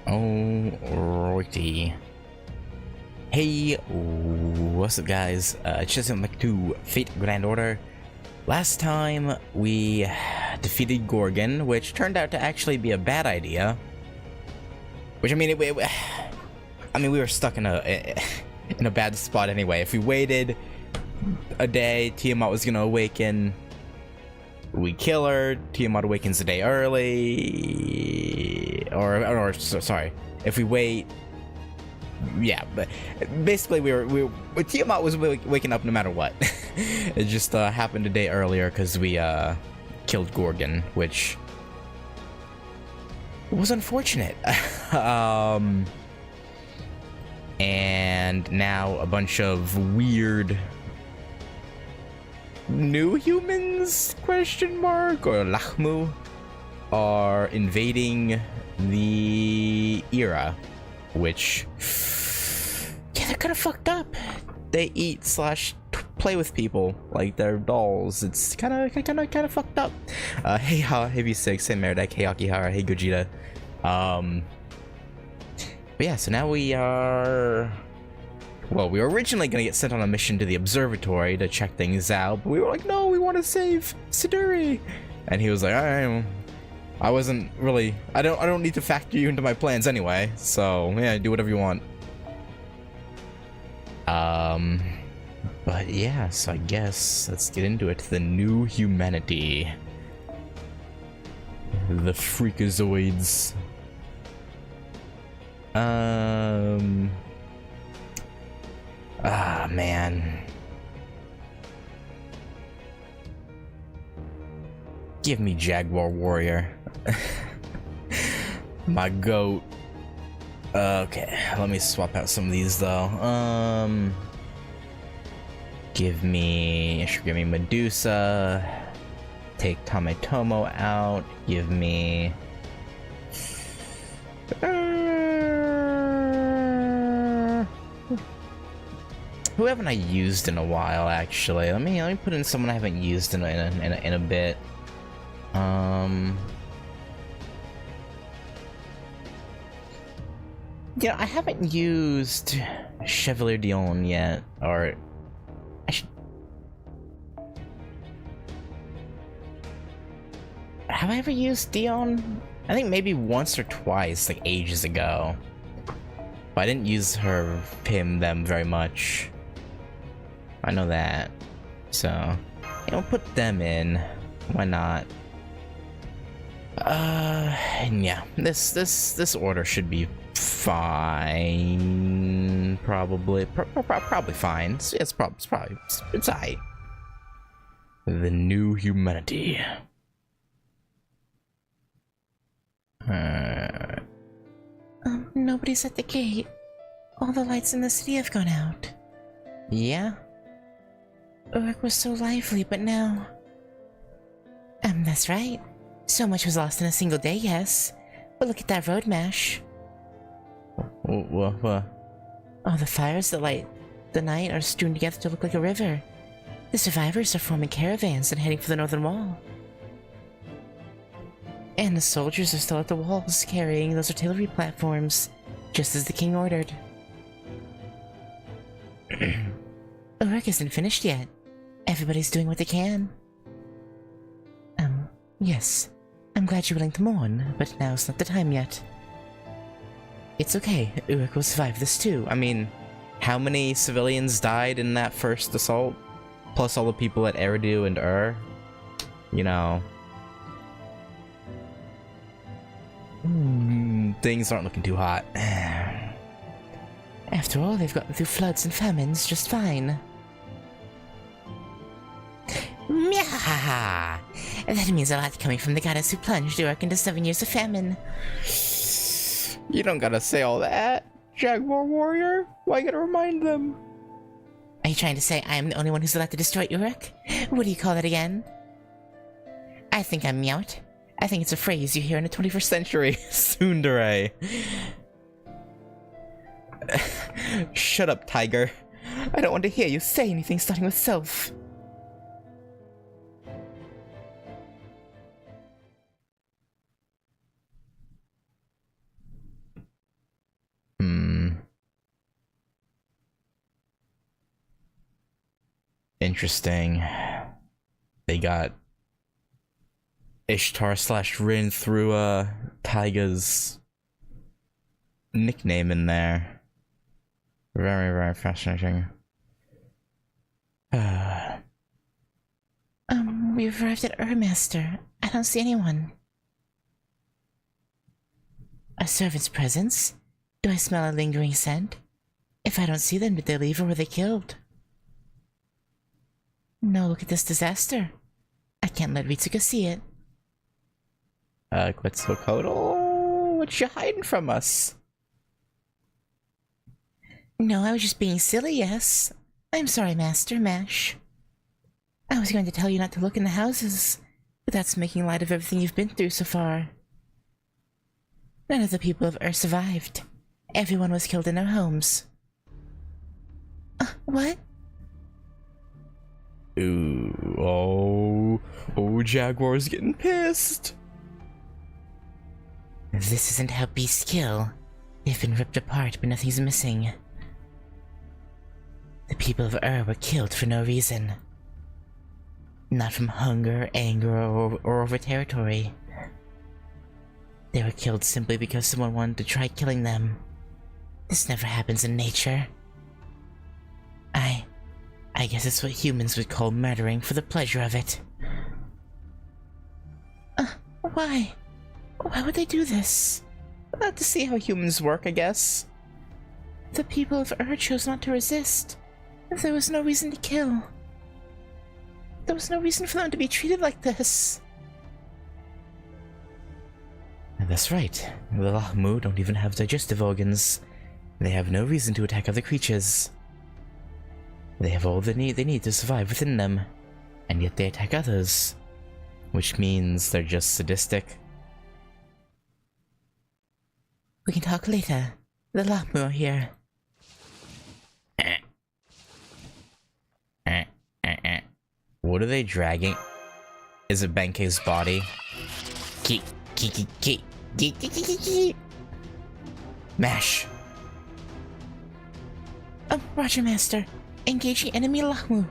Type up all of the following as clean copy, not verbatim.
Alrighty. Hey, what's up guys? Just back to Fate Grand Order. Last time we defeated Gorgon, which turned out to actually be a bad idea. Which I mean, we were stuck in a bad spot anyway. If we waited a day, Tiamat was gonna awaken. We kill her. Tiamat awakens a day early, or sorry. If we wait, yeah. But basically, Tiamat was waking up no matter what. It just happened a day earlier because we killed Gorgon, which was unfortunate. And now a bunch of weird new humans, question mark, or Lachmu, are invading the era, which, yeah, they're kind of fucked up. They eat slash play with people like they're dolls. It's kind of fucked up. Hey V6, hey Meredek, hey Akihara, hey Gogeta. But yeah, so now we are. Well, we were originally gonna get sent on a mission to the observatory to check things out, but we were like, no, we want to save Siduri. And he was like, I wasn't really. I don't need to factor you into my plans anyway. So yeah, do whatever you want. But yeah, so I guess let's get into it. The new humanity. The Freakazoids. Ah, man. Give me Jaguar Warrior. My goat. Okay, let me swap out some of these though. Give me Medusa. Take Kametomo out. Give me who haven't I used in a while, actually? Let me put in someone I haven't used in a bit. Yeah, I haven't used Chevalier Dion yet, or I should. Have I ever used Dion? I think maybe once or twice, like ages ago. But I didn't use them very much. I know that. So, yeah, we'll put them in. Why not? And yeah, this order should be fine. Probably fine. It's alright. The new humanity. Nobody's at the gate. All the lights in the city have gone out. Yeah? Uruk was so lively, but now... that's right. So much was lost in a single day, yes. But look at that road mash. What? All the fires that light the night are strewn together to look like a river. The survivors are forming caravans and heading for the northern wall. And the soldiers are still at the walls, carrying those artillery platforms, just as the king ordered. Uruk isn't finished yet. Everybody's doing what they can. Yes. I'm glad you're willing to mourn, but now's not the time yet. It's okay. Uruk will survive this too. I mean, how many civilians died in that first assault? Plus all the people at Eridu and You know... things aren't looking too hot. After all, they've gotten through floods and famines just fine. Myahaha! That means a lot coming from the goddess who plunged Uruk into 7 years of famine. You don't gotta say all that, Jaguar Warrior. Why you gotta remind them? Are you trying to say I'm the only one who's allowed to destroy Uruk? What do you call that again? I think I'm Meowt. I think it's a phrase you hear in the 21st century. Tsundere. Shut up, Tiger. I don't want to hear you say anything starting with self. Interesting. They got Ishtar / Rin through Taiga's nickname in there. Very, very fascinating. We've arrived at Master. I don't see anyone. A servant's presence? Do I smell a lingering scent? If I don't see them, did they leave or were they killed? No, look at this disaster. I can't let Ritsuka see it. Quetzalcoatl? What you hiding from us? No, I was just being silly, yes. I'm sorry, Master Mash. I was going to tell you not to look in the houses, but that's making light of everything you've been through so far. None of the people of Earth survived. Everyone was killed in their homes. What? Ooh, oh, Jaguar's getting pissed. This isn't how beasts kill. They've been ripped apart, but nothing's missing. The people of were killed for no reason. Not from hunger, anger, or over territory. They were killed simply because someone wanted to try killing them. This never happens in nature. I guess it's what humans would call murdering for the pleasure of it. Why? Why would they do this? To see how humans work, I guess. The people of chose not to resist. There was no reason to kill. There was no reason for them to be treated like this. That's right. The Lahmu don't even have digestive organs. They have no reason to attack other creatures. They have all they need to survive within them, and yet they attack others. Which means they're just sadistic. We can talk later. The Lahmu are here. What are they dragging? Is it Benkei's body? Mash. Roger, Master. Engaging enemy Lahmu.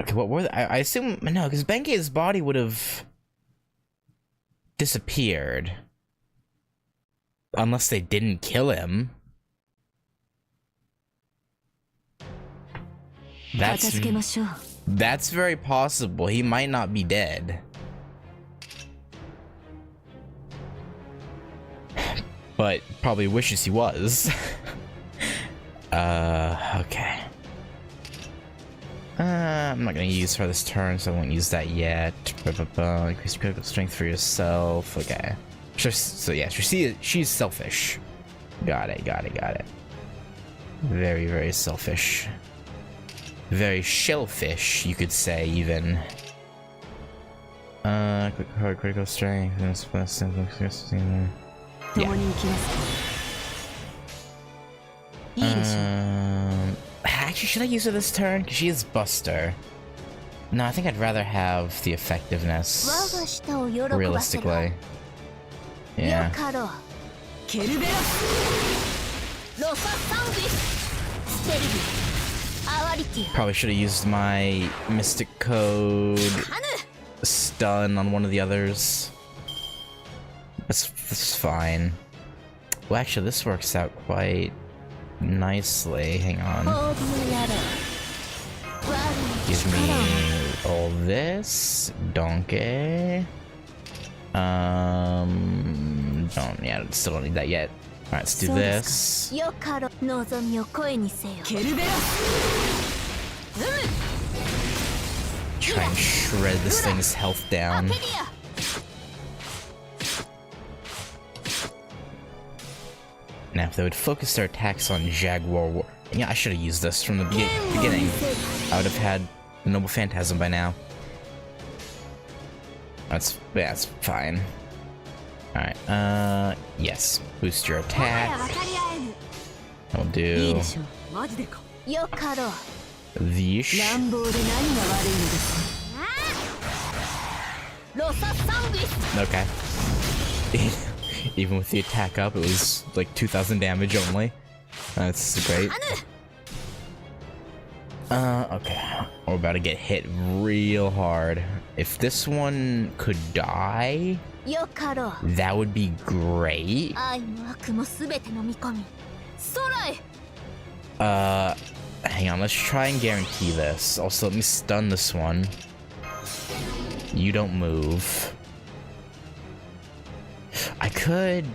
Okay, what were they? I assume no, because Benkei's body would have disappeared unless they didn't kill him. That's very possible. He might not be dead. But probably wishes he was. Okay. I'm not gonna use her this turn, so I won't use that yet. Increase critical strength for yourself. Okay. So yeah, she's selfish. Got it. Very, very selfish. Very shellfish, you could say, even. Quick hard critical strength. Yeah. Actually, should I use her this turn? Because she is Buster. No, I think I'd rather have the effectiveness. Realistically. Yeah. Probably should have used my Mystic Code stun on one of the others. That's fine. Well, actually, this works out quite nicely. Hang on. Give me all this. Donkey. Still don't need that yet. Alright, let's do this. Try and shred this thing's health down. Now, if they would focus their attacks on Jaguar yeah, I should have used this from the beginning. I would have had the Noble Phantasm by now. That's fine. Alright, yes. Boost your attack. I'll do Vish. Okay. Even with the attack up, it was like 2,000 damage only. That's great. Okay. We're about to get hit real hard. If this one could die, that would be great. Hang on, let's try and guarantee this. Also, let me stun this one. You don't move. I could...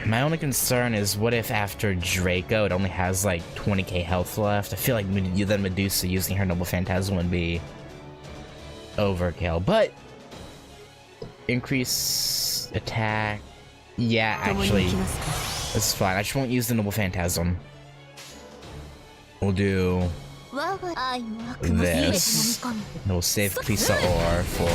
My only concern is, what if after Draco it only has like 20k health left? I feel like then Medusa using her Noble Phantasm would be overkill, but increase attack. Yeah, actually, it's fine. I just won't use the Noble Phantasm. We'll do this. We'll save Klisa Or for...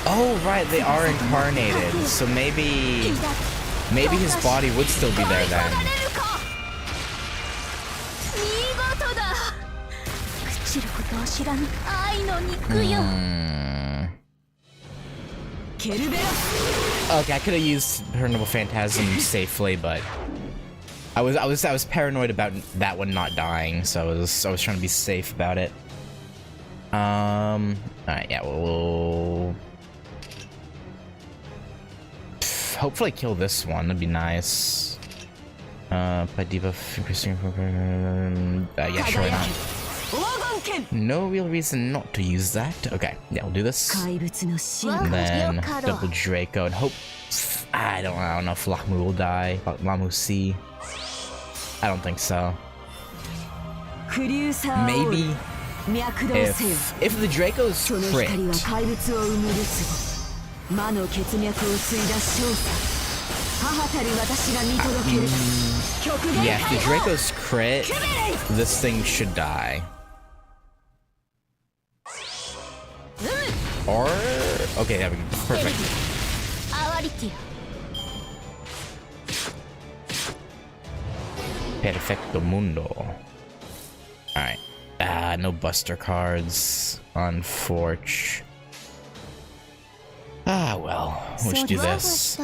Oh, right, they are incarnated, so maybe his body would still be there then. Okay, I could have used her Noble Phantasm safely, but I was paranoid about that one not dying, so I was trying to be safe about it. Alright, yeah, we'll hopefully kill this one. That'd be nice. By debuff increasing. Yeah, sure, why not? No real reason not to use that. Okay, yeah, we'll do this. And then double Draco and hope. I don't know if Lamu will die. Lamu C. I don't think so. Maybe if the Draco's crit. Yeah, if the Draco's crit, this thing should die. Or okay, there we go. Perfect. Perfecto mundo. Alright. No buster cards on Forge. Ah, well. Let's do this.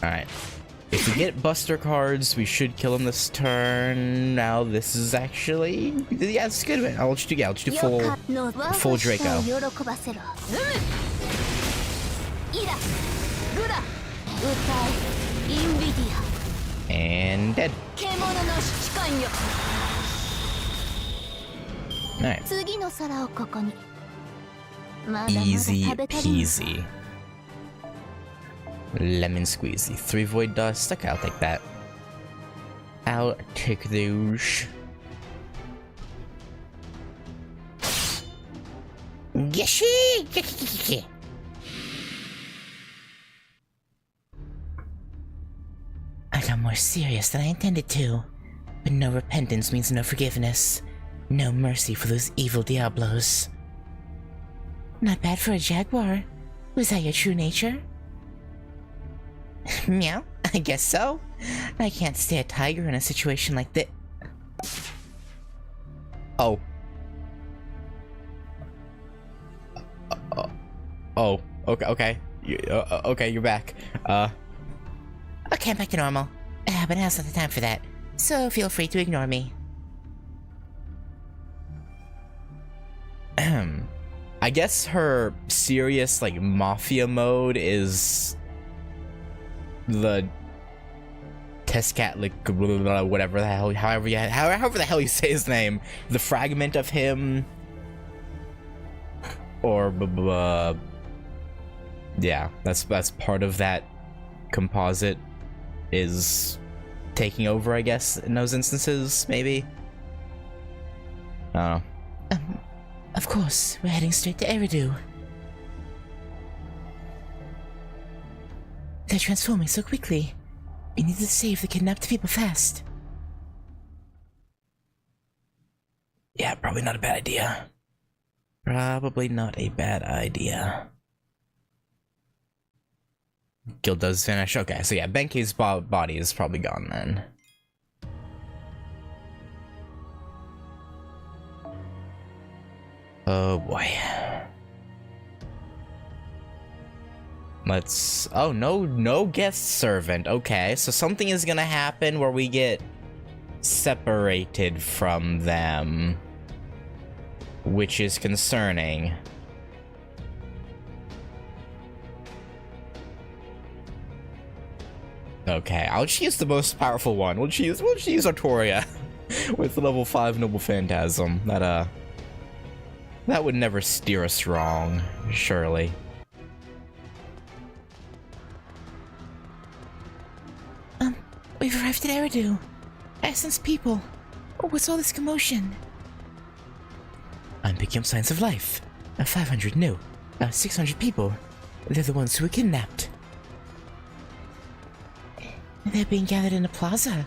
Alright. If we get buster cards, we should kill him this turn. Now this is actually, yeah, it's good. I'll just do full Draco. And dead. Alright. Easy peasy. Lemon squeezy. 3 void dust. Okay, I'll take that. I'll take those. Yeshi! I got more serious than I intended to. But no repentance means no forgiveness. No mercy for those evil Diablos. Not bad for a jaguar. Was that your true nature? Meow, I guess so. I can't stay a tiger in a situation like this. Oh. Oh. Okay. Okay, you're back. Okay, I'm back to normal. But now's not the time for that. So feel free to ignore me. I guess her serious, like, mafia mode is the Tezcatlic, whatever the hell, however the hell you say his name, the fragment of him, or yeah, that's part of that composite is taking over, I guess, in those instances, maybe. I don't know. Of course, we're heading straight to Eridu. They're transforming so quickly. We need to save the kidnapped people fast. Yeah, probably not a bad idea. Probably not a bad idea. Guild does vanish. Okay, so yeah, Benkei's body is probably gone then. Oh boy. Let's... Oh, no guest servant. Okay, so something is gonna happen where we get separated from them, which is concerning. Okay, I'll choose the most powerful one. We'll choose Artoria with the level 5 Noble Phantasm. That would never steer us wrong, surely. We've arrived at Eridu. I sense people. Oh, what's all this commotion? I'm picking up signs of life. 500 new. 600 people. They're the ones who were kidnapped. They're being gathered in a plaza.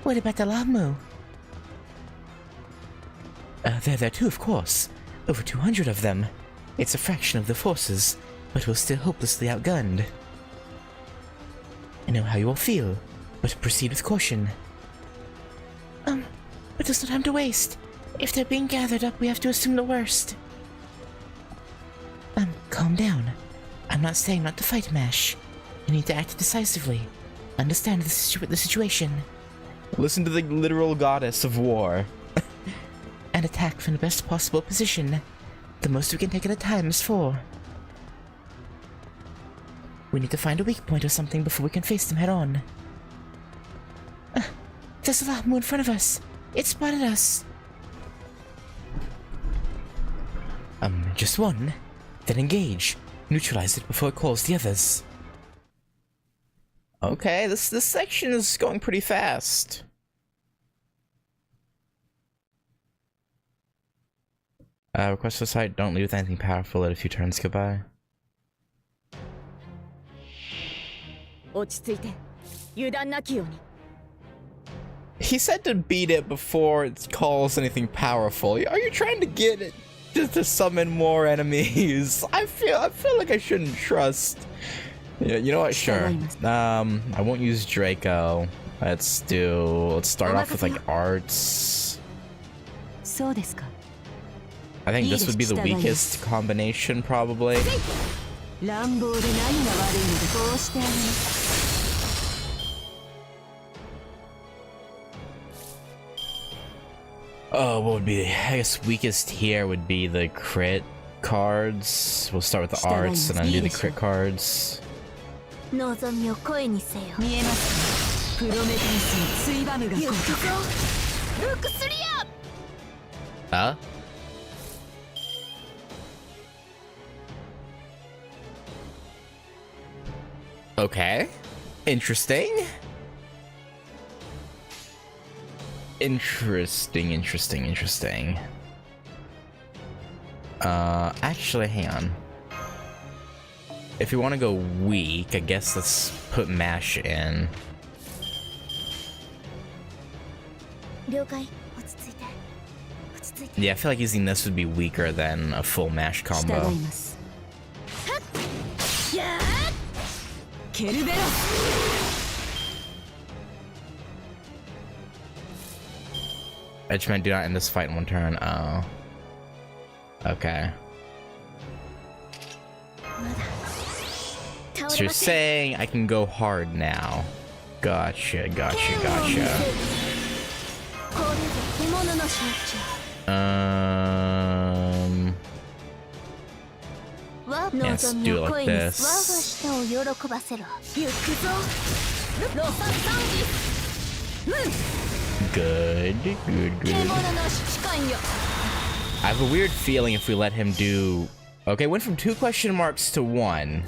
What about the Lamu? They're there too, of course. Over 200 of them. It's a fraction of the forces, but we're still hopelessly outgunned. I know how you all feel, but proceed with caution. But there's no time to waste. If they're being gathered up, we have to assume the worst. Calm down. I'm not saying not to fight, Mash. You need to act decisively. Understand the situation. Listen to the literal goddess of war. And attack from the best possible position. The most we can take at a time is 4. We need to find a weak point or something before we can face them head on. There's a Lamu in front of us. It spotted us. Just one? Then engage. Neutralize it before it calls the others. Okay, this section is going pretty fast. Request for sight, don't leave with anything powerful, let a few turns go by. He said to beat it before it calls anything powerful. Are you trying to get it to summon more enemies? I feel like I shouldn't trust. Yeah, you know what? Sure. I won't use Draco. Let's start off with like arts. I think this would be the weakest combination, probably. Oh, what would be? I guess weakest here would be the crit cards. We'll start with the arts and then do the crit cards. Huh? Okay. Interesting. Interesting. Actually, hang on. If you want to go weak, I guess let's put Mash in. Yeah, I feel like using this would be weaker than a full Mash combo. Edgeman, do not end this fight in one turn. Oh. Okay. So you're saying I can go hard now. Gotcha. Let's do it like this. Good. I have a weird feeling if we let him do... Okay, went from 2 question marks to 1.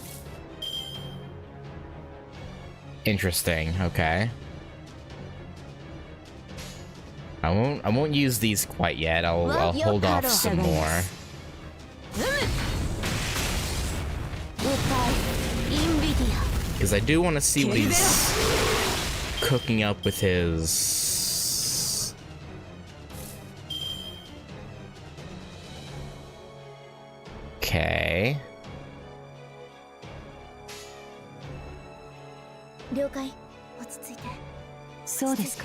Interesting, okay. I won't use these quite yet. I'll hold off some more. Because I do want to see what he's cooking up with his... Okay. 了解。落ち着いて。そうですか。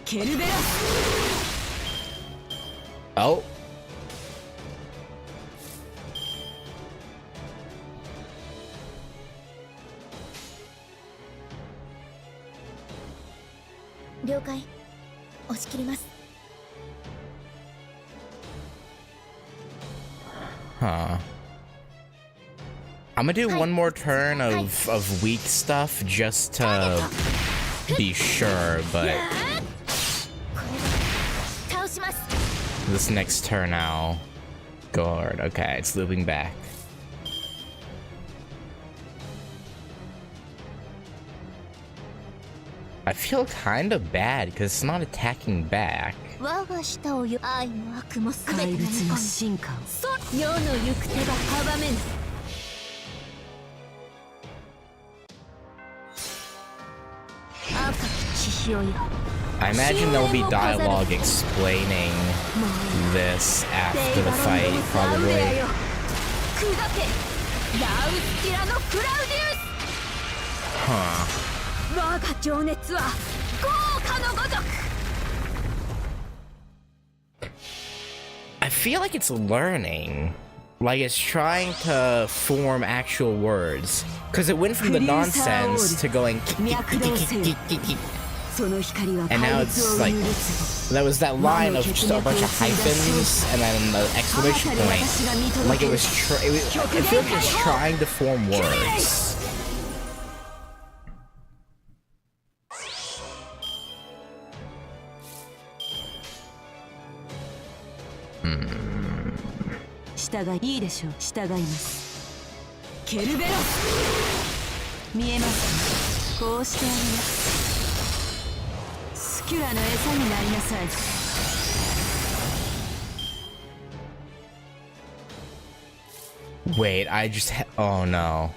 ケルベロス。 Oh. 了解。押し切ります。 Huh. I'm gonna do one more turn of weak stuff just to be sure, but 倒します。 this next turn I'll go hard. Okay, it's looping back. I feel kind of bad because it's not attacking back. 我が舌をよ愛も悪もすべて怪物飲み込む。の進化を。そう世の行く手が阻めぬ。 赤き血潮よ。 I imagine there'll be dialogue explaining this after the fight, probably. 砕けラウスティラのクラウディウス。 Huh. 我が情熱は豪華のごとく。 I feel like it's learning. Like it's trying to form actual words. Because it went from the nonsense to going and now it's like there was that line of just a bunch of hyphens and then the exclamation point. Like it feels like it's trying to form words. Hmm. 従いいいでしょう。従います。ケルベロス。見えますか。こうしてあげます。スキュラの餌になりなさい。 Wait, I just oh no.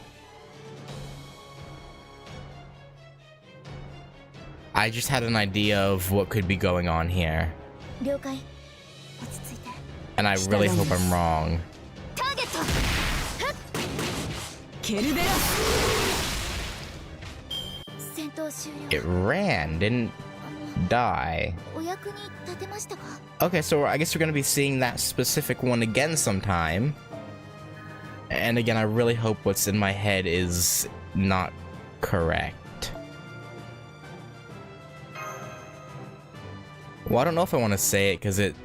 I just had an idea of what could be going on here. 了解。落ち着いて。 And I really hope I'm wrong. ターゲット。ケルベロス。戦闘終了。 It ran, didn't die. お役に立てましたか。 Okay, so I guess we're gonna be seeing that specific one again sometime. And again, I really hope what's in my head is not correct. Well, I don't know if I want to say it because it...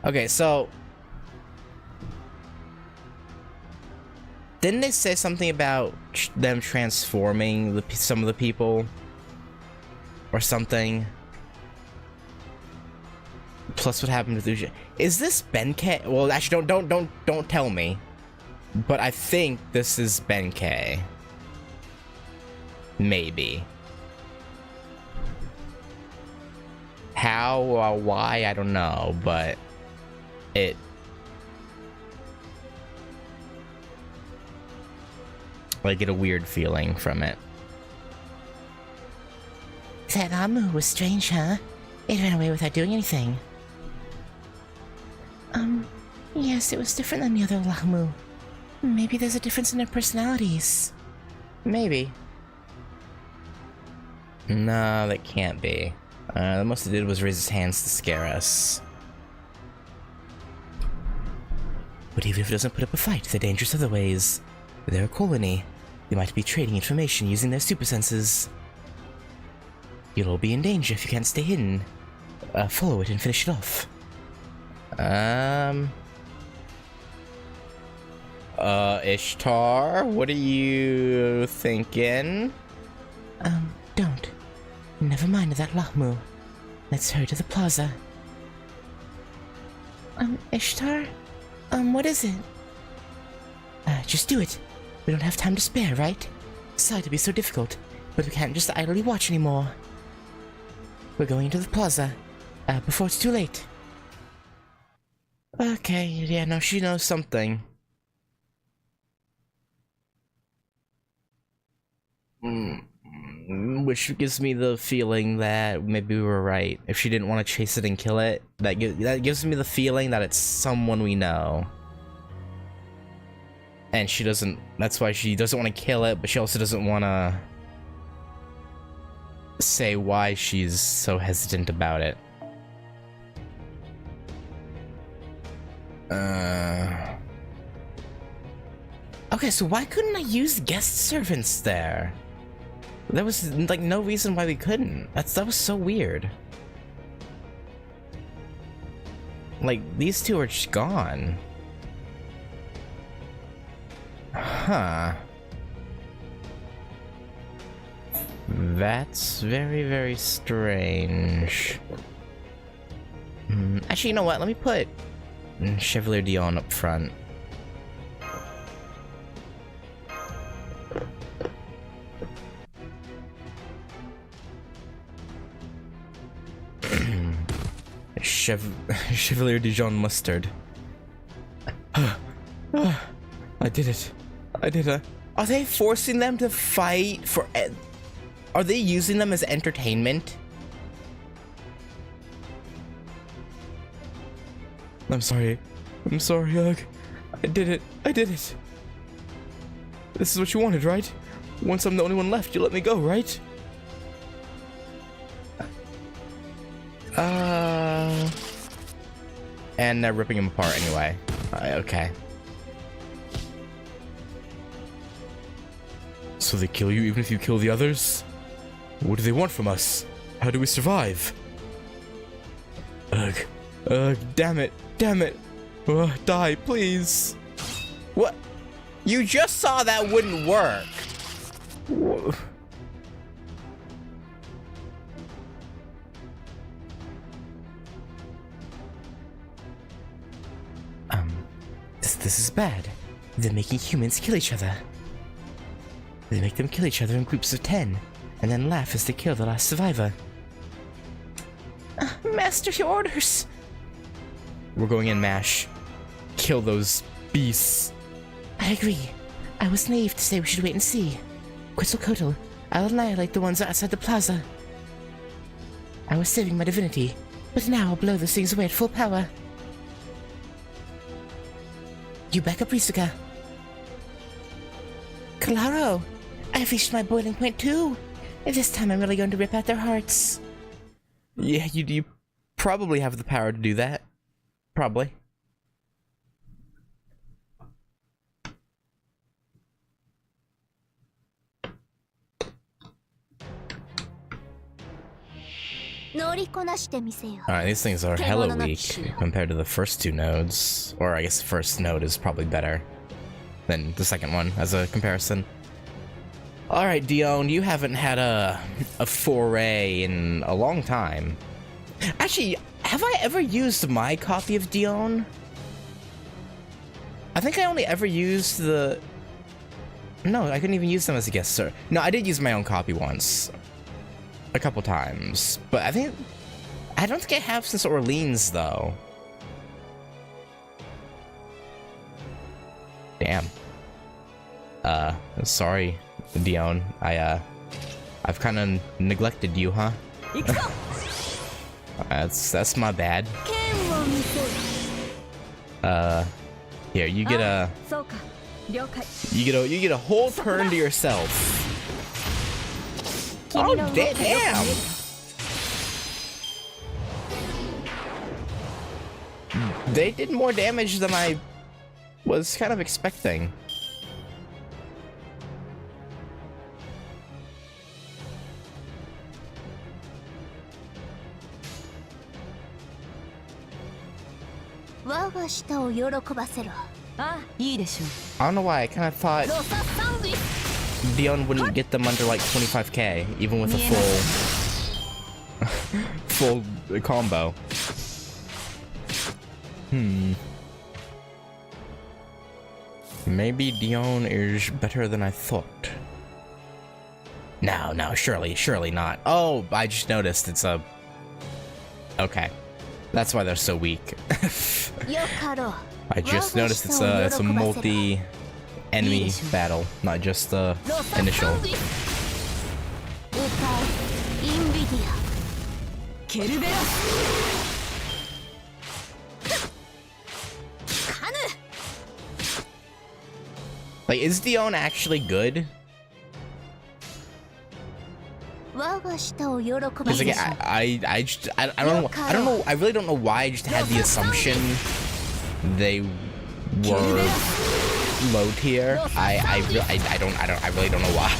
Okay, so... Didn't they say something about them transforming some of the people? Or something? Plus what happened with Uja. Is this Benkei? Well, actually, don't tell me. But I think this is Benkei. Maybe. How or why, I don't know, but I get a weird feeling from it. That Amu was strange, huh? It ran away without doing anything. Yes, it was different than the other Lahmu. Maybe there's a difference in their personalities. Maybe. No, that can't be. The most it did was raise his hands to scare us. But even if it doesn't put up a fight, they're dangerous other ways. They're a colony. They might be trading information using their super senses. You'll all be in danger if you can't stay hidden. Follow it and finish it off. Ishtar, what are you thinking? Don't. Never mind that Lahmu. Let's hurry to the plaza. Ishtar? What is it? Just do it. We don't have time to spare, right? Sorry to be so difficult, but we can't just idly watch anymore. We're going into the plaza, before it's too late. Okay, yeah, no, she knows something. Which gives me the feeling that maybe we were right. If she didn't want to chase it and kill it, that gives me the feeling that it's someone we know. And she doesn't, that's why she doesn't want to kill it, but she also doesn't want to say why she's so hesitant about it. Okay, so why couldn't I use guest servants there? There was like no reason why we couldn't. That was so weird. Like these two are just gone. Huh. That's very, very strange. Actually, you know what? Let me put Chevalier Dion up front. Chevalier Dijon Mustard. I did it. I did it. Are they forcing them to fight for... Are they using them as entertainment? I'm sorry. I'm sorry, Ugh. I did it. I did it. This is what you wanted, right? Once I'm the only one left, you let me go, right? And they're ripping him apart anyway. Okay. So they kill you even if you kill the others? What do they want from us? How do we survive? Ugh. Ugh, damn it. Damn it. Ugh, die, please. What? You just saw that wouldn't work. Whoa. This is bad. They're making humans kill each other. They make them kill each other in groups of 10, and then laugh as they kill the last survivor. Master, your orders! We're going in, Mash. Kill those beasts. I agree. I was naive to say we should wait and see. Quetzalcoatl, I'll annihilate the ones outside the plaza. I was saving my divinity, but now I'll blow those things away at full power. You back up, Risuka. Claro! I've reached my boiling point too. This time I'm really going to rip out their hearts. Yeah, you probably have the power to do that. Probably. Alright, these things are hella weak compared to the first two nodes. Or I guess the first node is probably better than the second one as a comparison. Alright, Dion, you haven't had a foray in a long time. Actually, have I ever used my copy of Dion? I think I only ever used the... No, I couldn't even use them as a guest sir. No, I did use my own copy once. A couple times. But I don't think I have since Orleans, though. Damn. Sorry, Dion. I've kind of neglected you, huh? That's my bad. Here, you get a whole turn to yourself. Oh, damn! They did more damage than I was kind of expecting. I don't know why, I kind of thought Dion wouldn't get them under like 25k, even with a full combo. Maybe Dion is better than I thought. No, surely not. Oh, I just noticed it's a... Okay. That's why they're so weak. I just noticed it's a multi-enemy battle, not just the initial. Like, is Dion actually good? Because like, I don't know. I really don't know why. I just had the assumption they were low tier. I really don't know why.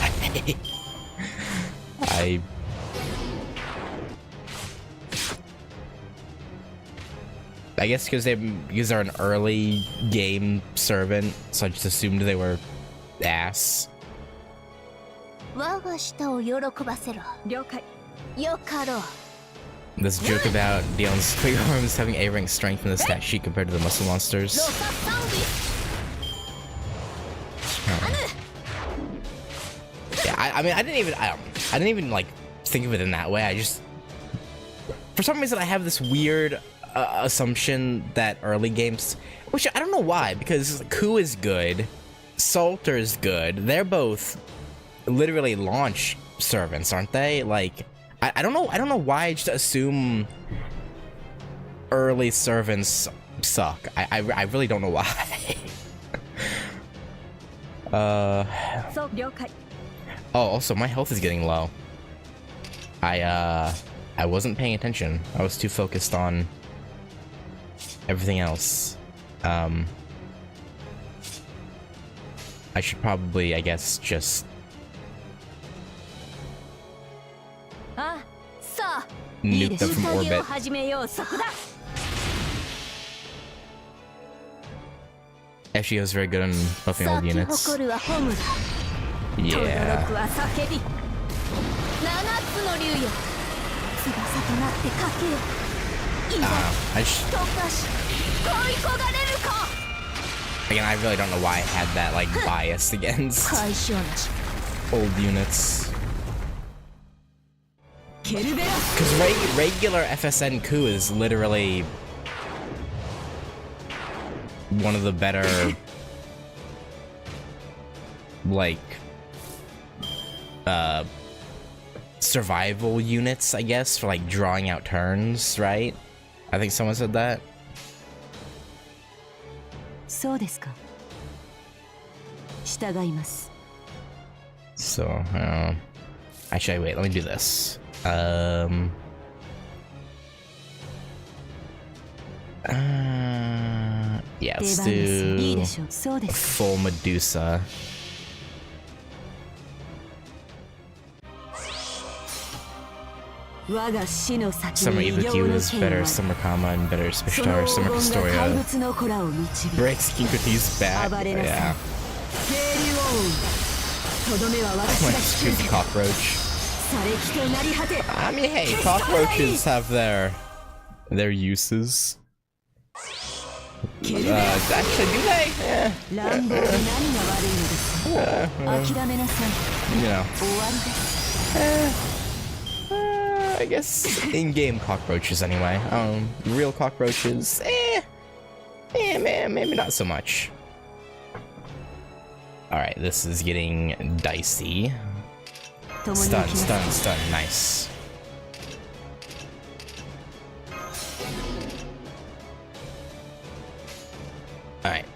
I guess because they're an early game servant, so I just assumed they were ass. This joke about Dion's quick arms having A-rank strength in the stat sheet compared to the muscle monsters. Yeah, I mean, I didn't even like think of it in that way. I just, for some reason, I have this weird assumption that early games, which I don't know why, because Ku is good, Salter is good. They're both literally launch servants, aren't they? Like, I don't know why I just assume early servants suck. I really don't know why. Oh, also my health is getting low. I wasn't paying attention. I was too focused on everything else. I should probably, I guess, just nuke them from orbit. Actually, I was very good on buffing old units. Yeah. Again, I really don't know why I had that, like, bias against old units. Because regular FSN Ku is literally one of the better, like, survival units, I guess, for, like, drawing out turns, right? I think someone said that. So, actually, wait, let me do this. Yeah, let's do full Medusa. Summer Ibuki is better, Summer Kama and better Spishtar, Summer Pistoria. Breaks Kinkuti's back, yeah. Like, stupid cockroach. I mean, hey, cockroaches have their uses. Actually, do they? Yeah. You know. I guess in-game cockroaches anyway. Real cockroaches, man, maybe not so much. Alright, this is getting dicey. Stun, stun, stun, nice. Alright,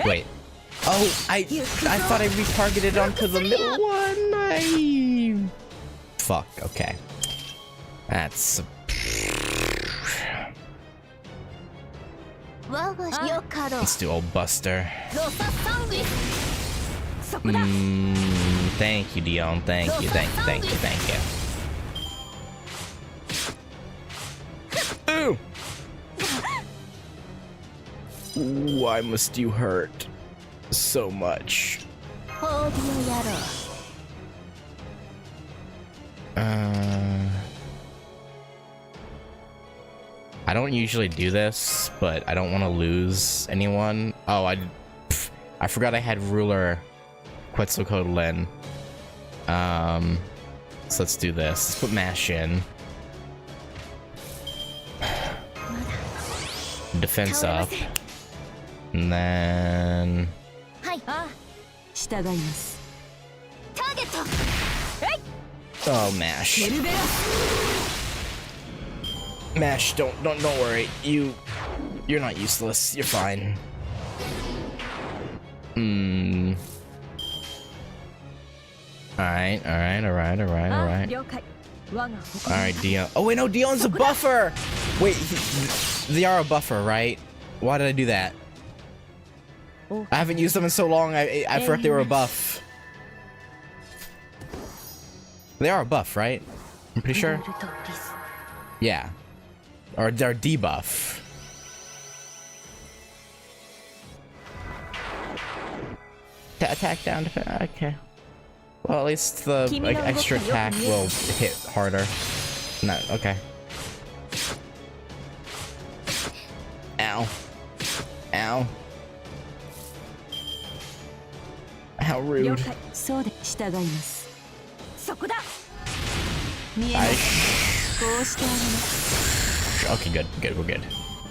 wait. Oh, I thought I retargeted onto the middle one. Fuck, okay. That's... Let's do old Buster. Thank you, Dion. Thank you. Ooh! Why must you hurt so much? I don't usually do this, but I don't want to lose anyone. Oh, I forgot I had ruler Quetzalcoatlin. So let's do this. Let's put mash in. Defense up. And then... はいああ従います。ターゲット Oh, mash. ケルベロス Mash, don't worry. You're not useless. You're fine. Alright. あ了解。我が誇り Alright, Dion. Oh wait, no, Dion's a buffer! Wait, they are a buffer, right? Why did I do that? I haven't used them in so long, I forgot they were a buff. They are a buff, right? I'm pretty sure. ルトリス Yeah. Or they're debuff. Attack down, okay. Well, at least the like, extra attack will hit harder. No, okay. Ow. Ow. How 了 rude. 解。そうで従います。そこだ。見え I ます。こうしてあげます。 Okay, good, we're good.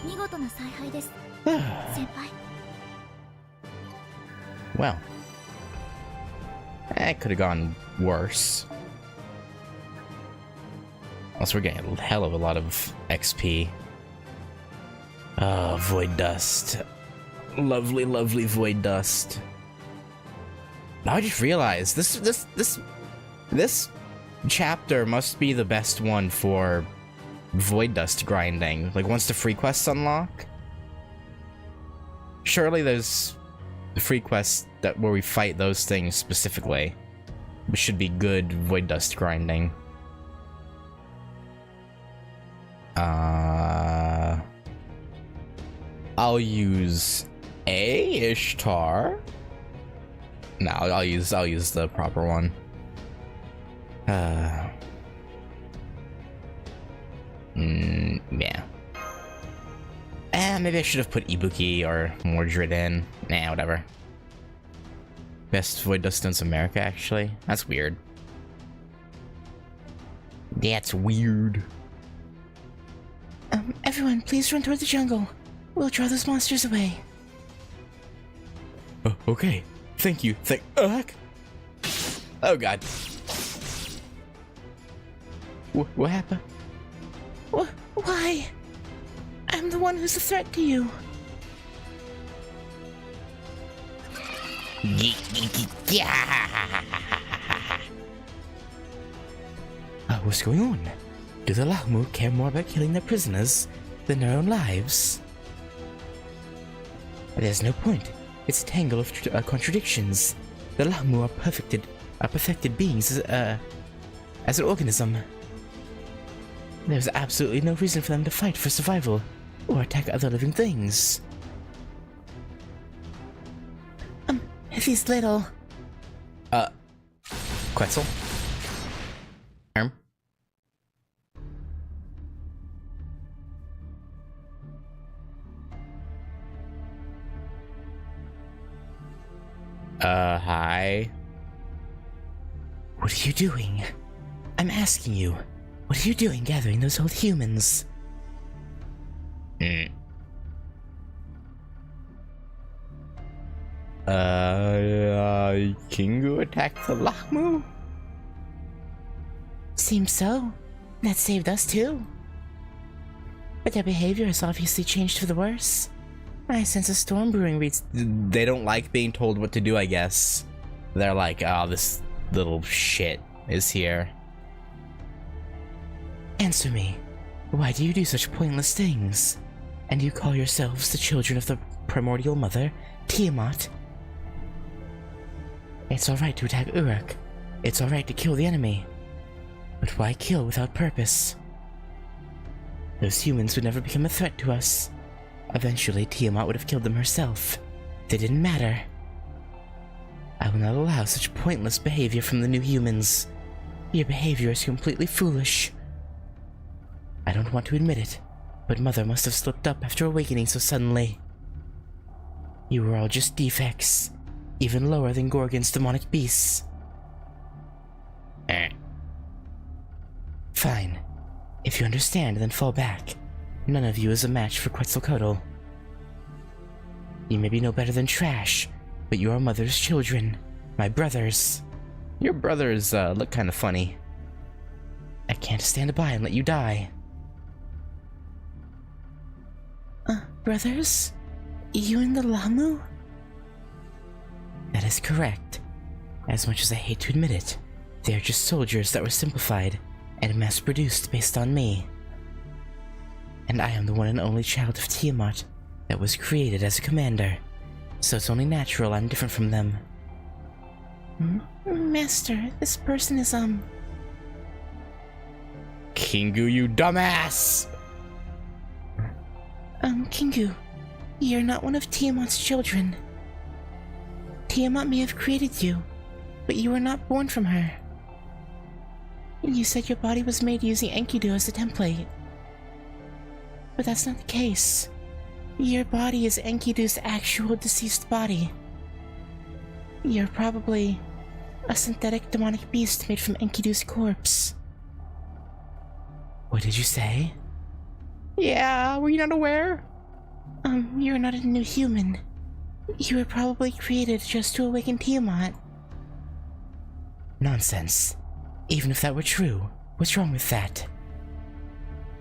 見事な采配です先輩 Well. That could have gone worse. Also, we're getting a hell of a lot of XP. Oh, Void Dust. Lovely, lovely Void Dust. Now I just realized this chapter must be the best one for Void Dust grinding. Like, once the free quests unlock. Surely there's free quests where we fight those things specifically, which should be good Void Dust grinding. I'll use A Ishtar. No, I'll use the proper one. Yeah. Maybe I should have put Ibuki or Mordred in. Nah, whatever. Best Void Dust Stones America, actually. That's weird. That's weird. Everyone, please run toward the jungle. We'll draw those monsters away. Oh, okay. Thank you. Oh god. What happened? Why? I'm the one who's a threat to you. What's going on? Do the Lahmu care more about killing their prisoners than their own lives? There's no point. It's a tangle of contradictions. The Lahmu are perfected beings as an organism. There's absolutely no reason for them to fight for survival or attack other living things. These little... Quetzal? Arm? Hi? What are you doing? I'm asking you. What are you doing gathering those old humans? Kingu attacked the Lahmu? Seems so. That saved us too. But their behavior has obviously changed for the worse. I sense a storm brewing. They don't like being told what to do, I guess. They're like, oh, this little shit is here. Answer me. Why do you do such pointless things? And you call yourselves the children of the primordial mother, Tiamat? It's alright to attack Uruk. It's alright to kill the enemy. But why kill without purpose? Those humans would never become a threat to us. Eventually, Tiamat would have killed them herself. They didn't matter. I will not allow such pointless behavior from the new humans. Your behavior is completely foolish. I don't want to admit it, but Mother must have slipped up after awakening so suddenly. You were all just defects, even lower than Gorgon's demonic beasts. Fine. If you understand, then fall back. None of you is a match for Quetzalcoatl. You may be no better than trash, but you are Mother's children. My brothers. Your brothers look kind of funny. I can't stand by and let you die. Brothers? You and the Lamu? That is correct. As much as I hate to admit it, they are just soldiers that were simplified and mass-produced based on me. And I am the one and only child of Tiamat that was created as a commander, so it's only natural I'm different from them. Master, this person is, Kingu, you dumbass! Kingu, you're not one of Tiamat's children. Tiamat may have created you, but you were not born from her. You said your body was made using Enkidu as a template. But that's not the case. Your body is Enkidu's actual deceased body. You're probably a synthetic demonic beast made from Enkidu's corpse. What did you say? Yeah, were you not aware? You're not a new human. You were probably created just to awaken Tiamat. Nonsense. Even if that were true, what's wrong with that?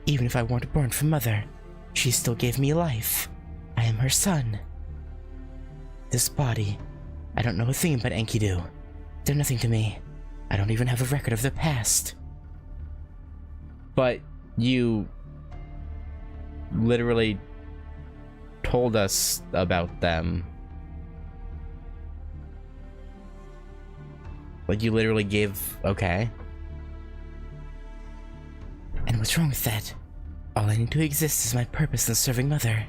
Even if I weren't born from Mother, she still gave me life. I am her son. This body, I don't know a thing about Enkidu. They're nothing to me. I don't even have a record of their past. But you literally told us about them. Like, you literally gave... Okay. And what's wrong with that? All I need to exist is my purpose in serving Mother.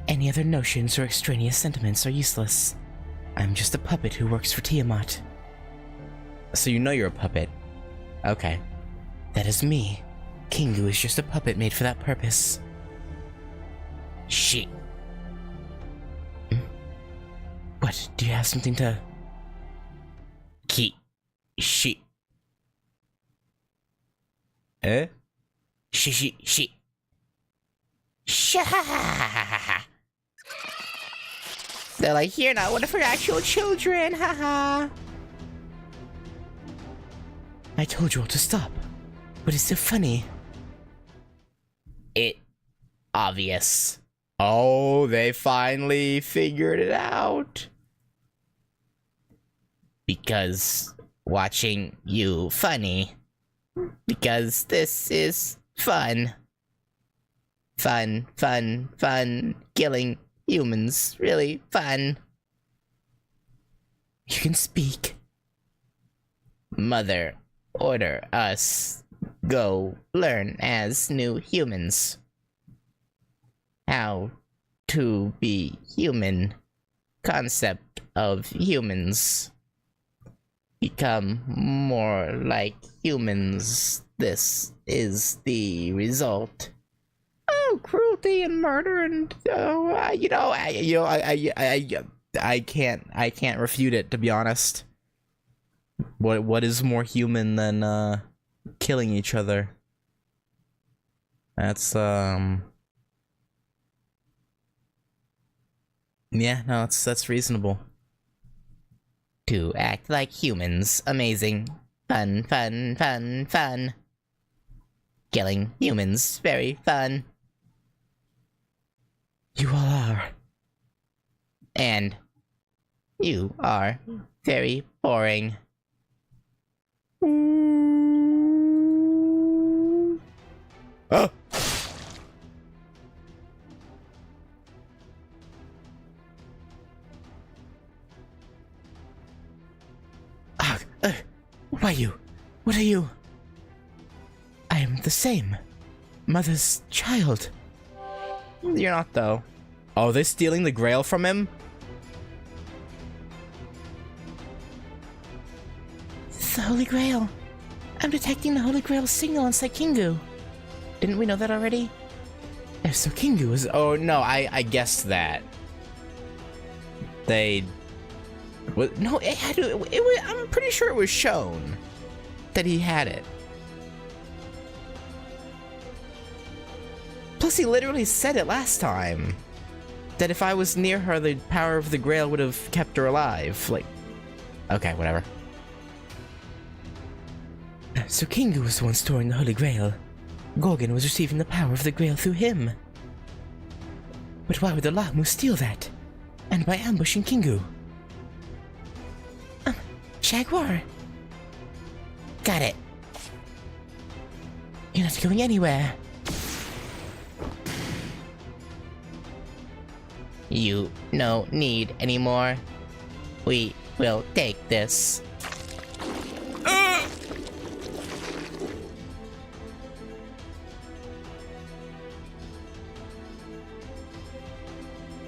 Any other notions or extraneous sentiments are useless. I'm just a puppet who works for Tiamat. So you know you're a puppet. Okay. That is me. Kingu is just a puppet made for that purpose. Shit. What? Do you have something to... Shit. Eh? Shit. They're like, you're not one of her actual children, haha. I told you all to stop. But it's so funny. It obvious. Oh, they finally figured it out. Because watching you funny. Because this is fun. Fun. Killing humans. Really fun. You can speak. Mother, order us. Go learn as new humans. How to be human. Concept of humans. Become more like humans. This is the result. Oh, cruelty and murder and I can't refute it, to be honest. What is more human than killing each other? That's yeah, no, that's reasonable. To act like humans, amazing. Fun. Killing humans, very fun. You all are. And you are very boring. Oh! Why you? What are you? I am the same. Mother's child. You're not, though. Oh, they're stealing the Grail from him? The Holy Grail. I'm detecting the Holy Grail signal inside Kingu. Didn't we know that already? If so, Kingu is... Oh, no, I guessed that. They... What? No, it had to... I'm pretty sure it was shown that he had it. Plus, he literally said it last time. That if I was near her, the power of the Grail would have kept her alive. Like, okay, whatever. So Kingu was the one storing the Holy Grail. Gorgon was receiving the power of the Grail through him. But why would the Lahmu steal that? And by ambushing Kingu? Jaguar. Got it. You're not going anywhere. You no need anymore. We will take this.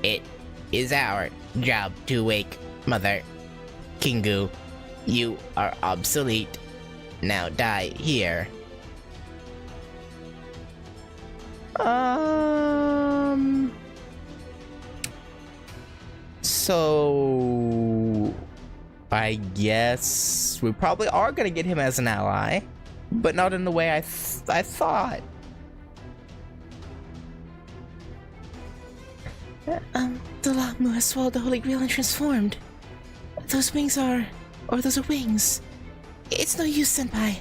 It is our job to wake Mother. Kingu, you are obsolete. Now die here. So I guess we probably are gonna get him as an ally, but not in the way I thought. The Lahmu has swallowed the Holy Grail and transformed. Those wings are... or those are wings. It's no use, Senpai.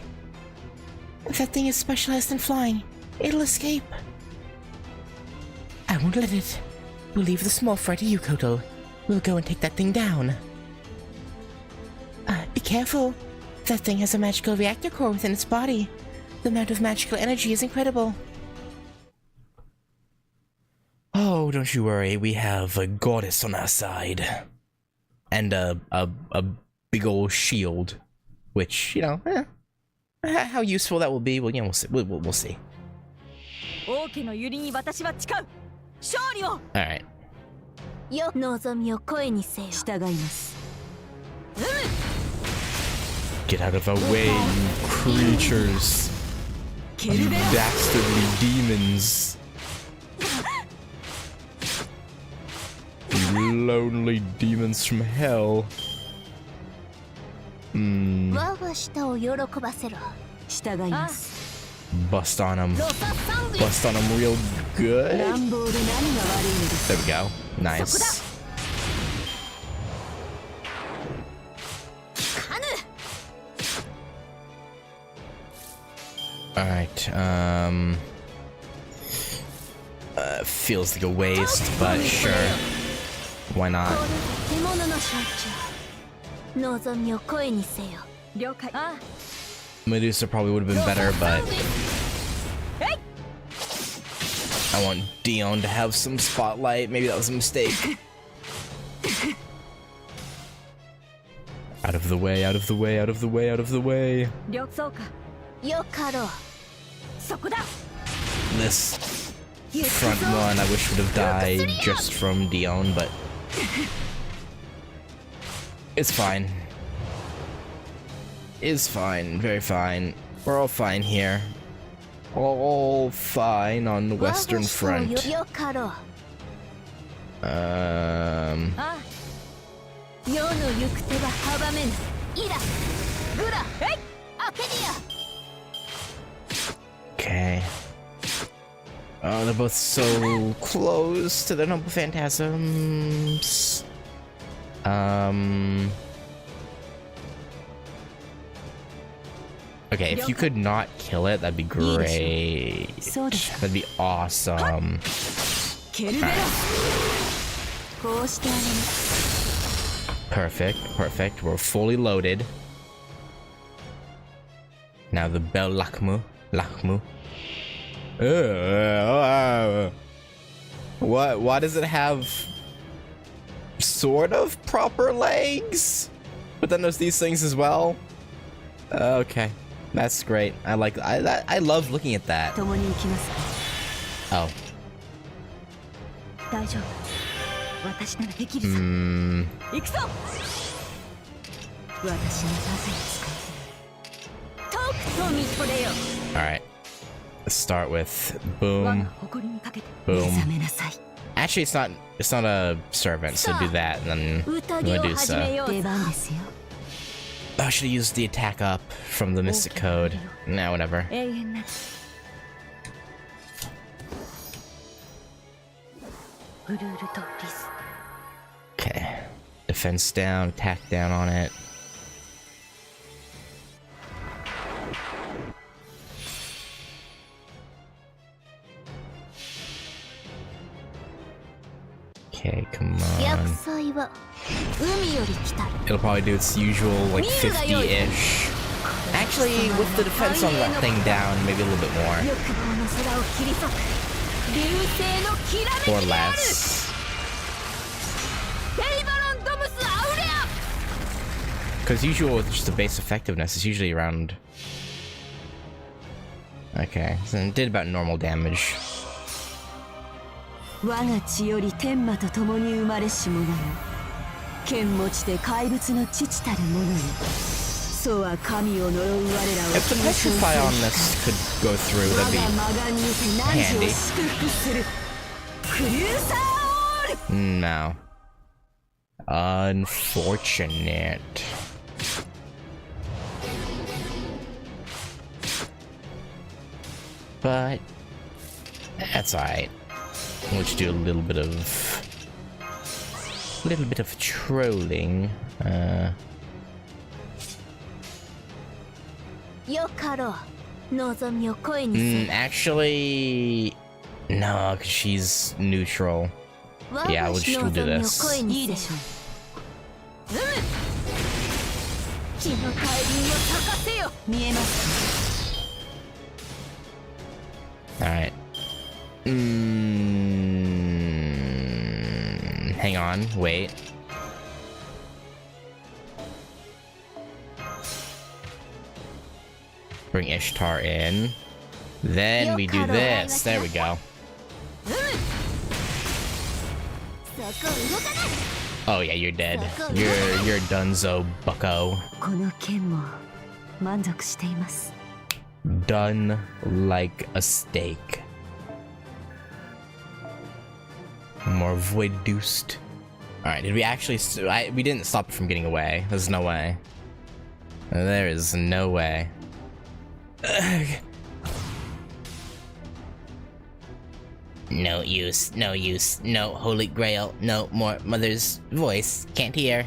That thing is specialized in flying. It'll escape. I won't let it. We'll leave the small fry to you, Koto. We'll go and take that thing down. Be careful. That thing has a magical reactor core within its body. The amount of magical energy is incredible. Oh, don't you worry. We have a goddess on our side. And a big old shield. Which, you know, how useful that will be, well, you know, we'll see. Alright. 望みを声にせよ。従います。 Get out of our way, you creatures. You dastardly demons. You lonely demons from hell. 我が舌を喜ばせろ。従います。 Bust on him. Bust on him real good. 乱暴で何が悪いのです。 There we go. Nice. Alright, feels like a waste, but sure. Why not? 獣の象徴。望みを声にせよ。了解。 Medusa probably would have been better, but I want Dion to have some spotlight. Maybe that was a mistake. Out of the way, out of the way, out of the way, out of the way. そうか。よかろう。そこだ。 This front one I wish would have died just from Dion, but it's fine. It's fine, very fine. We're all fine here. All fine on the Western Front. よかろう。世の行く手が阻めぬ。イラ、グラ、アケディア。 Okay. Oh, they're both so close to the Noble Phantasms. Okay, if you could not kill it, that'd be great. That'd be awesome. Perfect, perfect. We're fully loaded. Now the Bell Lahmu. What? Why does it have sort of proper legs? But then there's these things as well. Okay, that's great. I love looking at that. Oh. Alright. Let's start with boom. Boom. Actually, it's not a servant, so do that and then Medusa. Oh, I should have used the attack up from the Mystic Code. Nah, whatever. Okay. Defense down, attack down on it. Okay, come on. 厄災は海より来たる It'll probably do its usual, like, 50-ish. Actually, with the defense on that thing down, maybe a little bit more. 欲望の空を切り裂く流星のきらめき Or である less. ペイバロンドムスアウレア Because usual with just the base effectiveness is usually around... Okay, so it did about normal damage. 我が血より天魔と共に生まれし者よ、剣持ちで怪物の父たる者よ、そうは神を呪う我らを If the petrify on this could go through, 我 that'd be が魔眼にて何時を handy. 祝福するクリューサーオール No. Unfortunate. But that's alright. We'll just do a little bit of trolling. よかろう望みを声にせ Actually, no, because she's neutral. 我 Yeah, が we'll し just 望 do みを this. 声 いいにでせしょ血の大輪を咲かせよう、見えますか Alright. Hang on, wait. Bring Ishtar in. Then we do this. There we go. そこ動かない Oh yeah, you're dead. You're donezo, bucko. この剣も満足しています。 Done like a steak. More void deuced. Alright, did we actually... we didn't stop it from getting away. There's no way. There is no way. Ugh. No use, no use, no holy grail, no more mother's voice. Can't hear.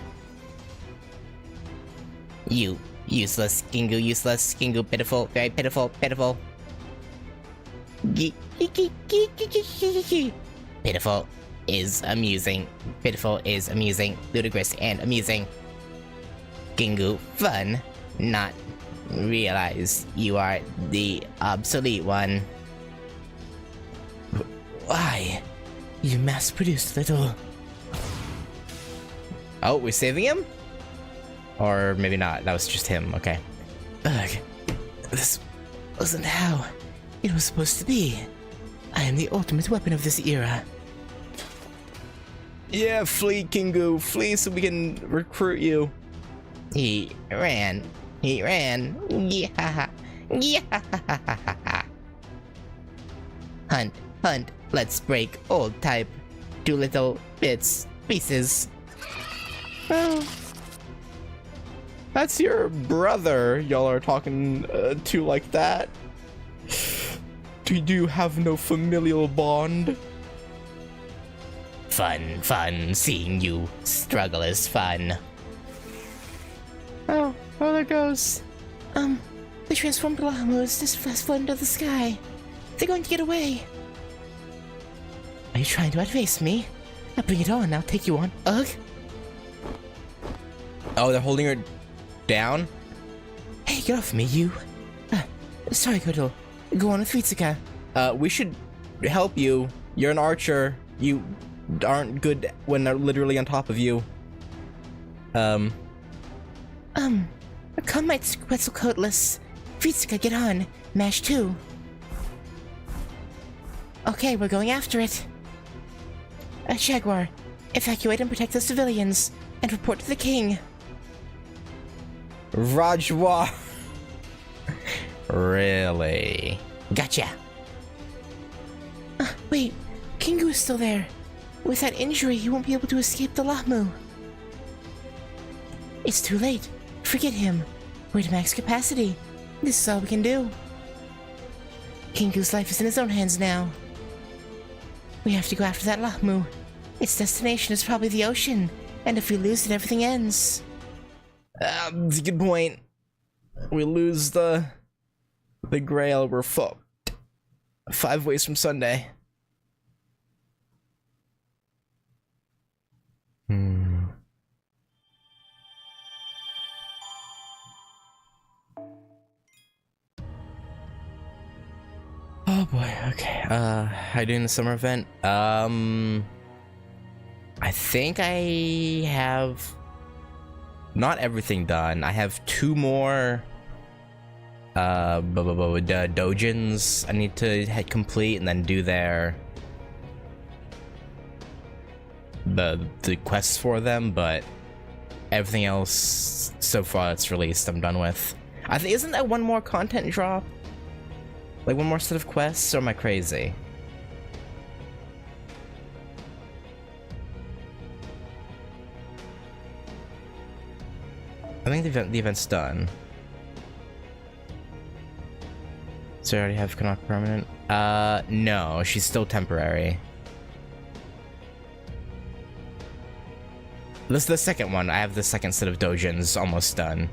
You, useless, Gingu, useless, Gingu, pitiful, very pitiful, pitiful. Pitiful is amusing. Pitiful is amusing, ludicrous and amusing. Gingu, fun, not realize you are the obsolete one. Why? You mass-produced little... Oh, we're saving him? Or maybe not, that was just him, okay. Ugh. This wasn't how it was supposed to be. I am the ultimate weapon of this era. Yeah, flee, Kingu, flee so we can recruit you. He ran. Yeah. Hunt, hunt, let's break old type. 2 little pieces. Oh. That's your brother y'all are talking to like that. Do you have no familial bond? Fun, seeing you struggle is fun. Oh, there goes. The transformed Lahamus just fast flown into the sky. They're going to get away. Are you trying to outface me? Now bring it on, I'll take you on. Ugh. Oh, they're holding her down? Hey, get off me, you. Sorry, Koto. Go on with Ritsuka. We should help you. You're an archer. You aren't good when they're literally on top of you. Come, my Quetzalcoatless. Ritsuka, get on. Mash 2. Okay, we're going after it. Jaguar, evacuate and protect the civilians, and report to the king. Rajwa. Really? Gotcha. Wait, Kingu is still there. With that injury, he won't be able to escape the Lahmu. It's too late. Forget him. We're to max capacity. This is all we can do. Kingu's life is in his own hands now. We have to go after that Lahmu. Its destination is probably the ocean, and if we lose it, everything ends. That's a good point. We lose the Grail, we're fucked. 5 ways from Sunday. Oh boy, okay. How you doing the summer event? I think I have not everything done. I have 2 more dojins I need to complete and then do the quests for them, but everything else so far that's released I'm done with. I think isn't that 1 more content drop? Like 1 more set of quests, or am I crazy? I think the event's done. So I already have Canuck permanent? No, she's still temporary. This is the second one. I have the second set of dojins almost done.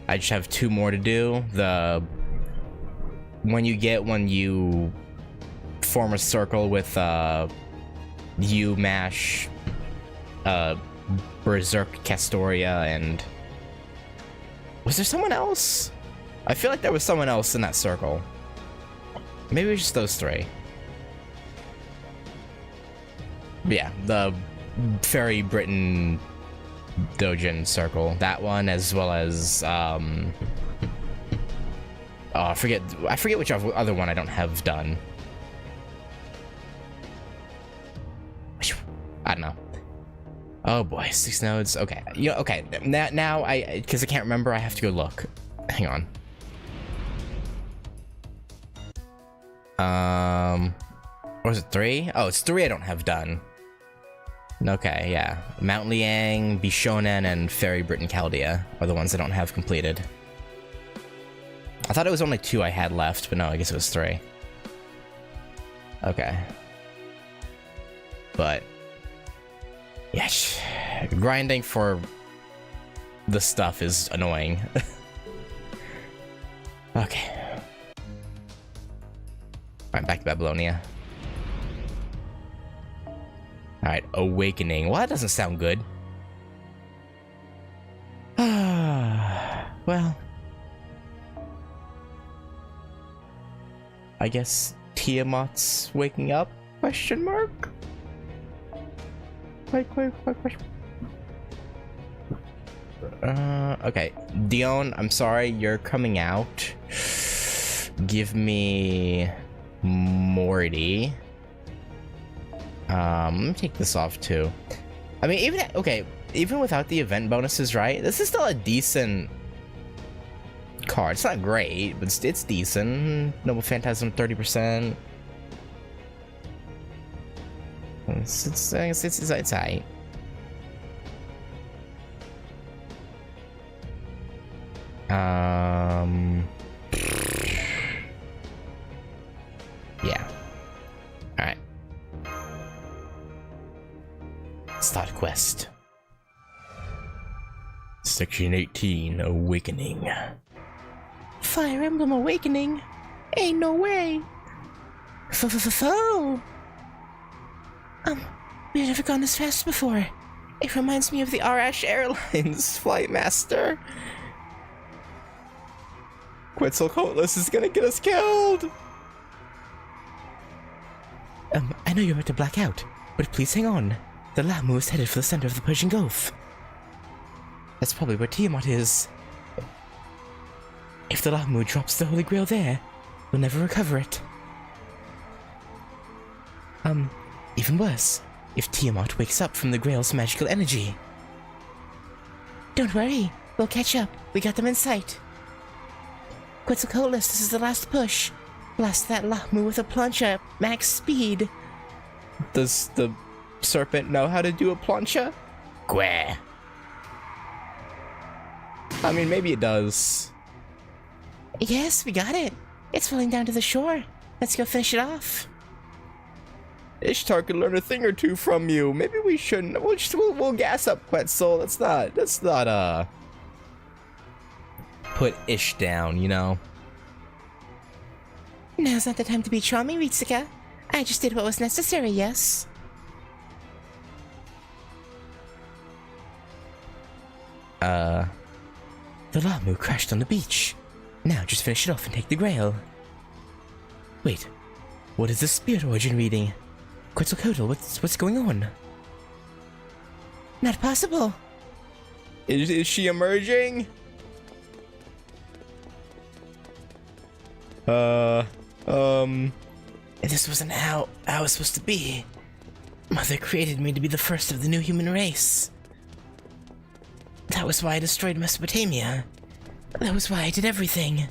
I just have 2 more to do. When you form a circle with you, Mash, Berserk, Castoria, and was there someone else? I feel like there was someone else in that circle. Maybe it was just those 3. But yeah, the Fairy Britain Dojin circle, that one, as well as I forget which other one I don't have done. I don't know. Oh boy, 6 nodes. Okay, okay. Now because I can't remember, I have to go look. Hang on. Or was it 3? Oh, it's 3 I don't have done. Okay, yeah. Mount Liang, Bishonen, and Fairy Britain Chaldea are the ones I don't have completed. I thought it was only 2 I had left, but no, I guess it was 3. Okay. But yes, grinding for the stuff is annoying. Okay. Alright, back to Babylonia. Alright, Awakening. Well, that doesn't sound good. Well, I guess Tiamat's waking up? Question mark? Question. Okay. Dion, I'm sorry, you're coming out. Give me Morty. Let me take this off too. I mean, even without the event bonuses, right? This is still a decent card. It's not great, but it's decent. Noble Phantasm 30%. It's alright. Yeah. Alright. Start quest. Section 18, Awakening. Fire Emblem Awakening? Ain't no way. Fo. We've never gone this fast before. It reminds me of the Arash Airlines Flight Master. Quetzalcoatlus is gonna get us killed! I know you're about to black out, but please hang on. The Lamu is headed for the center of the Persian Gulf. That's probably where Tiamat is. If the Lamu drops the Holy Grail there, we'll never recover it. Even worse, if Tiamat wakes up from the Grail's magical energy. Don't worry, we'll catch up. We got them in sight. Quetzalcoatlus, this is the last push. Blast that Lamu with a plancha at max speed. Does the serpent know how to do a plancha? Gwah. I mean, maybe it does. Yes, we got it. It's rolling down to the shore. Let's go finish it off. Ishtar could learn a thing or two from you. Maybe we shouldn't. We'll gas up Quetzal. Let's not put Ish down, you know? Now's not the time to be charming, Ritsuka. I just did what was necessary, yes? The Lamu crashed on the beach. Now just finish it off and take the Grail. Wait, what is the Spirit Origin reading? Quetzalcoatl, what's going on? Not possible. Is she emerging? This wasn't how I was supposed to be. Mother created me to be the first of the new human race. That was why I destroyed Mesopotamia. That was why I did everything.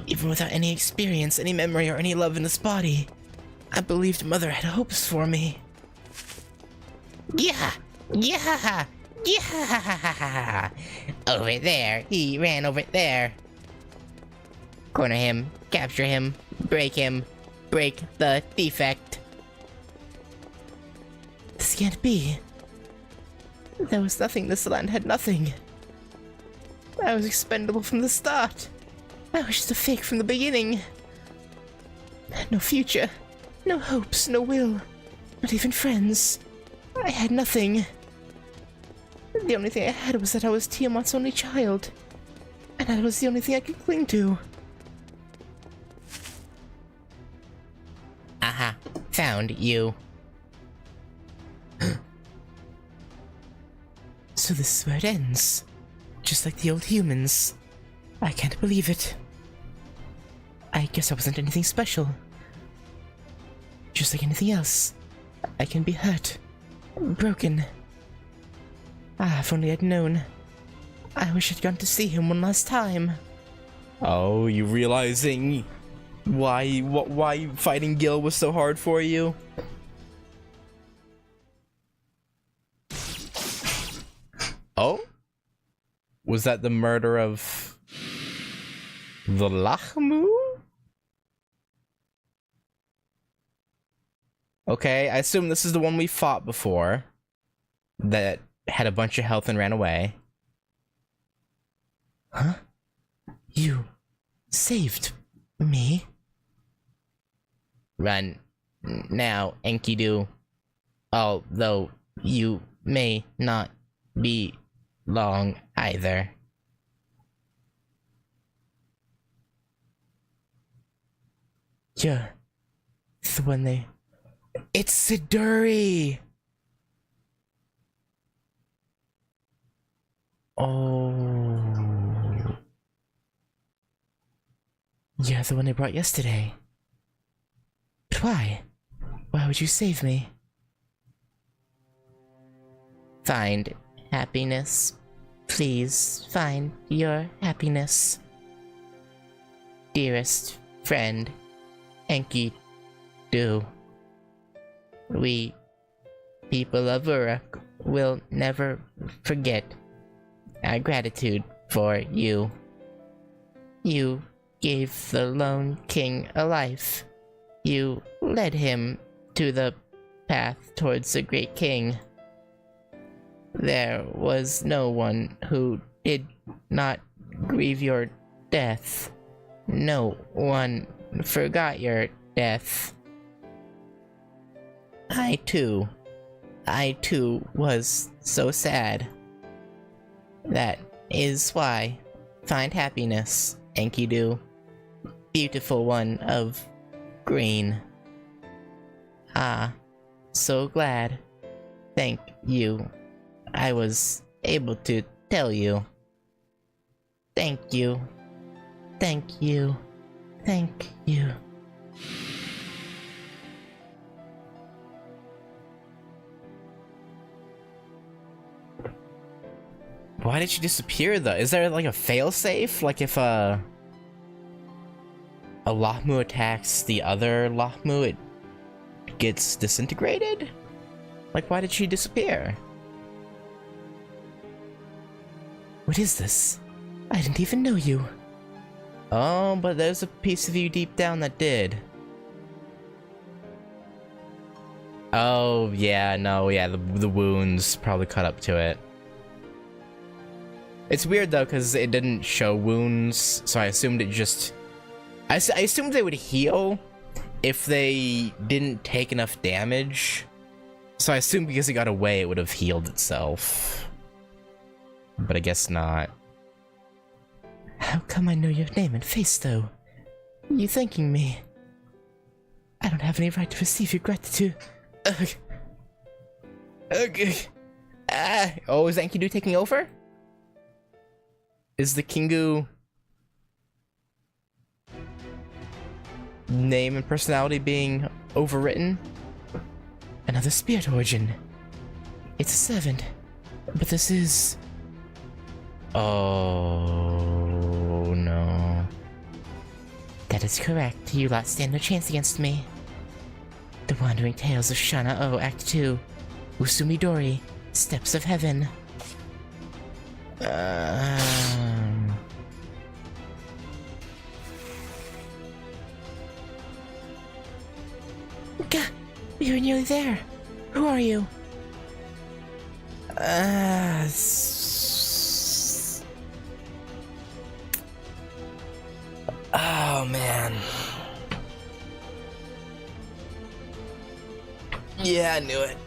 Even without any experience, any memory, or any love in this body, I believed Mother had hopes for me. Yeah! Yeah! Yeah! Over there. He ran over there. Corner him. Capture him. Break him. Break the defect. This can't be. There was nothing. This land had nothing. I was expendable from the start. I was just a fake from the beginning. No future. No hopes. No will. Not even friends. I had nothing. The only thing I had was that I was Tiamat's only child. And that was the only thing I could cling to. Aha. Found you. So this is where it ends. Just like the old humans. I can't believe it. I guess I wasn't anything special. Just like anything else. I can be hurt. Broken. Ah, if only I'd known. I wish I'd gone to see him one last time. Oh, you realizing why fighting Gil was so hard for you? Oh? Was that the murder of the Lahmu? Okay, I assume this is the one we fought before that had a bunch of health and ran away. Huh? You saved me? Run now, Enkidu. Although you may not be long either. Yeah, the one they... It's Siduri! Oh... Yeah, the one I brought yesterday. But why? Why would you save me? Find happiness. Please find your happiness. Dearest friend, Enki, do. We, people of Uruk, will never forget our gratitude for you. You gave the lone king a life. You led him to the path towards the great king. There was no one who did not grieve your death. No one forgot your death. I too was so sad. That is why. Find happiness, Enkidu. Beautiful one of green. Ah, so glad. Thank you. I was able to tell you. Thank you. Thank you. Thank you. Why did she disappear though? Is there like a failsafe? Like if a Lahmu attacks the other Lahmu, it gets disintegrated? Like why did she disappear? What is this? I didn't even know you. Oh, but there's a piece of you deep down that did. Oh, yeah, no, yeah, the wounds probably caught up to it. It's weird, though, because it didn't show wounds, so I assumed it just... I assumed they would heal if they didn't take enough damage. So I assumed because it got away, it would have healed itself. But I guess not. How come I know your name and face, though? You thanking me? I don't have any right to receive your gratitude. Ugh. Ugh. Ah. Oh, is Enkidu taking over? Is the Kingu name and personality being overwritten? Another spirit origin. It's a servant, but this is... Oh, no. That is correct. You lot stand no chance against me. The Wandering Tales of Shana O, Act 2. Usumi Dori, Steps of Heaven. Gah! You're nearly there. Who are you? Oh, man. Yeah, I knew it.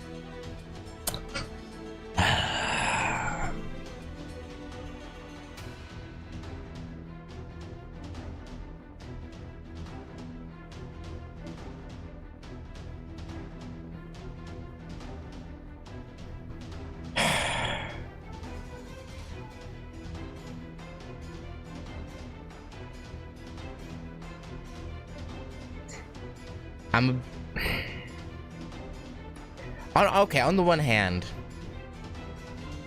Okay, on the one hand,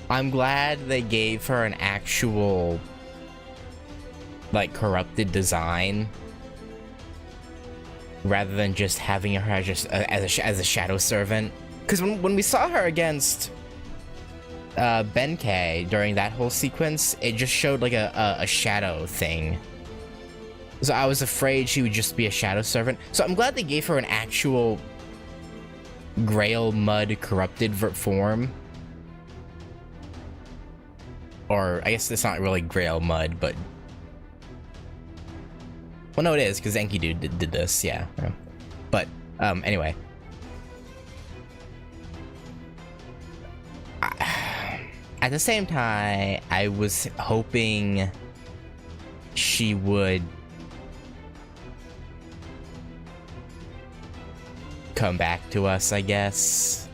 I'm glad they gave her an actual, like, corrupted design, rather than just having her as a shadow servant. Because when we saw her against Benkei during that whole sequence, it just showed like a shadow thing. So I was afraid she would just be a shadow servant. So I'm glad they gave her an actual Grail Mud corrupted form. Or I guess it's not really Grail Mud, but... Well, no, it is, because Enkidu did this, yeah. But, anyway. At the same time, I was hoping she would come back to us, I guess.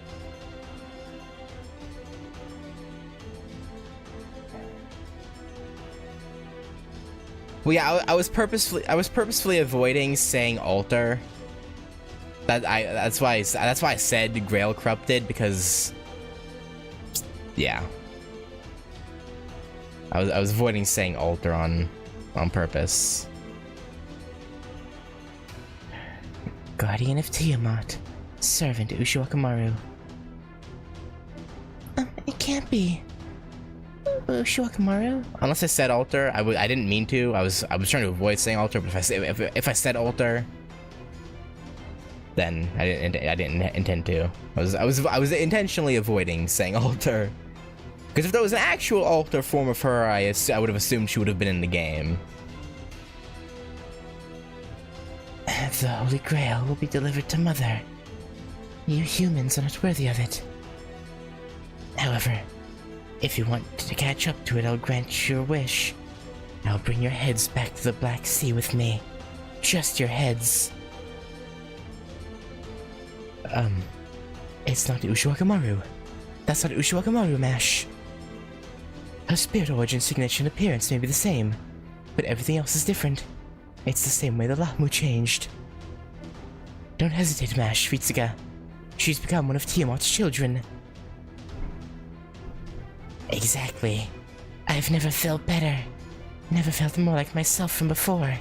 Well, yeah, I was purposefully avoiding saying altar. That's why I said Grail corrupted, because yeah, I was avoiding saying altar on purpose. Guardian of Tiamat, servant Ushiwakamaru. It can't be. Ushiwakamaru? Unless I said altar, I didn't mean to. I was trying to avoid saying altar, but if I said altar, then I didn't intend to. I was intentionally avoiding saying altar, because if there was an actual altar form of her, I would have assumed she would have been in the game. The Holy Grail will be delivered to Mother. You humans are not worthy of it. However, if you want to catch up to it, I'll grant your wish. I'll bring your heads back to the Black Sea with me. Just your heads. It's not Ushiwakamaru. That's not Ushiwakamaru, Mash. Her spirit origin, signature, and appearance may be the same, but everything else is different. It's the same way the Lahmu changed. Don't hesitate, Mash, Ritsuga. She's become one of Tiamat's children. Exactly. I've never felt better. Never felt more like myself from before.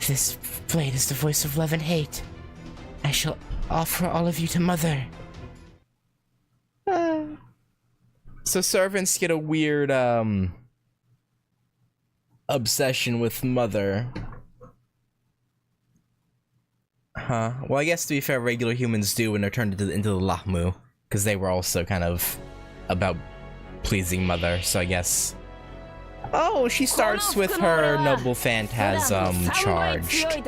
This blade is the voice of love and hate. I shall offer all of you to Mother. So servants get a weird, obsession with Mother. Huh. Well, I guess to be fair, regular humans do when they're turned into the Lahmu, because they were also kind of about pleasing Mother, so I guess... Oh, she starts with her Noble Phantasm charged.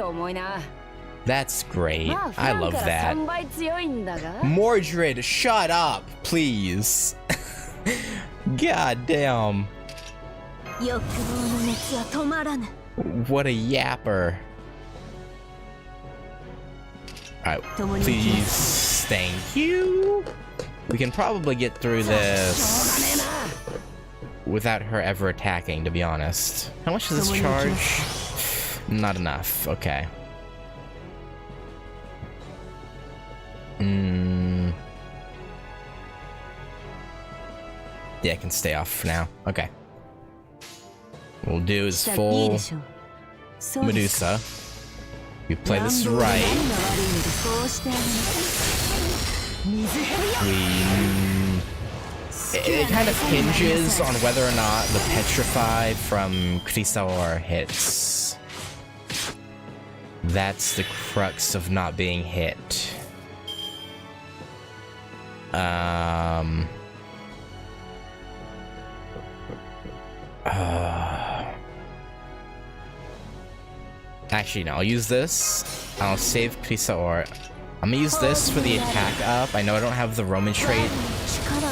That's great. I love that. Mordred, shut up, please. God damn. What a yapper. Alright, please, thank you. We can probably get through this without her ever attacking, to be honest. How much does this charge? Not enough, okay. Yeah, I can stay off for now. Okay. What we'll do is full Medusa. We play this right. It kind of hinges on whether or not the Petrify from Chrysaor hits. That's the crux of not being hit. Actually, no, I'll use this. I'll save Chrysaor. I'm gonna use this for the attack up. I know I don't have the Roman trait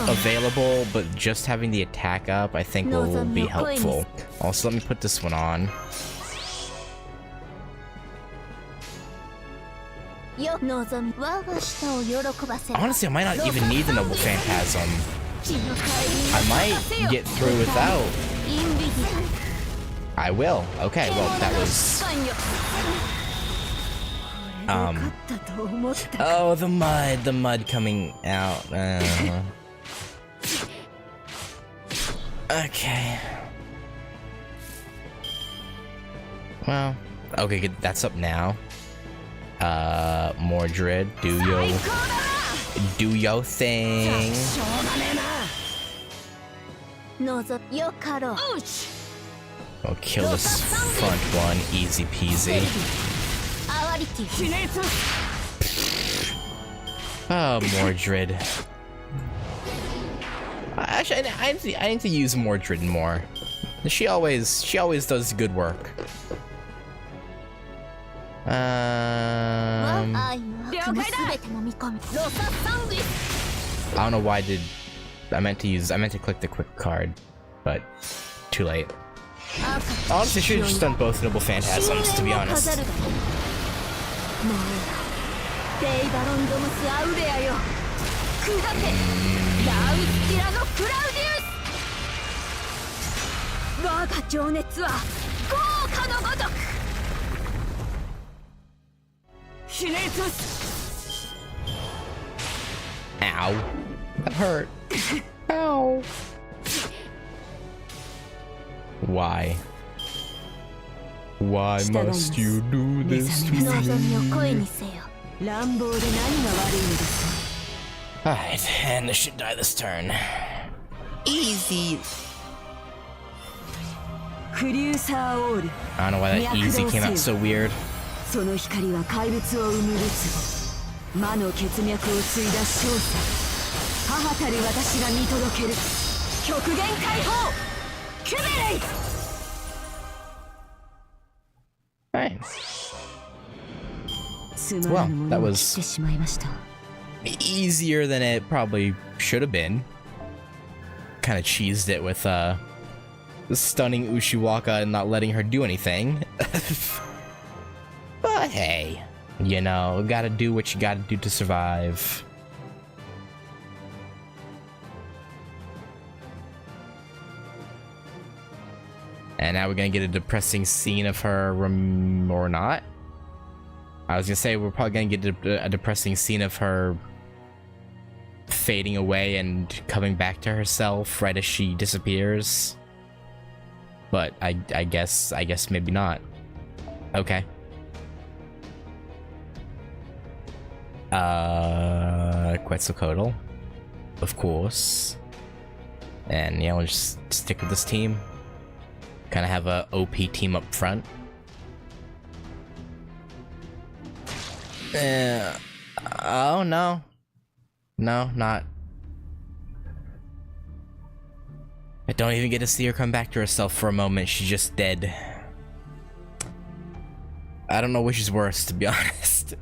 available, but just having the attack up I think will be helpful. Also, let me put this one on. Honestly, I might not even need the Noble Phantasm. I might get through without. I will. Okay, well, that was... Oh, the mud coming out. Okay. Well, okay, good. That's up now. Mordred, do yo thing. I'll kill this front one, easy peasy. Oh, Mordred. Actually, I need to use Mordred more. She always does good work. I don't know why I meant to click the quick card, but too late. Honestly, should have just done both Noble Phantasms, to be honest. Ow. That hurt. Ow. Why? Why must you do this to me? Alright, and this should die this turn. Easy. I don't know why that easy came out so weird. Alright. Well, that was easier than it probably should have been. Kind of cheesed it with stunning Ushiwaka and not letting her do anything. But hey, you know, gotta do what you gotta do to survive. And now we're gonna get a depressing scene of her, or not. I was gonna say we're probably gonna get a depressing scene of her fading away and coming back to herself right as she disappears. But I guess maybe not. Okay. Quetzalcoatl, of course. And yeah, we'll just stick with this team. Kind of have a OP team up front. Oh no. No, not. I don't even get to see her come back to herself for a moment. She's just dead. I don't know which is worse, to be honest.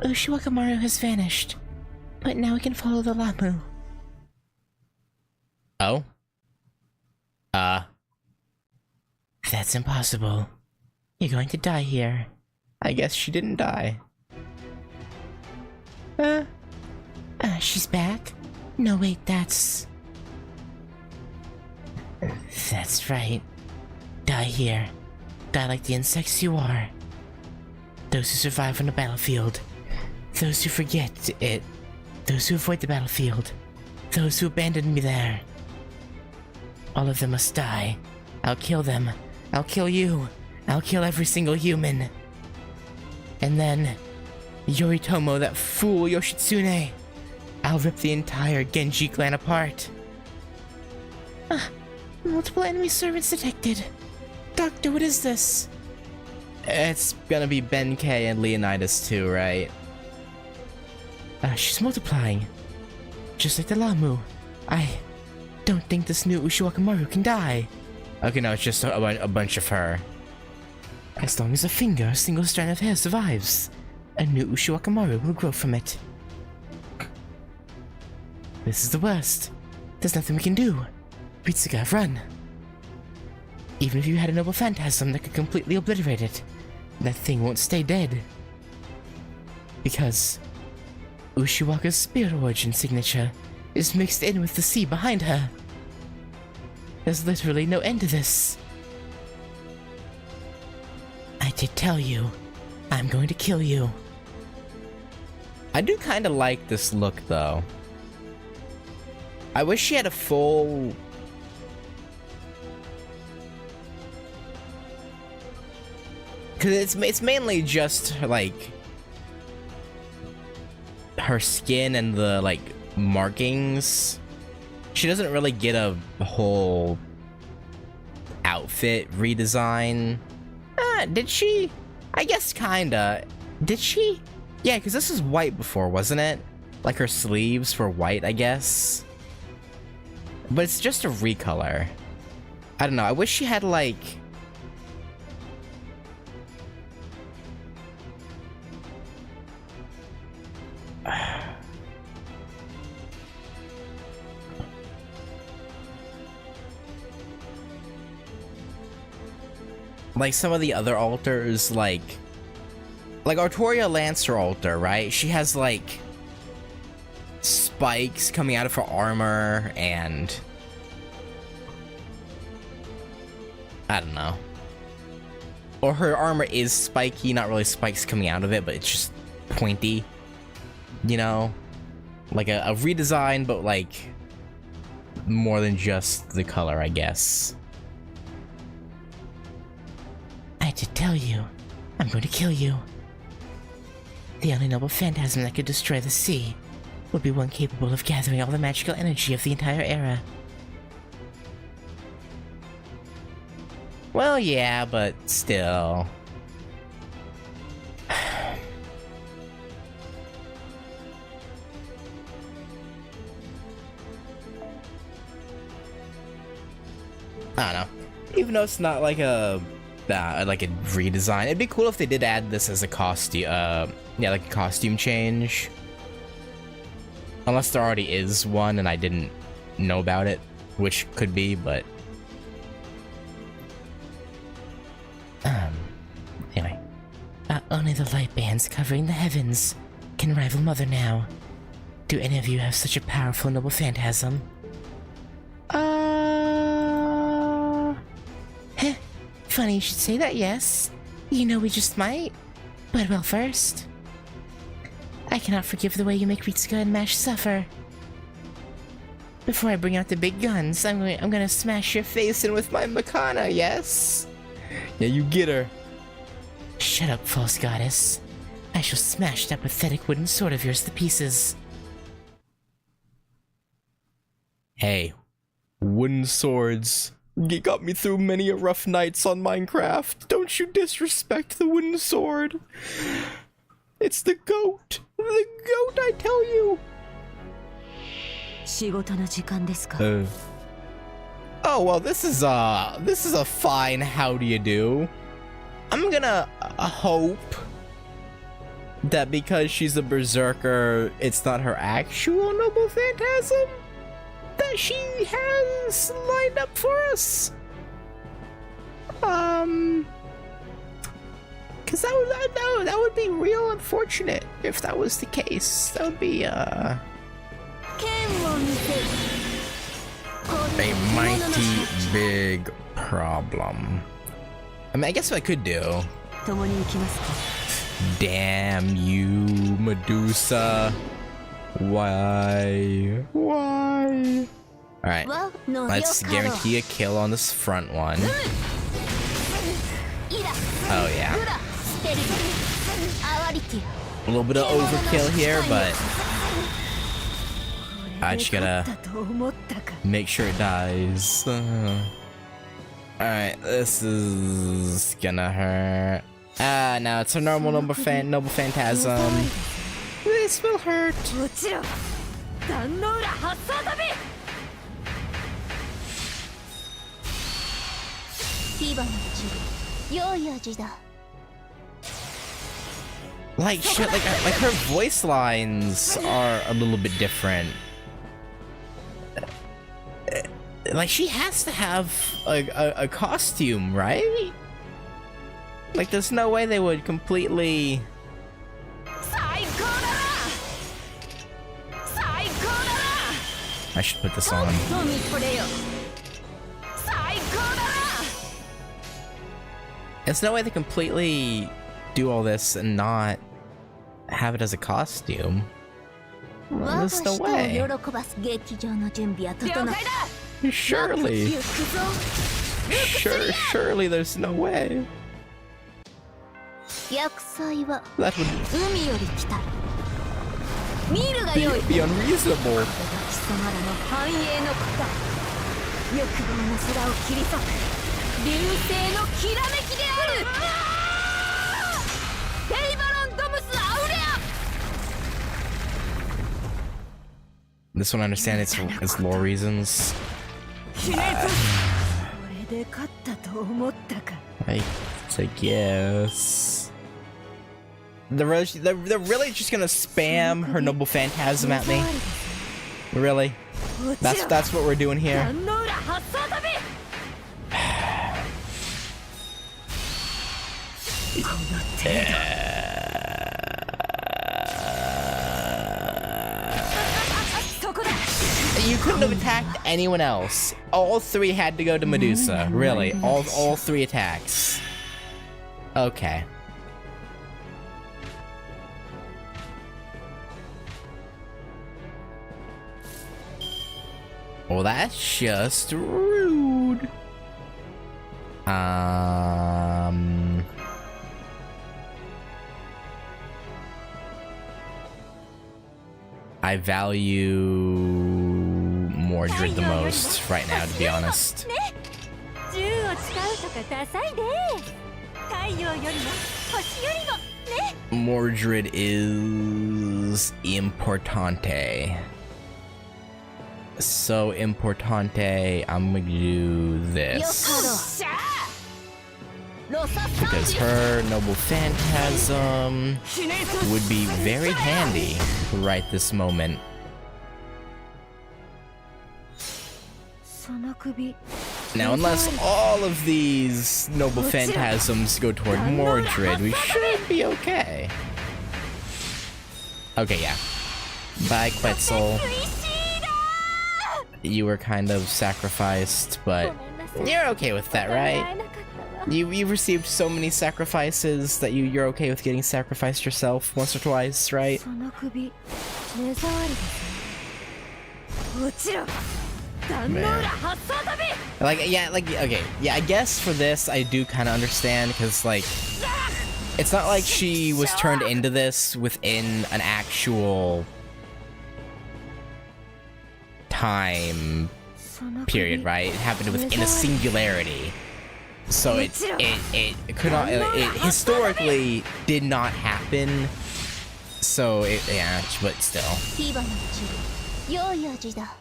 Ushiwakamaru has vanished, but now we can follow the Lamu. Oh? That's impossible. You're going to die here. I guess she didn't die. She's back? No, wait, that's right. Die here. Die like the insects you are. Those who survive on the battlefield. Those who forget it. Those who avoid the battlefield. Those who abandoned me there. All of them must die. I'll kill them. I'll kill you. I'll kill every single human. And then, Yoritomo, that fool Yoshitsune. I'll rip the entire Genji clan apart. Multiple enemy servants detected. Doctor, what is this? It's gonna be Benkei and Leonidas too, right? She's multiplying. Just like the Lamu. I don't think this new Ushiwakamaru can die. Okay, no, it's just a bunch of her. As long as a single strand of hair survives, a new Ushiwakamaru will grow from it. This is the worst. There's nothing we can do. Ritsuga, run. Even if you had a noble phantasm that could completely obliterate it, that thing won't stay dead. Because Ushiwaka's spirit origin signature is mixed in with the sea behind her. There's literally no end to this. I did tell you, I'm going to kill you. I do kind of like this look, though. I wish she had a full... Because it's mainly just, like, her skin and the, like, markings. She doesn't really get a whole outfit redesign. Did she? I guess kinda. Did she? Yeah, because this was white before, wasn't it? Like her sleeves were white, I guess. But it's just a recolor. I don't know, I wish she had like... like some of the other altars, like Artoria Lancer altar, right? She has like spikes coming out of her armor and I don't know. Or her armor is spiky, not really spikes coming out of it, but it's just pointy. You know? Like a redesign, but like more than just the color, I guess. I did tell you, I'm going to kill you. The only noble phantasm that could destroy the sea would be one capable of gathering all the magical energy of the entire era. Well, yeah, but still. I don't know. Even though it's not like a redesign, it'd be cool if they did add this as a costume. Yeah, like a costume change. Unless there already is one and I didn't know about it, which could be, but Anyway. Only the light bands covering the heavens can rival Mother now. Do any of you have such a powerful noble phantasm? Funny you should say that, yes. You know we just might. But well, first, I cannot forgive the way you make Ritsuka and Mash suffer. Before I bring out the big guns, I'm gonna smash your face in with my Makana, yes? yeah, you get her. Shut up, false goddess. I shall smash that pathetic wooden sword of yours to pieces. Hey, wooden swords. You got me through many a rough nights on Minecraft. Don't you disrespect the wooden sword. It's the goat! The goat, I tell you! 仕事の時間ですか。 Oh, well, this is a fine how do you do. I'm gonna hope that because she's a berserker, it's not her actual noble phantasm that she has lined up for us. Cause that would be real unfortunate if that was the case. That would be a mighty big problem. I mean, I guess what I could do. 共に行きますか。 Damn you, Medusa. Why? Why? Alright, let's guarantee a kill on this front one. Oh yeah. A little bit of overkill here, but I just gotta make sure it dies. Alright, this is gonna hurt. Ah, no, it's a normal noble phantasm. This will hurt. もちろん壇の浦発想旅フィーバーの地良い味だ Like shit, like her voice lines are a little bit different. Like she has to have a costume, right? Like there's no way they would completely. 最高だな最高だな I should put this on. トミこれよ最高だな There's no way they completely do all this and not have it as a costume. There's no way. 我が人を喜ばす劇場の準備は整った Surely. 行くぞ Surely there's no way. 厄災は That would 海より来た見るがよい be unreasonable. 貴様らの繁栄のこと欲望の空を切り裂く流星のきらめきであるペイバロンドムスアウレア This one I understand it's lore reasons. これで勝ったと思ったか。 I guess. They're really just gonna spam her noble phantasm at me. Really? That's what we're doing here. 壇の浦発想旅 そこだ You couldn't have attacked anyone else. All three had to go to Medusa. Really? All three attacks. Okay. Well, that's just rude. I value Mordred the most right now, to be honest. 銃を使うとかダサいね太陽よりも星よりもね Mordred is importante. So importante, I'm gonna do よかろ this. しゃロササ Because her noble phantasm would be very handy right this moment. その首。 Now, unless all of these noble phantasms go toward Mordred, we should be okay. Okay, yeah. Bye, Quetzal. You were kind of sacrificed, but you're okay with that, right? You've received so many sacrifices that you're okay with getting sacrificed yourself once or twice, right? その首。目障りですね。もちろん壇の浦発想旅 Okay, yeah, I guess for this, I do kind of understand, because, like, it's not like she was turned into this within an actual time その首 period, right? It happened within a singularity. So it could not, it historically did not happen So, yeah, but still. 火花の散る良い味だ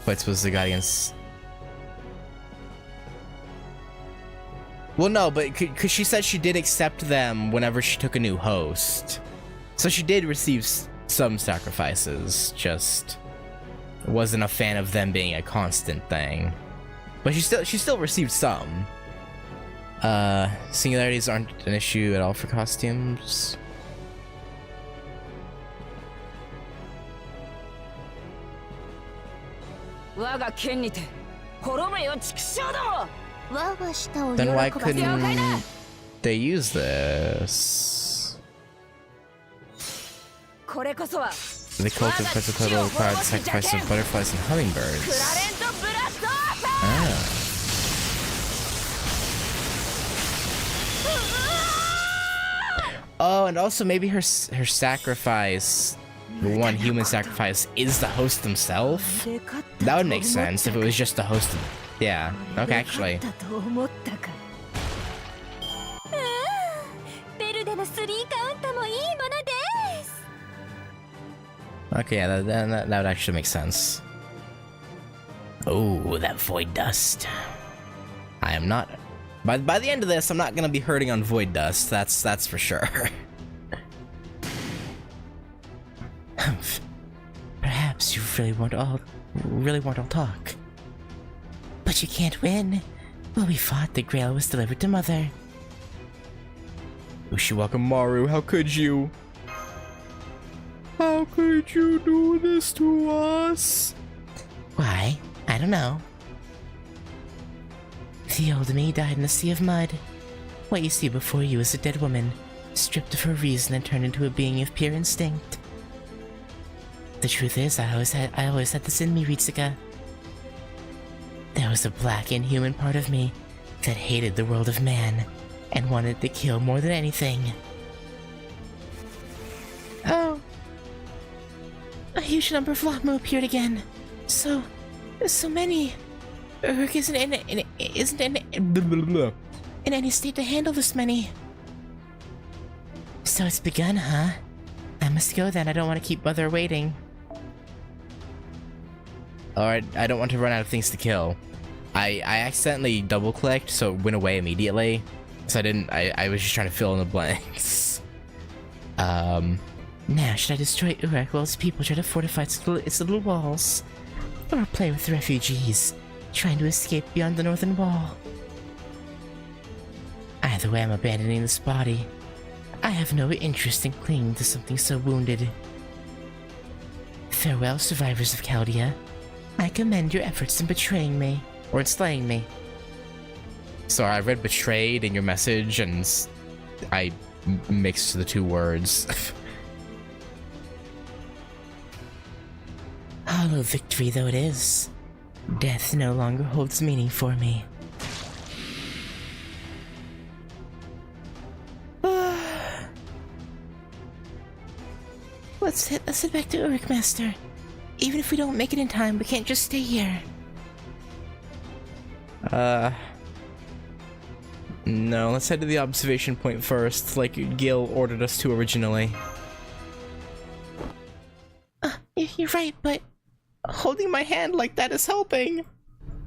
What's supposed to go against? Well, no, but because she said she did accept them whenever she took a new host. So she did receive some sacrifices, just wasn't a fan of them being a constant thing. But she still received some. Singularities aren't an issue at all for costumes. Then why couldn't they use this? The cult of Quetzalcoatl required the sacrifice of butterflies and hummingbirds. Ah. Oh, and also maybe her sacrifice, the one human sacrifice, is the host himself? That would make sense if it was just the host of... Yeah, okay, actually. Okay, yeah, that would actually make sense. Oh, that void dust. I am not... By the end of this, I'm not gonna be hurting on void dust, that's for sure. Perhaps you really want all talk. But you can't win. When we fought, the Grail was delivered to Mother. Ushiwaka how could you? How could you do this to us? Why? I don't know. The old me died in a sea of mud. What you see before you is a dead woman, stripped of her reason and turned into a being of pure instinct. The truth is, I always had this in me, Ritsuka. There was a black, inhuman part of me that hated the world of man and wanted to kill more than anything. Oh. A huge number of Lahmu appeared again. So many. Uruk isn't in any state to handle this many. So it's begun, huh? I must go then. I don't want to keep Mother waiting. Alright, I don't want to run out of things to kill. I accidentally double-clicked, so it went away immediately. So I was just trying to fill in the blanks. Now, should I destroy Uruk while its people try to fortify its little walls? Or play with the refugees, trying to escape beyond the northern wall? Either way, I'm abandoning this body. I have no interest in clinging to something so wounded. Farewell, survivors of Chaldea. I commend your efforts in betraying me, or in slaying me. Sorry, I read betrayed in your message, and I mixed the two words. Hollow victory though it is, death no longer holds meaning for me. Let's head back to Uruk, Master. Even if we don't make it in time, we can't just stay here. No, let's head to the observation point first, like Gil ordered us to originally. You're right, but holding my hand like that is helping.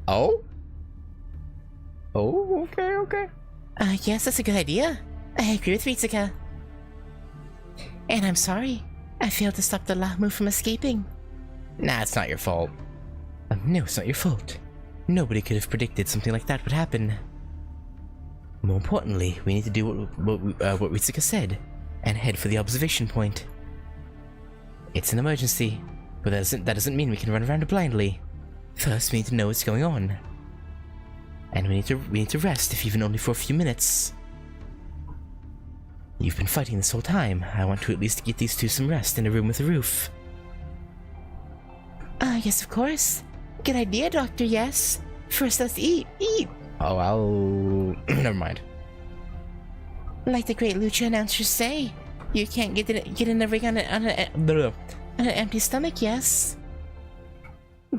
Oh? Oh, okay. Yes, that's a good idea. I agree with Ritsuka. And I'm sorry. I failed to stop the Lahmu from escaping. Nah, it's not your fault. No, it's not your fault. Nobody could have predicted something like that would happen. More importantly, we need to do what Ritsuka said, and head for the observation point. It's an emergency, but that doesn't mean we can run around blindly. First, we need to know what's going on. And we need to rest, if even only for a few minutes. You've been fighting this whole time. I want to at least get these two some rest in a room with a roof. Yes, of course. Good idea, Doctor, yes. First, let's eat. Oh, I'll... Never mind. Like the great lucha announcers say, you can't get in the ring on an empty stomach, yes?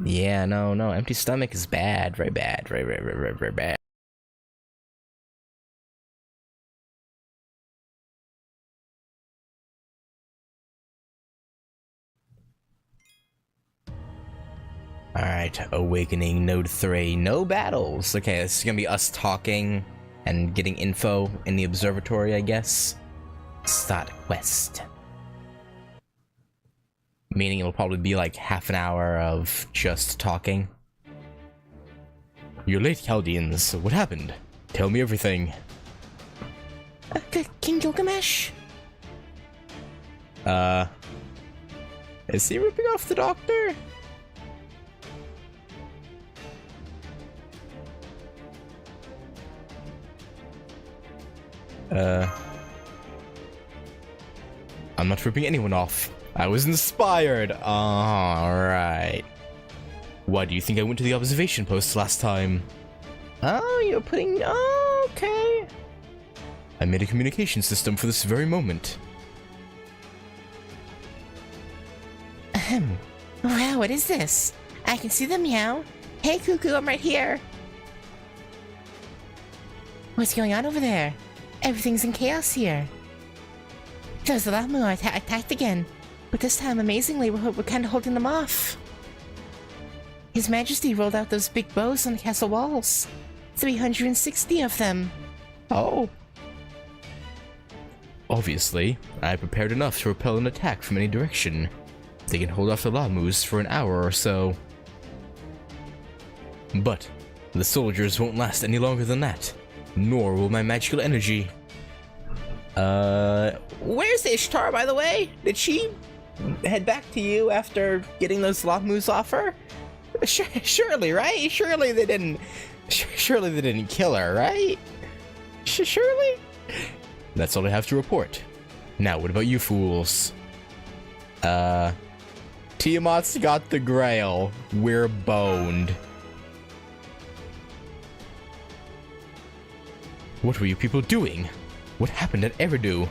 Yeah, no, empty stomach is bad, very bad, very bad. Alright, awakening node 3, no battles. Okay, this is gonna be us talking and getting info in the observatory, I guess. Start quest. Meaning it'll probably be like half an hour of just talking. You're late, Chaldeans. What happened? Tell me everything. King Gilgamesh? Is he ripping off the doctor? I'm not ripping anyone off. I was inspired. Alright. Why do you think I went to the observation post last time? Oh, you're putting... Oh, okay. I made a communication system for this very moment. Ahem. Wow, what is this? I can see them, Meow. Hey, Cuckoo, I'm right here. What's going on over there? Everything's in chaos here. Those Alamu attacked again, but this time, amazingly, we're kind of holding them off. His Majesty rolled out those big bows on the castle walls. 360 of them. Oh. Obviously, I prepared enough to repel an attack from any direction. They can hold off the Lamus for an hour or so. But the soldiers won't last any longer than that, nor will my magical energy. Where's Ishtar, by the way? Did she head back to you after getting those Lamus off her? Surely, right? Surely they didn't kill her, right? Surely? That's all I have to report. Now, what about you fools? Tiamat's got the Grail. We're boned. What were you people doing? What happened at Eridu?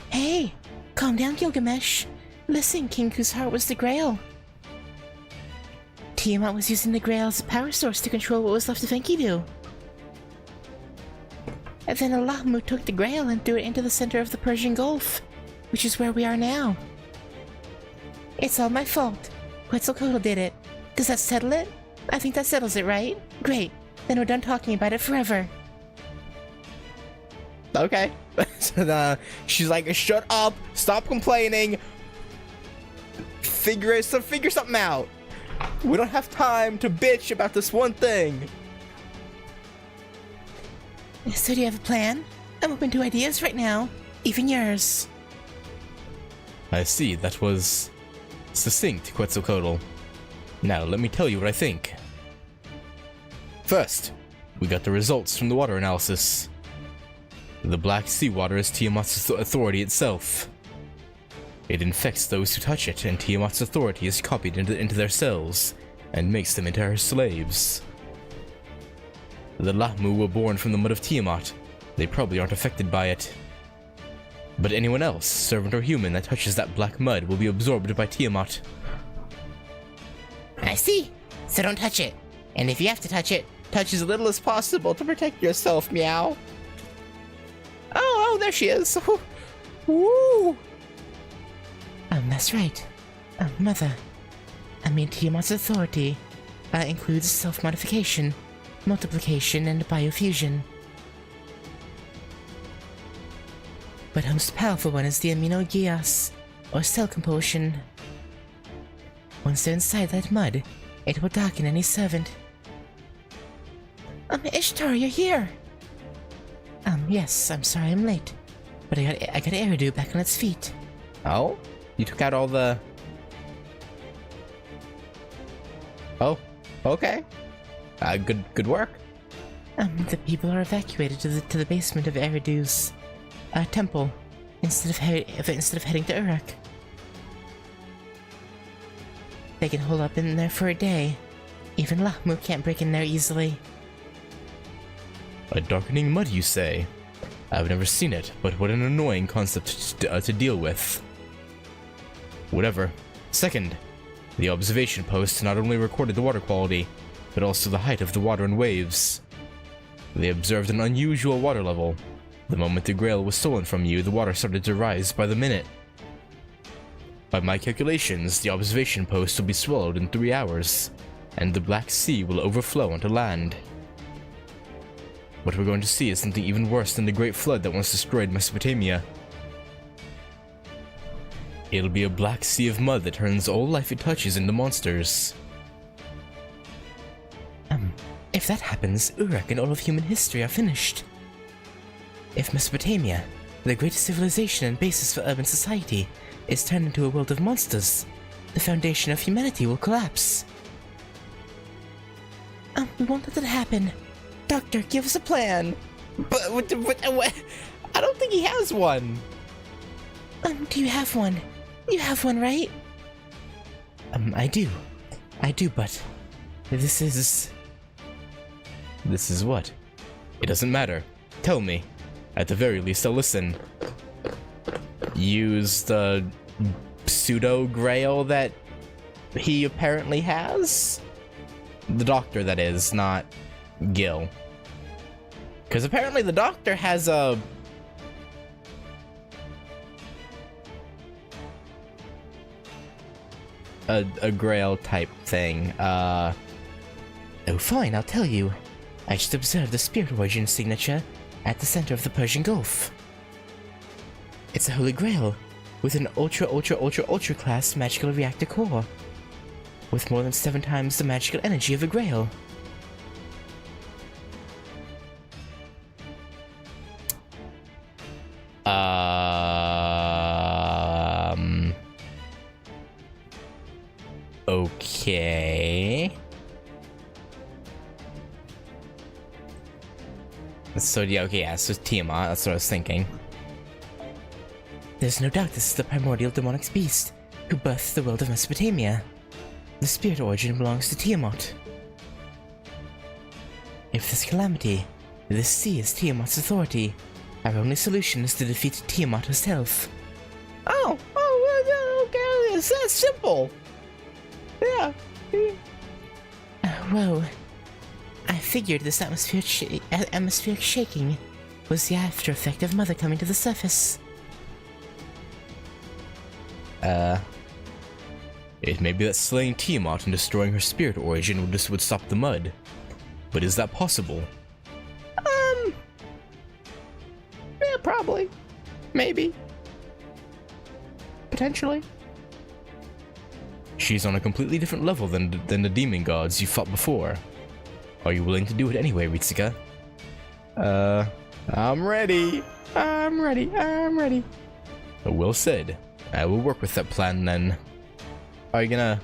Hey, calm down, Gilgamesh. Listen, Kinku's heart was the Grail. Tiamat was using the Grail as a power source to control what was left of Enkidu. And then Allahmu took the Grail and threw it into the center of the Persian Gulf, which is where we are now. It's all my fault. Quetzalcoatl did it. Does that settle it? I think that settles it, right? Great. Then we're done talking about it forever. Okay. So she's like, shut up, stop complaining, figure something out. We don't have time to bitch about this one thing. So do you have a plan? I'm open to ideas right now, even yours. I see, that was succinct, Quetzalcoatl. Now let me tell you what I think. First, we got the results from the water analysis. The black seawater is Tiamat's authority itself. It infects those who touch it, and Tiamat's authority is copied into their cells, and makes them into her slaves. The Lahmu were born from the mud of Tiamat. They probably aren't affected by it. But anyone else, servant or human, that touches that black mud will be absorbed by Tiamat. I see. So don't touch it. And if you have to touch it, touch as little as possible to protect yourself, Meow. Oh, there she is. Woo! That's right. Mother. I mean, Tiamat's authority includes self-modification, multiplication, and biofusion. But the most powerful one is the aminogeas, or cell compulsion. Once they're inside that mud, it will darken any servant. Ishtar, you're here! Yes, I'm sorry I'm late. But I got Eridu back on its feet. Oh? You took out all the... Oh, okay. Good work. The people are evacuated to the basement of Eridu's temple instead of heading to Uruk. They can hold up in there for a day. Even Lahmu can't break in there easily. A darkening mud, you say? I've never seen it, but what an annoying concept to deal with. Whatever. Second, The observation post not only recorded the water quality, but also the height of the water and waves. They observed an unusual water level. The moment the grail was stolen from you, the water started to rise by the minute. By my calculations, the observation post will be swallowed in 3 hours, and the Black Sea will overflow onto land. What we're going to see is something even worse than the Great Flood that once destroyed Mesopotamia. It'll be a black sea of mud that turns all life it touches into monsters. If that happens, Uruk and all of human history are finished. If Mesopotamia, the greatest civilization and basis for urban society, is turned into a world of monsters, the foundation of humanity will collapse. We won't let that happen. Doctor, give us a plan. But what? I don't think he has one. Do you have one? You have one, right? I do, but this is what? It doesn't matter. Tell me. At the very least, I'll listen. Use the pseudo-grail that he apparently has? The doctor, that is, not Gil. Because apparently the doctor has a grail type thing. Oh, fine, I'll tell you. I just observed the Spirit Origin signature at the center of the Persian Gulf. It's a Holy Grail with an ultra class magical reactor core, with more than 7 times the magical energy of a Grail. Okay. So yeah, okay, yeah, so Tiamat, that's what I was thinking. There's no doubt this is the primordial demonic beast who birthed the world of Mesopotamia. The Spirit Origin belongs to Tiamat. If this calamity, this sea is Tiamat's authority, our only solution is to defeat Tiamat herself. Oh, okay, it's that simple. Yeah. Whoa. I figured this atmospheric shaking was the after effect of Mother coming to the surface. It may be that slaying Tiamat and destroying her Spirit Origin would stop the mud. But is that possible? Yeah, probably. Maybe. Potentially. She's on a completely different level than the demon gods you fought before. Are you willing to do it anyway, Ritsuka? I'm ready. Well said. I will work with that plan then. Are you gonna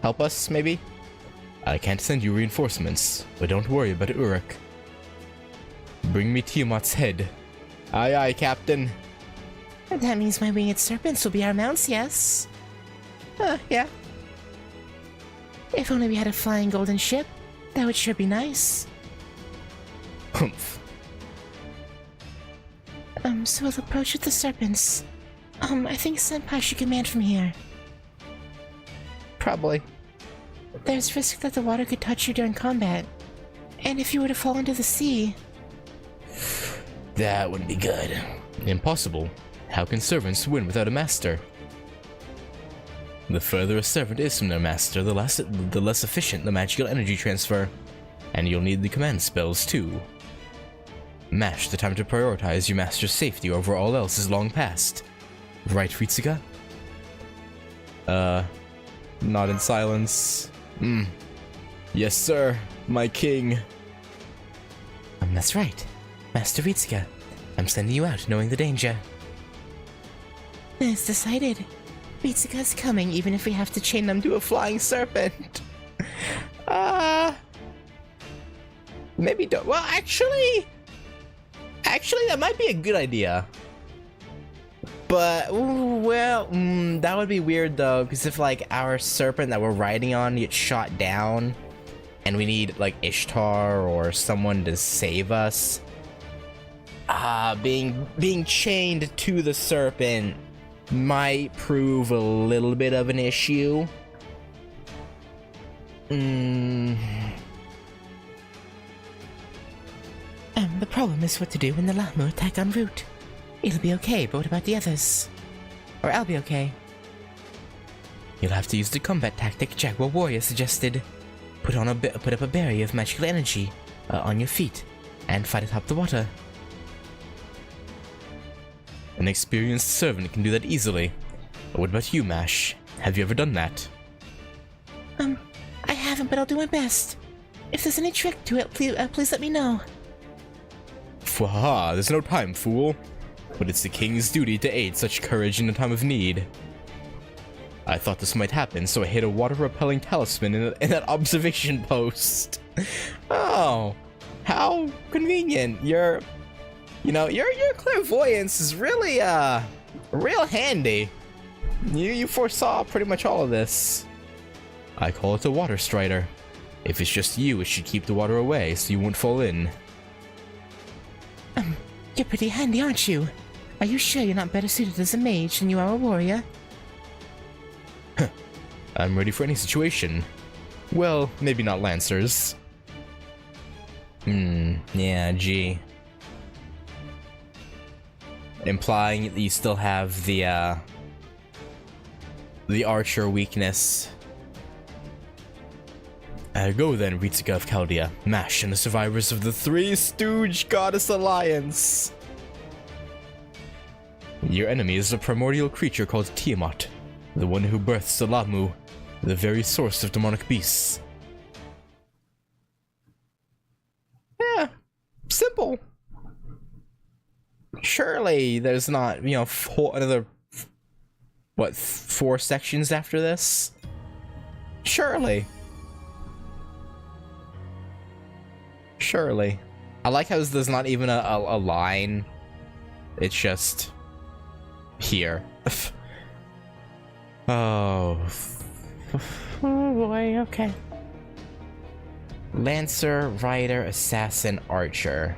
help us, maybe? I can't send you reinforcements, but don't worry about Uruk. Bring me Tiamat's head. Aye aye, Captain. That means my winged serpents will be our mounts, yes? Yeah. If only we had a flying golden ship, that would sure be nice. Humph. So we'll approach with the serpents. I think Senpai should command from here. Probably. There's risk that the water could touch you during combat. And if you were to fall into the sea... That wouldn't be good. Impossible. How can servants win without a master? The further a servant is from their master, the less efficient the magical energy transfer. And you'll need the command spells too. MASH, the time to prioritize your master's safety over all else is long past. Right, Ritsuka? Nod in silence. Yes, sir, my king. That's right. Master Ritsuka. I'm sending you out knowing the danger. It's decided. Ritsuka's coming even if we have to chain them to a flying serpent. Maybe don't. Well, actually, that might be a good idea. But, well, that would be weird though, because if like our serpent that we're riding on gets shot down, and we need like Ishtar or someone to save us, being chained to the serpent might prove a little bit of an issue. The problem is what to do when the Lahmu attack en route. It'll be okay, but what about the others? Or I'll be okay. You'll have to use the combat tactic Jaguar Warrior suggested. Put up a barrier of magical energy on your feet, and fight atop the water. An experienced servant can do that easily. But what about you, Mash? Have you ever done that? I haven't, but I'll do my best. If there's any trick to it, please let me know. Fwaha, there's no time, fool. But it's the king's duty to aid such courage in a time of need. I thought this might happen, so I hid a water-repelling talisman in that observation post. Oh, how convenient. Your clairvoyance is really, real handy. You foresaw pretty much all of this. I call it a water strider. If it's just you, it should keep the water away so you won't fall in. You're pretty handy, aren't you? Are you sure you're not better suited as a mage than you are a warrior? I'm ready for any situation. Well, maybe not Lancers. Yeah, gee. Implying that you still have the archer weakness. Go then, Ritsuka of Chaldea, Mash, and the survivors of the Three Stooge Goddess Alliance. Your enemy is a primordial creature called Tiamat, the one who births the Lahmu, the very source of demonic beasts. Yeah, simple. Surely there's not, another, 4 sections after this? Surely. Surely. I like how there's not even a line. It's just here. Oh boy, okay. Lancer, Rider, Assassin, Archer.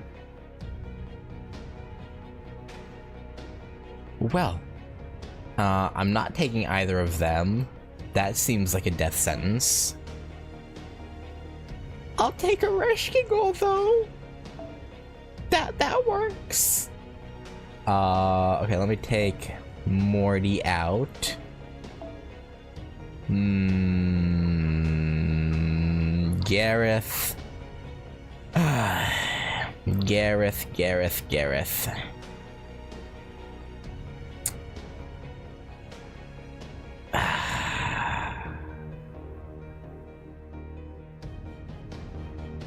Well, I'm not taking either of them. That seems like a death sentence. I'll take a Reshkigal though. That works. Okay, let me take Morty out. Gareth. Gareth.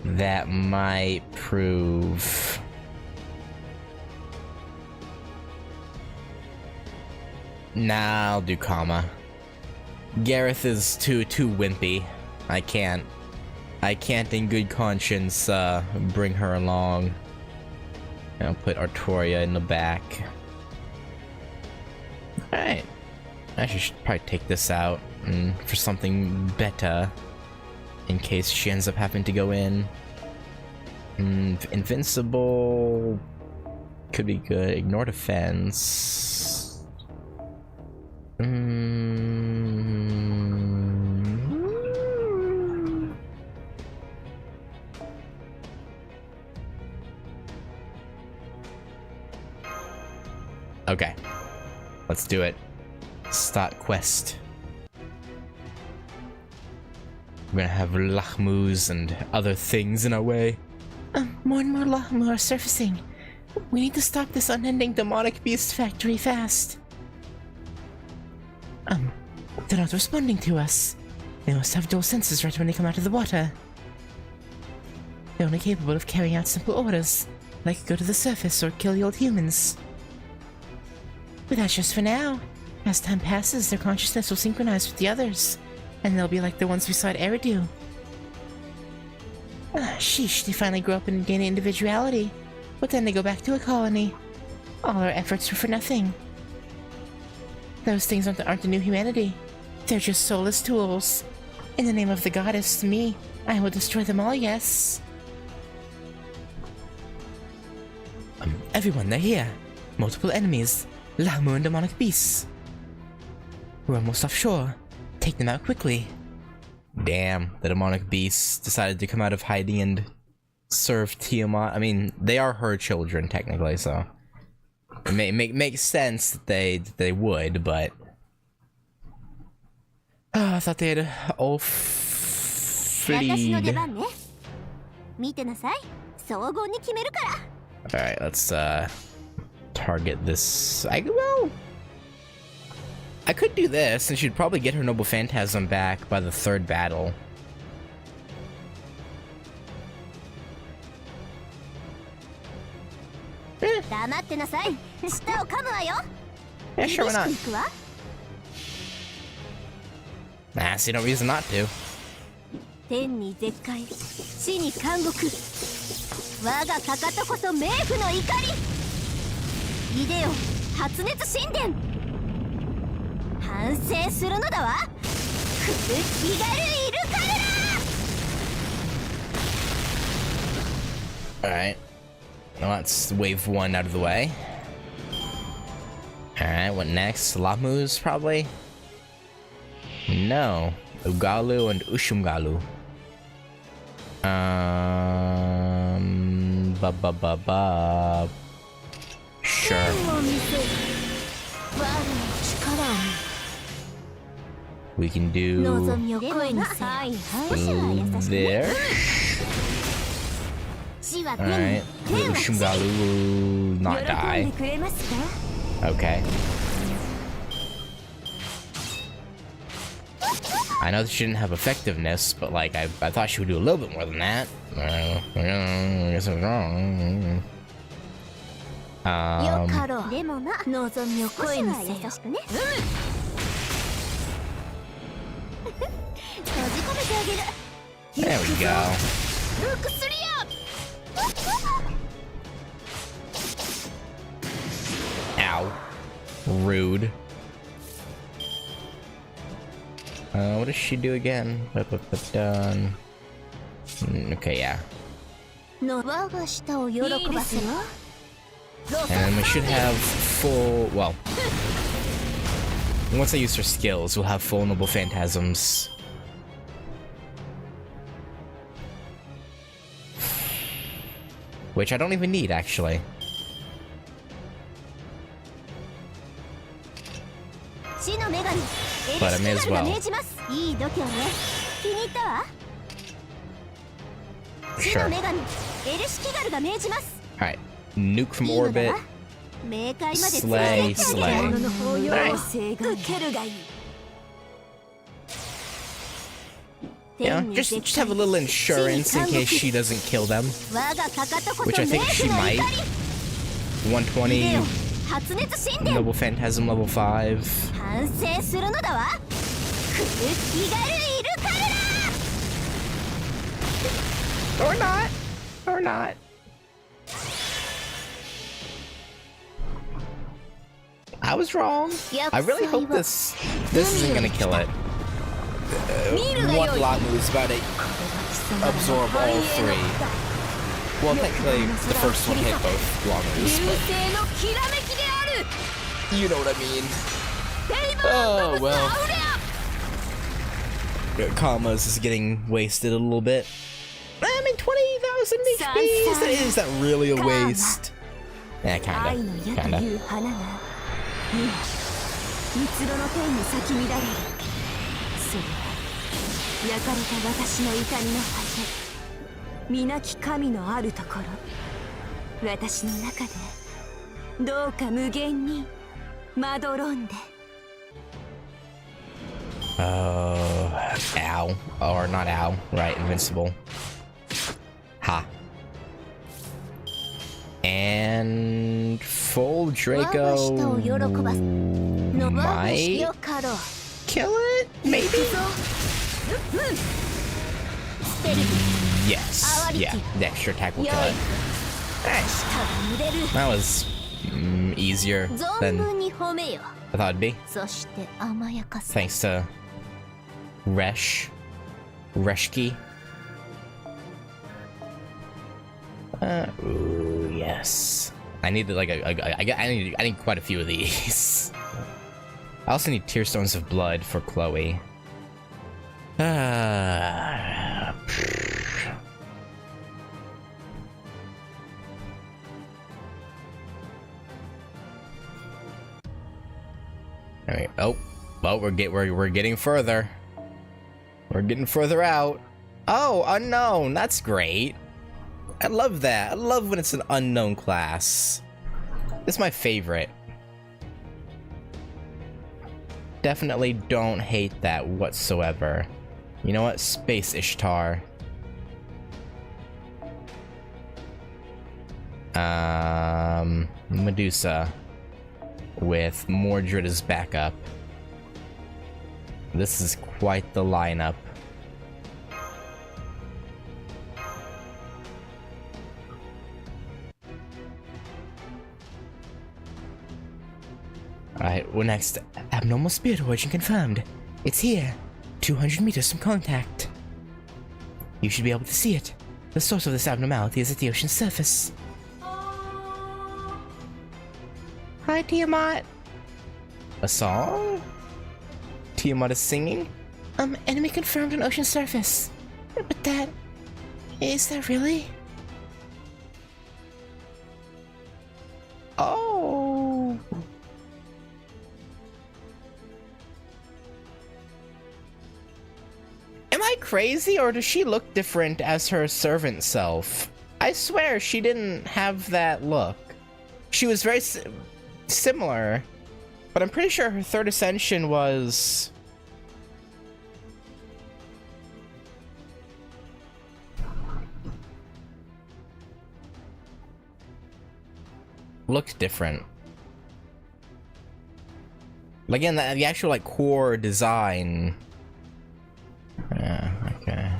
That might prove... Nah, I'll do Kama. Gareth is too wimpy. I can't in good conscience bring her along. I'll put Artoria in the back. Alright. I should probably take this out for something better. In case she ends up having to go in. Invincible could be good. Ignore defense. Okay. Let's do it. Start quest. We're gonna have Lahmus and other things in our way. More and more Lahmu are surfacing. We need to stop this unending demonic beast factory fast. They're not responding to us. They must have dual senses right when they come out of the water. They're only capable of carrying out simple orders, like go to the surface or kill the old humans. But that's just for now. As time passes, their consciousness will synchronize with the others, and they'll be like the ones we saw at Eridu. Sheesh, they finally grow up and gain individuality, but then they go back to a colony. All our efforts were for nothing. Those things aren't the new humanity. They're just soulless tools. In the name of the goddess, me, I will destroy them all, yes. Everyone, they're here. Multiple enemies. Lahmu and demonic beasts. We're almost offshore. Take them out quickly. Damn, the demonic beasts decided to come out of hiding and serve Tiamat. I mean, they are her children technically, so it makes sense that they would, but I thought they had all freed. Alright, let's target this. I could do this, and she'd probably get her Noble Phantasm back by the third battle. Yeah, sure, why not? Nah, see no reason not to. 天に絶海、死に監獄。我がかかとこそ冥府の怒り。いでよ、発熱神殿。反省するのだわ。クルヒガルイルカルラ。Alright. Well, that's wave 1 out of the way. Alright, what next? Lamus, probably? No. Ugalu and Ushumgalu. Sure. We can do there. Alright. Ushumgalu will not die. Okay. I know that she didn't have effectiveness, but like I thought she would do a little bit more than that. I guess I was wrong. There we go. Ow. Rude. What does she do again? Done. Okay, yeah. And then we should have full... Well... Once I use her skills, we'll have full Noble Phantasms. Which I don't even need, actually. But I may as well. Sure. Alright. Nuke from orbit. Slay, slay. Alright. Yeah, just have a little insurance in case she doesn't kill them. Which I think she might. 120. Noble Phantasm level 5. Or not. Or not. I was wrong. I really hope this isn't gonna kill it. One Lamu is about to absorb all 3. Well, technically, the first one hit both Lamus, but you know what I mean. Oh, well. Commas is getting wasted a little bit. I mean, 20,000 HP? Is that really a waste? Yeah, kinda. Kinda. Ow. Or not ow. Right, invincible. Ha. And full Draco might kill it? Maybe? Yes. Yeah, the extra attack will kill it. Nice. That was easier than I thought it'd be. Thanks to Reshki. Ooh, yes. I need like I need quite a few of these. I also need Tear Stones of Blood for Chloe. Ah. Alright, oh, well, we're getting further. We're getting further out. Oh, unknown, that's great. I love that. I love when it's an unknown class. It's my favorite. Definitely don't hate that whatsoever. You know what? Space Ishtar. Medusa. With Mordred as backup. This is quite the lineup. Alright, we're next. Abnormal spirit origin confirmed. It's here. 200 meters from contact. You should be able to see it. The source of this abnormality is at the ocean's surface. Hi, Tiamat. A song? Tiamat is singing? Enemy confirmed on ocean surface. But that... is that really? Oh... Am I crazy, or does she look different as her servant self? I swear she didn't have that look. She was very similar, but I'm pretty sure her third ascension was... looked different. Like, again, the actual, like, core design... yeah, okay.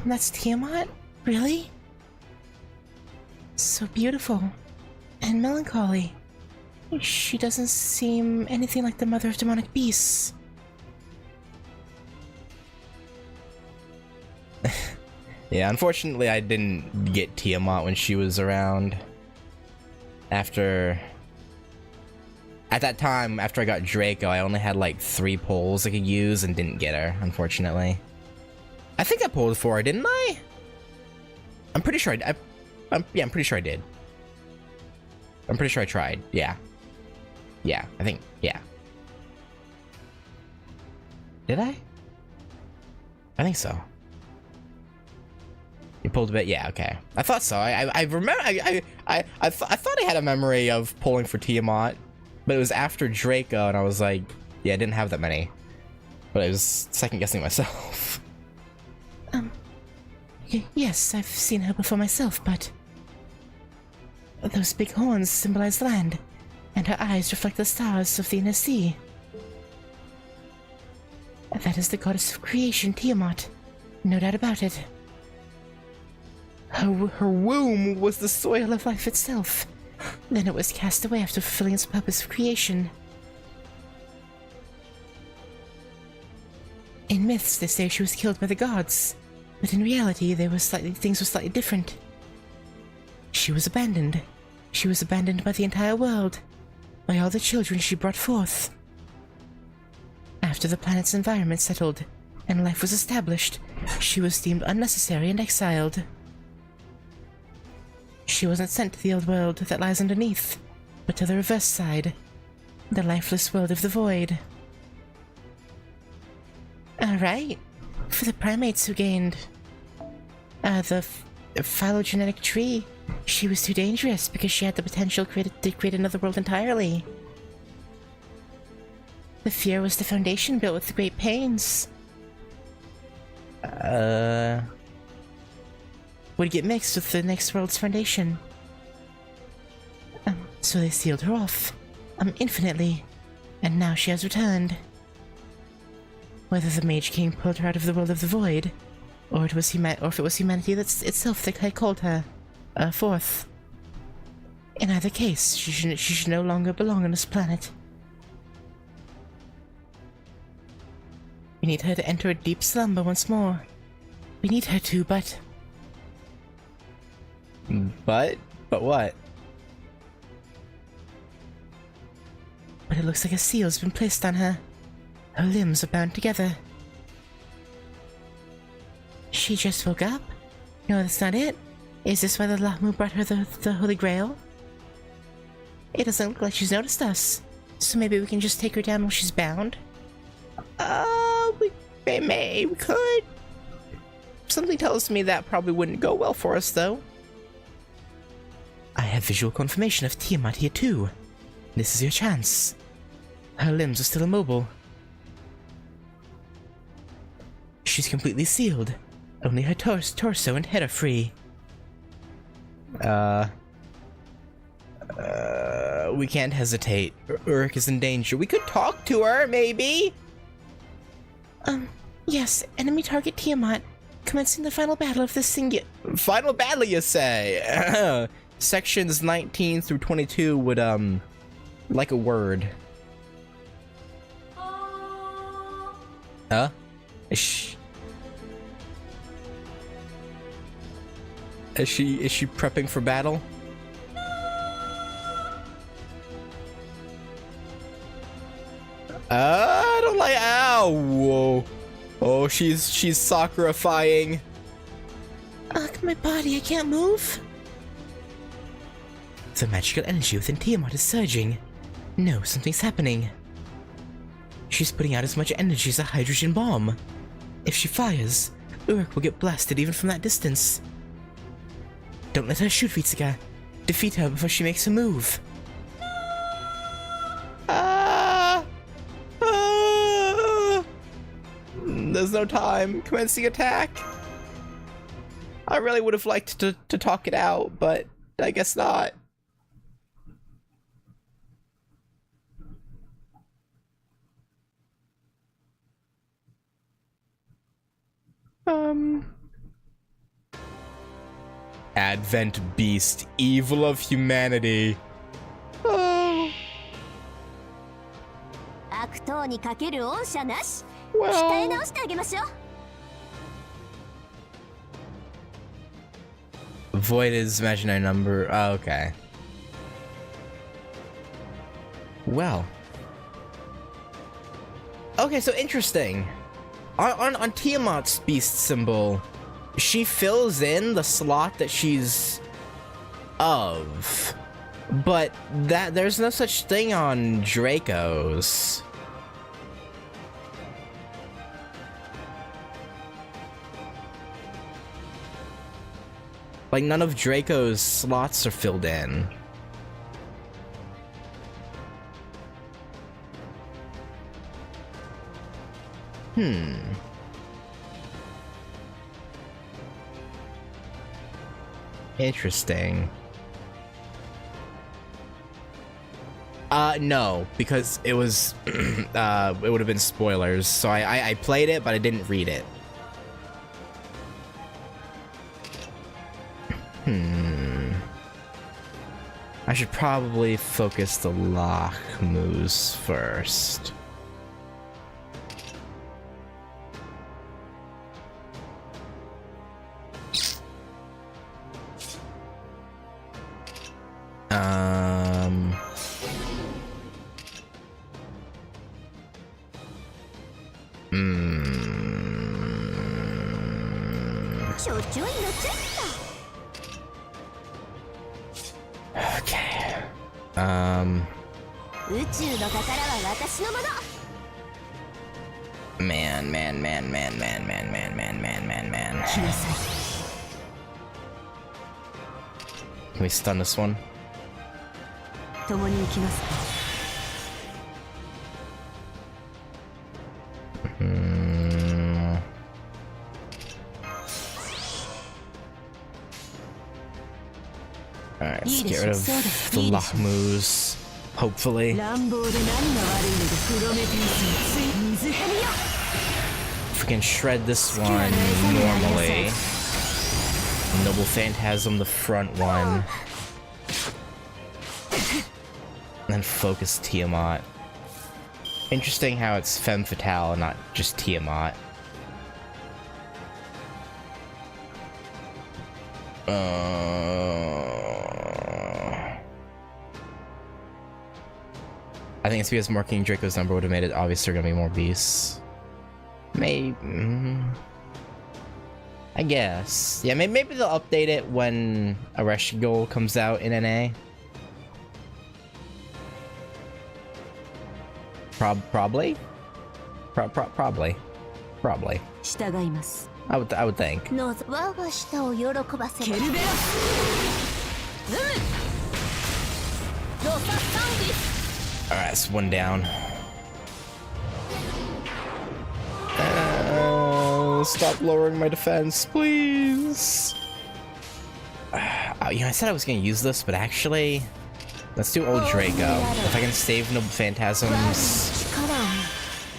That's Tiamat? Really? So beautiful. And melancholy. She doesn't seem anything like the mother of demonic beasts. Yeah, unfortunately I didn't get Tiamat when she was around. At that time, after I got Draco, I only had like 3 pulls I could use and didn't get her, unfortunately. I think I pulled 4, didn't I? I'm pretty sure yeah, I'm pretty sure I did. I'm pretty sure I tried, yeah. Yeah, I think, yeah. Did I? I think so. You pulled a bit, yeah, okay. I thought so. I remember, I thought I had a memory of pulling for Tiamat. But it was after Draco, and I was like, yeah, I didn't have that many. But I was second-guessing myself. Yes, I've seen her before myself, but... those big horns symbolize land, and her eyes reflect the stars of the inner sea. That is the goddess of creation, Tiamat. No doubt about it. Her womb was the soil of life itself. Then it was cast away after fulfilling its purpose of creation. In myths, they say she was killed by the gods, but in reality, things were slightly different. She was abandoned. She was abandoned by the entire world, by all the children she brought forth. After the planet's environment settled and life was established, she was deemed unnecessary and exiled. She wasn't sent to the old world that lies underneath, but to the reverse side, the lifeless world of the void. Alright, for the primates who gained the phylogenetic tree, she was too dangerous because she had the potential to create another world entirely. The fear was the foundation built with great pains. Would get mixed with the next world's foundation. So they sealed her off, infinitely, and now she has returned. Whether the Mage King pulled her out of the world of the void, or if it was humanity itself that had called her forth. In either case, she should no longer belong on this planet. We need her to enter a deep slumber once more. We need her to, but... But what? But it looks like a seal's been placed on her. Her limbs are bound together. she just woke up? No, that's not it. Is this why the Lahmu brought her the Holy Grail? It doesn't look like she's noticed us. So maybe we can just take her down while she's bound? We could. Something tells me that probably wouldn't go well for us, though. I have visual confirmation of Tiamat here, too. This is your chance. Her limbs are still immobile. She's completely sealed. Only her torso and head are free. We can't hesitate. Uruk is in danger. We could talk to her, maybe? Yes, enemy target Tiamat. Commencing the final battle of this Final battle, you say? Sections 19 through 22 would, like a word. Huh? Is she prepping for battle? I don't like. Ow! Whoa! Oh, she's Sakurifying. Ugh, my body! I can't move. The magical energy within Tiamat is surging. No, something's happening. She's putting out as much energy as a hydrogen bomb. If she fires, Uruk will get blasted even from that distance. Don't let her shoot, Vitsuga. Defeat her before she makes a move. There's no time. Commencing attack. I really would have liked to talk it out, but I guess not. Advent Beast, evil of humanity. Oh. Well. Void is imaginary number. Oh, okay. Well. Okay, so interesting. On Tiamat's beast symbol, she fills in the slot that she's of, but there's no such thing on Draco's. Like, none of Draco's slots are filled in. Interesting. No, because it was, it would have been spoilers, so I played it, but I didn't read it. I should probably focus the Lahmus first. Okay. Man. Can we stun this one? Alright, let's get rid of the Lahmus, hopefully. If we can shred this one normally. Noble Phantasm, the front one. And then focus Tiamat. Interesting how it's Femme Fatale and not just Tiamat. I think it's because marking Draco's number would have made it obvious there are gonna be more beasts. Maybe. I guess. Yeah, maybe they'll update it when Areshigol comes out in NA. Probably? Probably. 従います。 I would think. なぜ我が舌を喜ばせる。ケルベロス。ロササンディス。 Alright, that's one down. Stop lowering my defense, please. You know, I said I was gonna use this, but actually, let's do old Draco. If I can save Noble Phantasms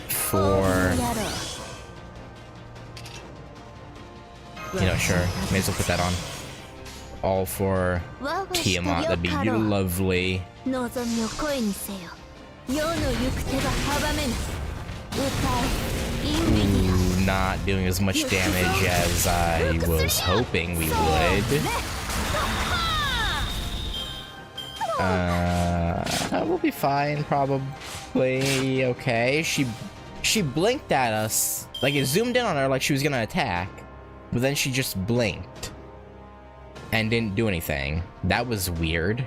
for, you know, sure, may as well put that on. All for Tiamat, that'd be lovely. 望みを声にせよ。世の行く手が阻めぬ。歌え、インビディア。 Not doing as much damage as I was hoping we would. We'll be fine, probably. Okay, she blinked at us. Like, it zoomed in on her like she was gonna attack, but then she just blinked and didn't do anything. That was weird.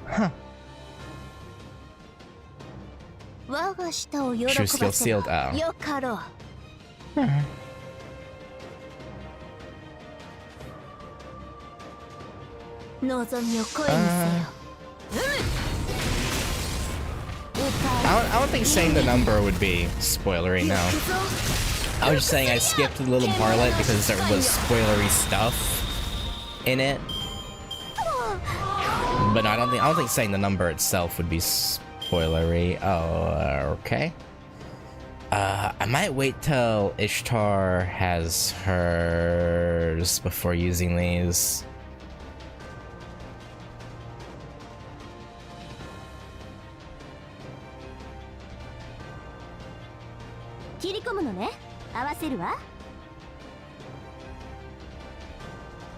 Huh. She was still sealed. Oh. よかろう。望みを声にせよ。 I don't think saying the number would be spoilery, no. I was just saying I skipped a little Parlet because there was spoilery stuff in it. But no, I don't think saying the number itself would be spoilery. Oh, okay. I might wait till Ishtar has hers before using these.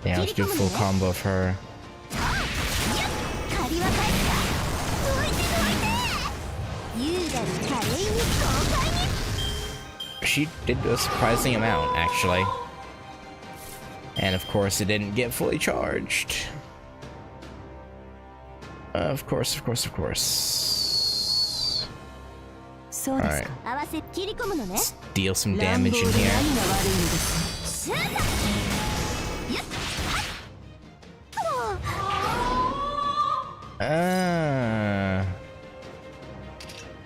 Yeah, let's do a full combo of her. She did a surprising amount, actually. And of course, it didn't get fully charged. Of course. Alright. Let's deal some damage in here.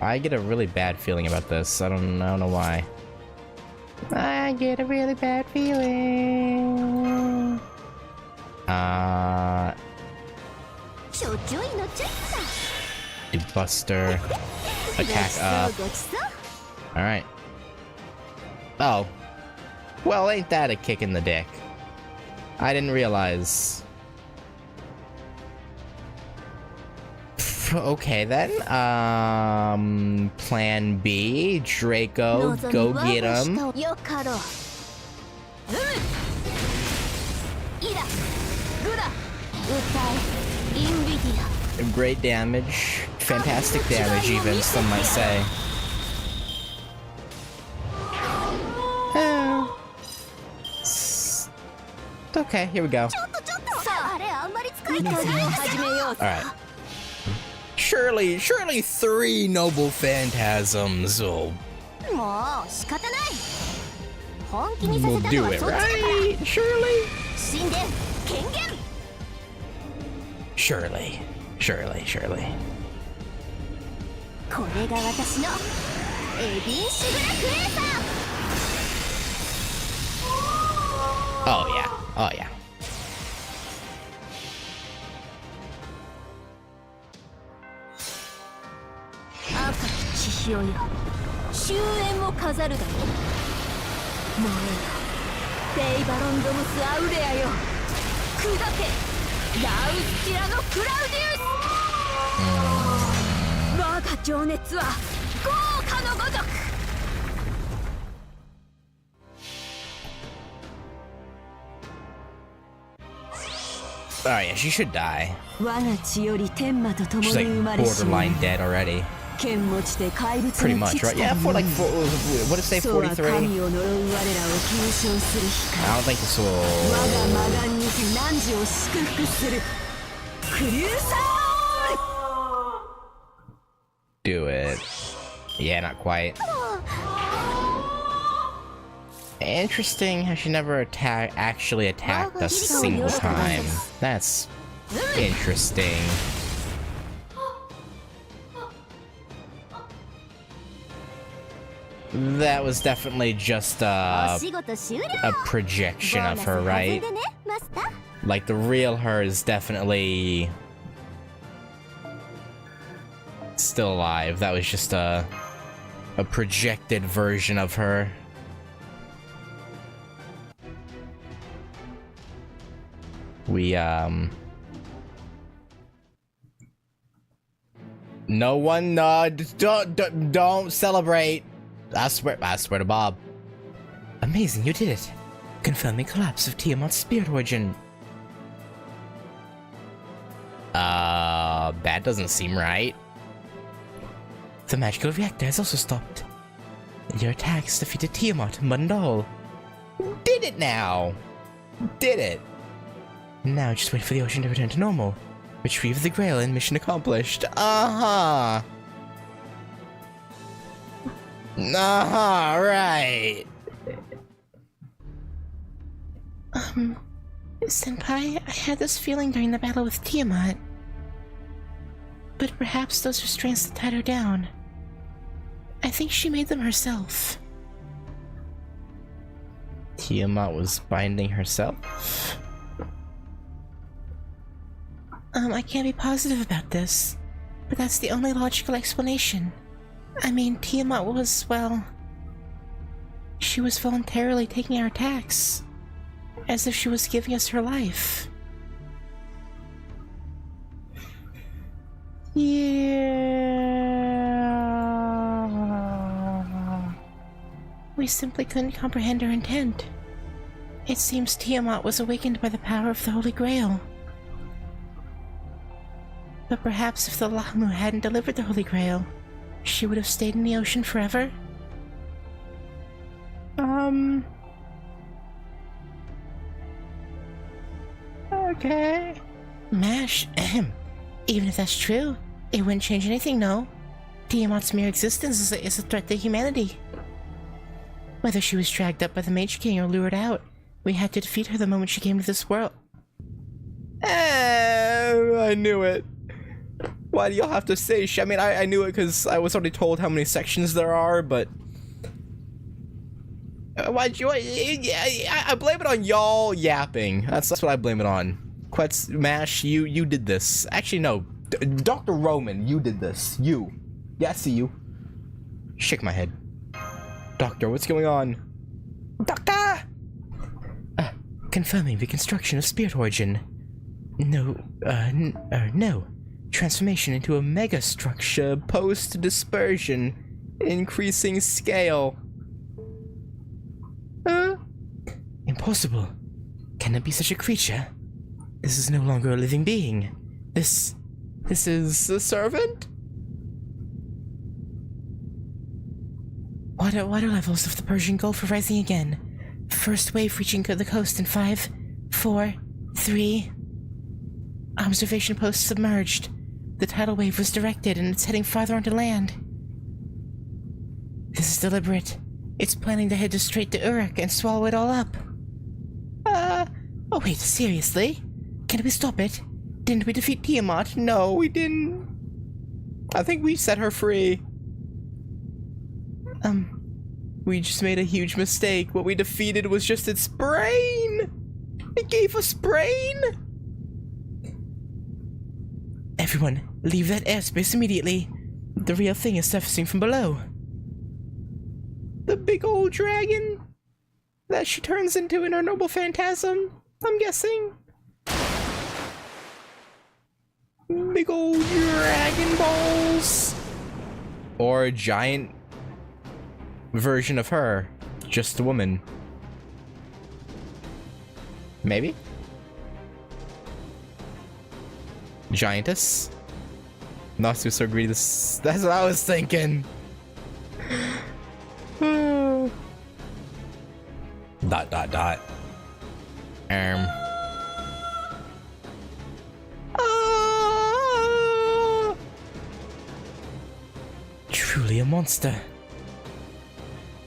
I get a really bad feeling about this. I don't know why. I get a really bad feeling. Do Buster. Attack up. Alright. Oh. Well, ain't that a kick in the dick? I didn't realize. Okay then. Plan B. Draco, go get him. Great damage. Fantastic damage, even, some might say. Okay, here we go. Alright. Surely 3 noble phantasms will do it, right? Surely? Surely. Oh yeah. Oh yeah, she should die. She's like borderline dead already. Pretty much, right? Yeah, for like, what did it say, 43? I don't think this will... do it. Yeah, not quite. Interesting how she never actually attacked a single time. That's interesting. That was definitely just a projection of her, right? Like, the real her is definitely still alive. That was just a projected version of her. We, no one, don't celebrate. I swear to Bob. Amazing, you did it. Confirming collapse of Tiamat's spirit origin. That doesn't seem right. The magical reactor has also stopped. Your attacks defeated Tiamat, Mundal. Did it now? Did it? Now just wait for the ocean to return to normal. Retrieve the Grail and mission accomplished. Uh-huh. Uh-huh, right. Senpai, I had this feeling during the battle with Tiamat. But perhaps those restraints that tied her down. I think she made them herself. Tiamat was binding herself? I can't be positive about this, but that's the only logical explanation. I mean, Tiamat was, well... she was voluntarily taking our attacks. As if she was giving us her life. Yeah... We simply couldn't comprehend her intent. It seems Tiamat was awakened by the power of the Holy Grail. But perhaps if the Lahmu hadn't delivered the Holy Grail, she would have stayed in the ocean forever? Okay. Mash, even if that's true, it wouldn't change anything, no? Tiamat's mere existence is a threat to humanity. Whether she was dragged up by the Mage King or lured out, we had to defeat her the moment she came to this world. I knew it. Why do y'all have to say I mean, I knew it because I was already told how many sections there are, but... why'd you... I blame it on y'all yapping. That's what I blame it on. Quetz, Mash, you did this. Actually, no. Dr. Roman, you did this. You. Yeah, I see you. Shake my head. Doctor, what's going on? Doctor! Confirming reconstruction of spirit origin. No. Transformation into a mega structure. Post-dispersion. Increasing scale. Impossible. Can it be such a creature? This is no longer a living being. This is a servant? Water levels of the Persian Gulf are rising again. First wave reaching the coast in 5, 4, 3... Observation post submerged. The tidal wave was directed and it's heading farther onto land. This is deliberate. It's planning to head straight to Uruk and swallow it all up. Oh wait, seriously? Can we stop it? Didn't we defeat Tiamat? No, we didn't. I think we set her free. We just made a huge mistake. What we defeated was just its brain. It gave us brain. Everyone, leave that airspace immediately. The real thing is surfacing from below. The big old dragon that she turns into in her noble phantasm, I'm guessing. Big old dragon balls. Or a giant version of her, just a woman. Maybe? Giantess? Not so greedy. That's what I was thinking. Dot dot dot. Truly a monster.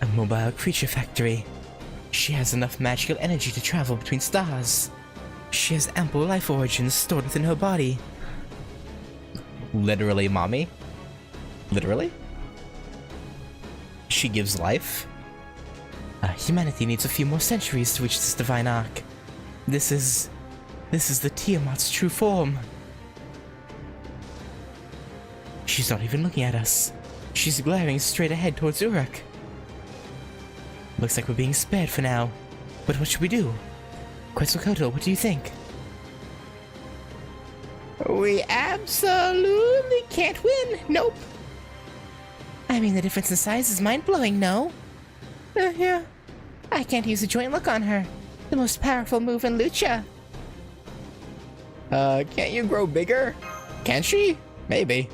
A mobile creature factory. She has enough magical energy to travel between stars. She has ample life origins stored within her body. Literally, mommy? Literally? She gives life? Humanity needs a few more centuries to reach this divine arc. This is the Tiamat's true form. She's not even looking at us. She's glaring straight ahead towards Uruk. Looks like we're being spared for now. But what should we do? Quetzalcoatl, what do you think? We absolutely can't win. Nope. I mean, the difference in size is mind-blowing, no? Yeah. I can't use a joint look on her. The most powerful move in Lucha. Can't you grow bigger? Can she? Maybe.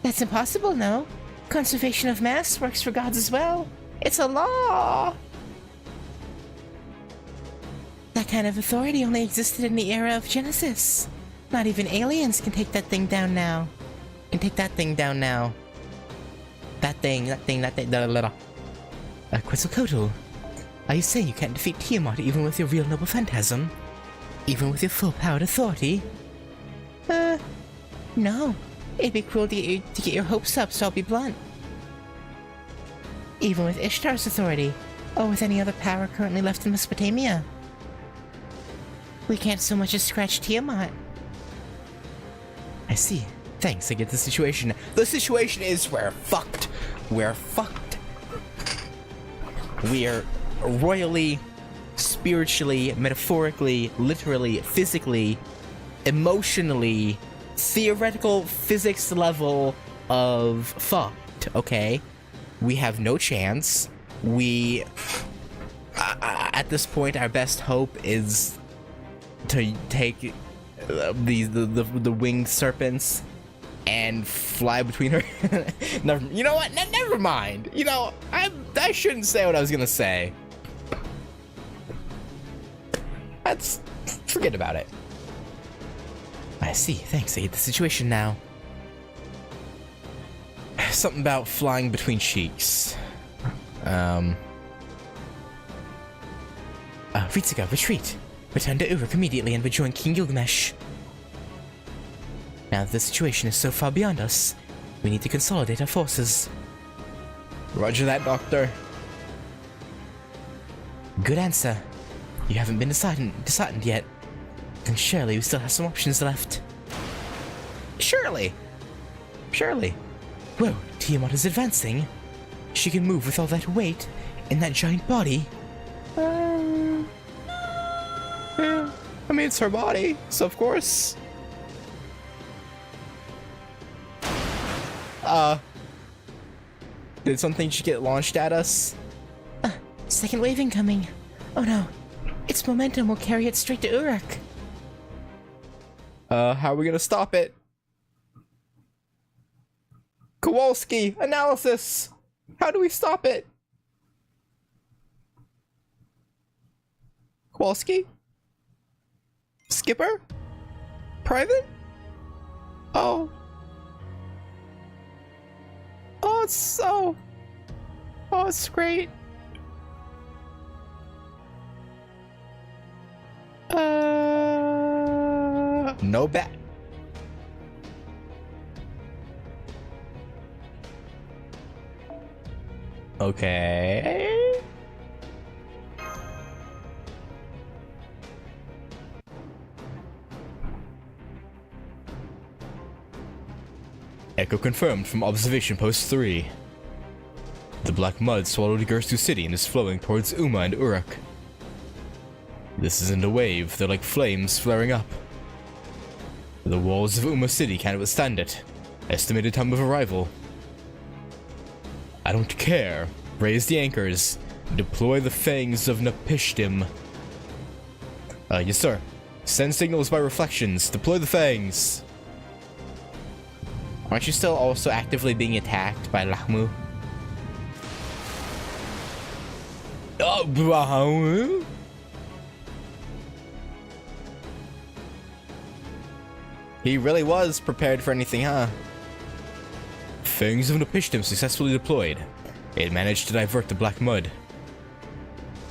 That's impossible, no? Conservation of mass works for gods as well. It's a law! That kind of authority only existed in the era of Genesis. Not even aliens can take that thing down now. Can take that thing down now. That thing. Quetzalcoatl, are you saying you can't defeat Tiamat even with your real noble phantasm? Even with your full-powered authority? No. It'd be cruel to get your hopes up, so I'll be blunt. Even with Ishtar's authority, or with any other power currently left in Mesopotamia. We can't so much as scratch Tiamat. I see. Thanks, I get the situation. The situation is we're fucked. We're fucked. We're royally, spiritually, metaphorically, literally, physically, emotionally, theoretical physics level of fucked, okay? We have no chance. We... at this point, our best hope is to take the winged serpents and fly between her. You know what? Never mind. You know, I shouldn't say what I was gonna say. Forget about it. I see. Thanks. I get the situation now. Something about flying between cheeks. Ritsuka, retreat. Return to Uruk immediately and rejoin King Gilgamesh. Now that the situation is so far beyond us, we need to consolidate our forces. Roger that, Doctor. Good answer. You haven't been disheartened yet. Then surely we still have some options left. Surely. Whoa, Tiamat is advancing. She can move with all that weight in that giant body. Yeah, I mean, it's her body, so of course. Did something just get launched at us? Second wave incoming. Oh no. Its momentum will carry it straight to Uruk. How are we gonna stop it? Kowalski, analysis! How do we stop it? Kowalski? Skipper? Private? Oh. Oh, it's so... Oh, it's great. No bat. Okay. Echo confirmed from observation post 3. The black mud swallowed Gerstu City and is flowing towards Uma and Uruk. This isn't a wave, they're like flames flaring up. The walls of Uma City can't withstand it. Estimated time of arrival. I don't care. Raise the anchors. Deploy the fangs of Napishtim. Yes sir. Send signals by reflections. Deploy the fangs. Aren't you still also actively being attacked by Lahmu? Oh, bro. He really was prepared for anything, huh? Fangs of Nepishtim successfully deployed. It managed to divert the black mud.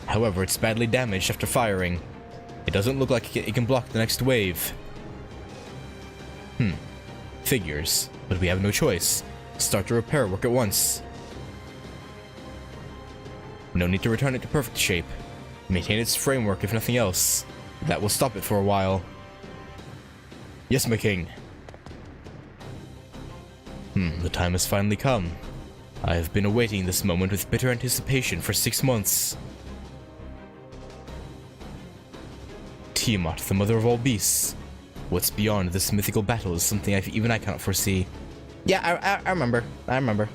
However, it's badly damaged after firing. It doesn't look like it can block the next wave. Figures. But we have no choice. Start the repair work at once. No need to return it to perfect shape. Maintain its framework if nothing else. That will stop it for a while. Yes, my king. The time has finally come. I have been awaiting this moment with bitter anticipation for 6 months. Tiamat, the mother of all beasts. What's beyond this mythical battle is something even I cannot foresee. Yeah, I remember. I remember.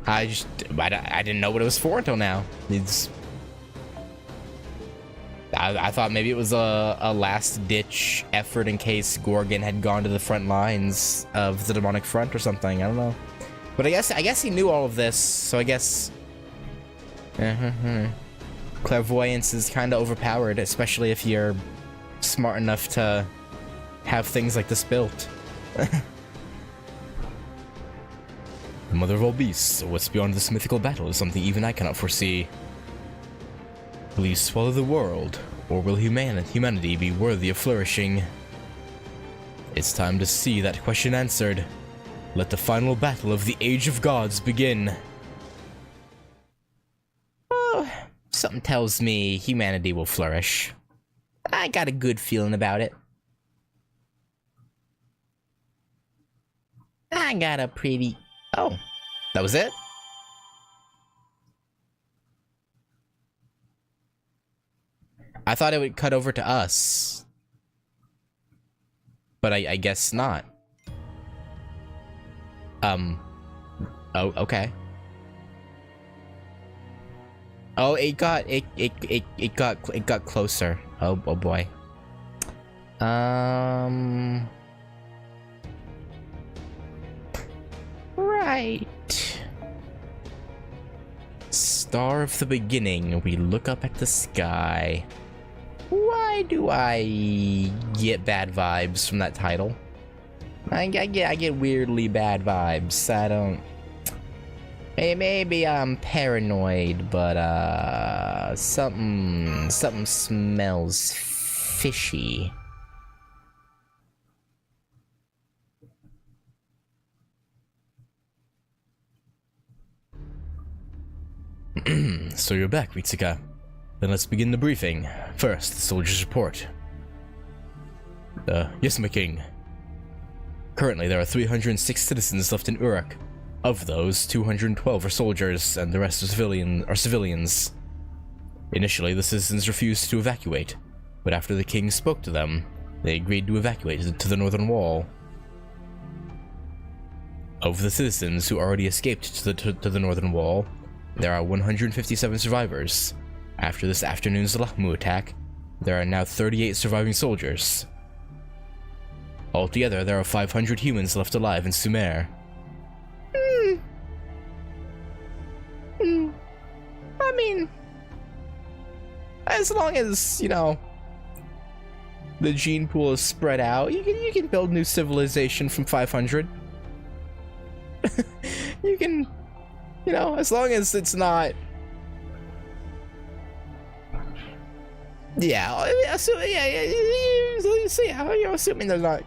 I didn't know what it was for until now. I thought maybe it was a last-ditch effort in case Gorgon had gone to the front lines of the demonic front or something. I don't know. But I guess he knew all of this, so I guess... Clairvoyance is kind of overpowered, especially if you're smart enough to have things like this built. The mother of all beasts, what's beyond this mythical battle is something even I cannot foresee. Will you swallow the world, or will humanity be worthy of flourishing? It's time to see that question answered. Let the final battle of the Age of Gods begin. Oh, something tells me humanity will flourish. I got a good feeling about it. I got a pretty... Oh, that was it? I thought it would cut over to us. But I guess not. Oh, okay. Oh, it got closer. Oh boy. Right. Star of the beginning, we look up at the sky. Why do I get bad vibes from that title? I get weirdly bad vibes. I don't... Hey, maybe I'm paranoid, but something smells fishy. So you're back, Ritsuka. Then let's begin the briefing. First, the soldier's report. Yes, my king. Currently, there are 306 citizens left in Uruk. Of those, 212 are soldiers, and the rest are civilians. Initially, the citizens refused to evacuate, but after the king spoke to them, they agreed to evacuate to the northern wall. Of the citizens who already escaped to the northern wall, there are 157 survivors. After this afternoon's Lahmu attack, there are now 38 surviving soldiers. Altogether, there are 500 humans left alive in Sumer. I mean, as long as, you know, the gene pool is spread out, you can build new civilization from 500. You can, you know, as long as it's not... Yeah, so yeah, you know, assuming they're not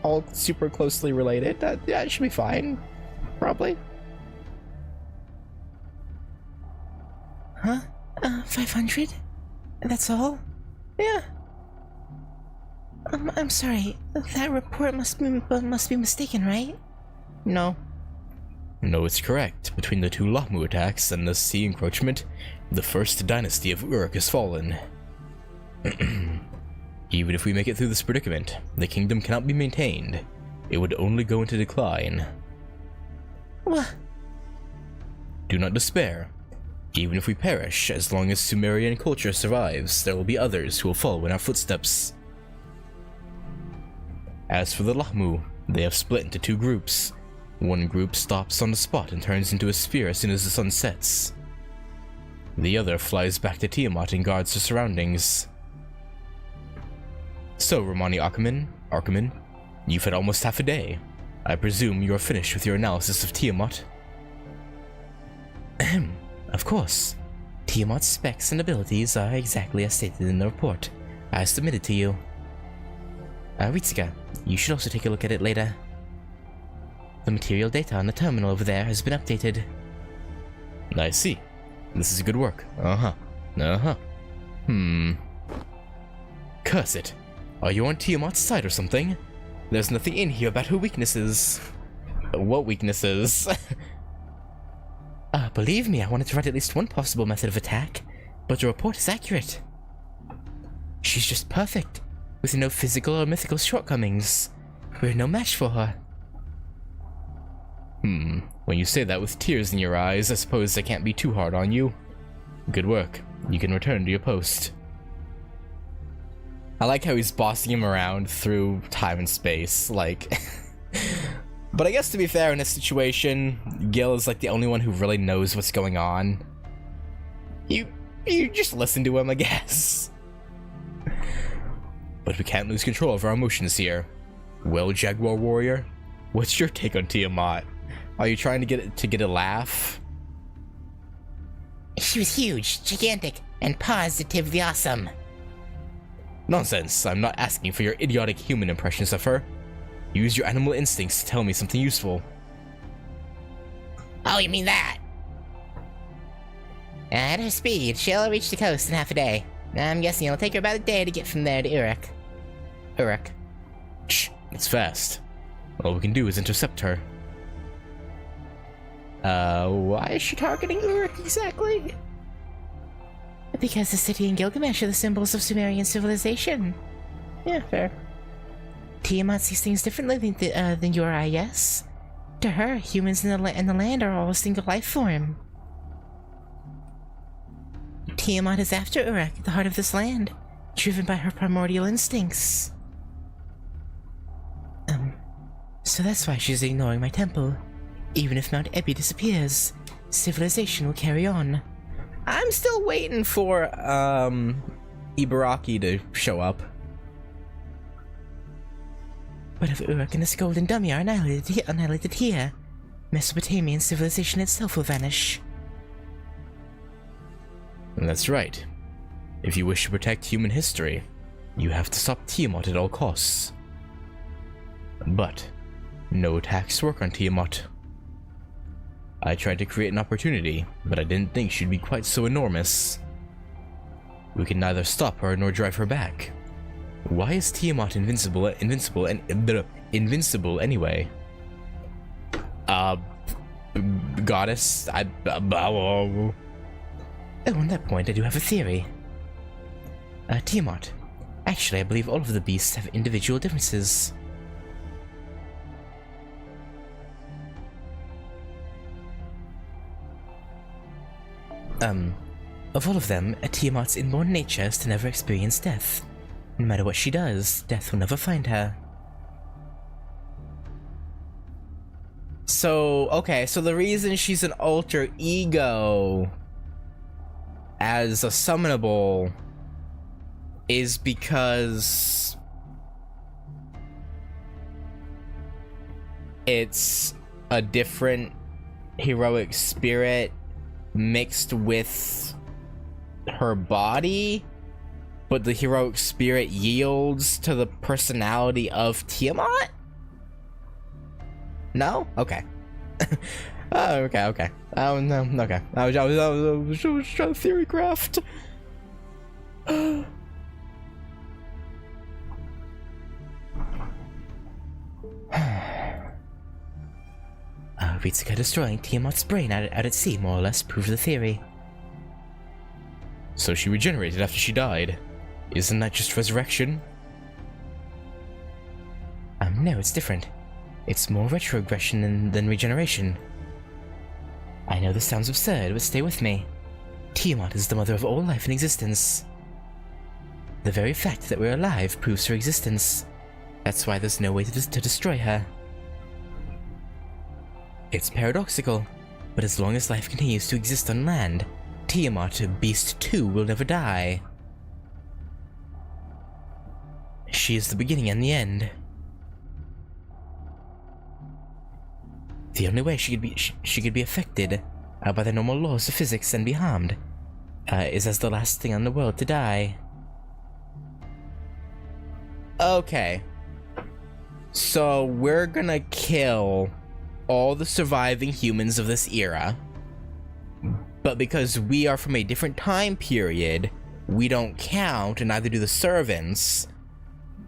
all super closely related, that should be fine, probably. Huh? 500? That's all? Yeah. I'm sorry. That report must be mistaken, right? No. No, it's correct. Between the two Lahmu attacks and the sea encroachment, the first dynasty of Uruk has fallen. Even if we make it through this predicament, the kingdom cannot be maintained. It would only go into decline. What? Do not despair. Even if we perish, as long as Sumerian culture survives, there will be others who will follow in our footsteps. As for the Lahmu, They have split into two groups. One group stops on the spot and turns into a sphere as soon as the sun sets. The other flies back to Tiamat and guards the surroundings. So, Romani Archiman, you've had almost half a day. I presume you're finished with your analysis of Tiamat? Ahem, of course. Tiamat's specs and abilities are exactly as stated in the report I submitted to you. Ritsuka, you should also take a look at it later. The material data on the terminal over there has been updated. I see. This is good work. Curse it. Are you on Tiamat's side or something? There's nothing in here about her weaknesses. What weaknesses? Believe me, I wanted to write at least one possible method of attack, but the report is accurate. She's just perfect, with no physical or mythical shortcomings. We're no match for her. When you say that with tears in your eyes, I suppose I can't be too hard on you. Good work. You can return to your post. I like how he's bossing him around through time and space, like... But I guess to be fair in this situation, Gil is like the only one who really knows what's going on. You just listen to him, I guess. But we can't lose control of our emotions here. Well, Jaguar Warrior, what's your take on Tiamat? Are you trying to get a laugh? She was huge, gigantic, and positively awesome. Nonsense, I'm not asking for your idiotic human impressions of her. Use your animal instincts to tell me something useful. Oh, you mean that? At her speed, she'll reach the coast in half a day. I'm guessing it'll take her about a day to get from there to Uruk. Shh, it's fast. All we can do is intercept her. Why is she targeting Uruk exactly? Because the city and Gilgamesh are the symbols of Sumerian civilization. Yeah, fair. Tiamat sees things differently than you or I, yes? To her, humans and the land are all a single life form. Tiamat is after Uruk, the heart of this land, driven by her primordial instincts. So that's why she's ignoring my temple. Even if Mount Ebi disappears, civilization will carry on. I'm still waiting for, Ibaraki to show up. But if Uruk and this golden dummy are annihilated here, Mesopotamian civilization itself will vanish. That's right. If you wish to protect human history, you have to stop Tiamat at all costs. But no attacks work on Tiamat. I tried to create an opportunity, but I didn't think she'd be quite so enormous. We can neither stop her nor drive her back. Why is Tiamat invincible anyway? Goddess, Oh, on that point, I do have a theory. Tiamat. Actually, I believe all of the beasts have individual differences. Of all of them, Tiamat's inborn nature is to never experience death. No matter what she does, death will never find her. So, okay, so the reason she's an alter ego as a summonable is because it's a different heroic spirit mixed with her body, but the heroic spirit yields to the personality of Tiamat? No? Okay. Okay. No, okay. I was trying to theory craft. Ritsuka destroying Tiamat's brain out at sea more or less proved the theory. So she regenerated after she died. Isn't that just resurrection? No, it's different. It's more retrogression than regeneration. I know this sounds absurd, but stay with me. Tiamat is the mother of all life in existence. The very fact that we're alive proves her existence. That's why there's no way to destroy her. It's paradoxical, but as long as life continues to exist on land, Tiamat, Beast 2, will never die. She is the beginning and the end. The only way she could be affected by the normal laws of physics and be harmed is as the last thing on the world to die. Okay. So we're gonna kill all the surviving humans of this era, but because we are from a different time period, we don't count, and neither do the servants,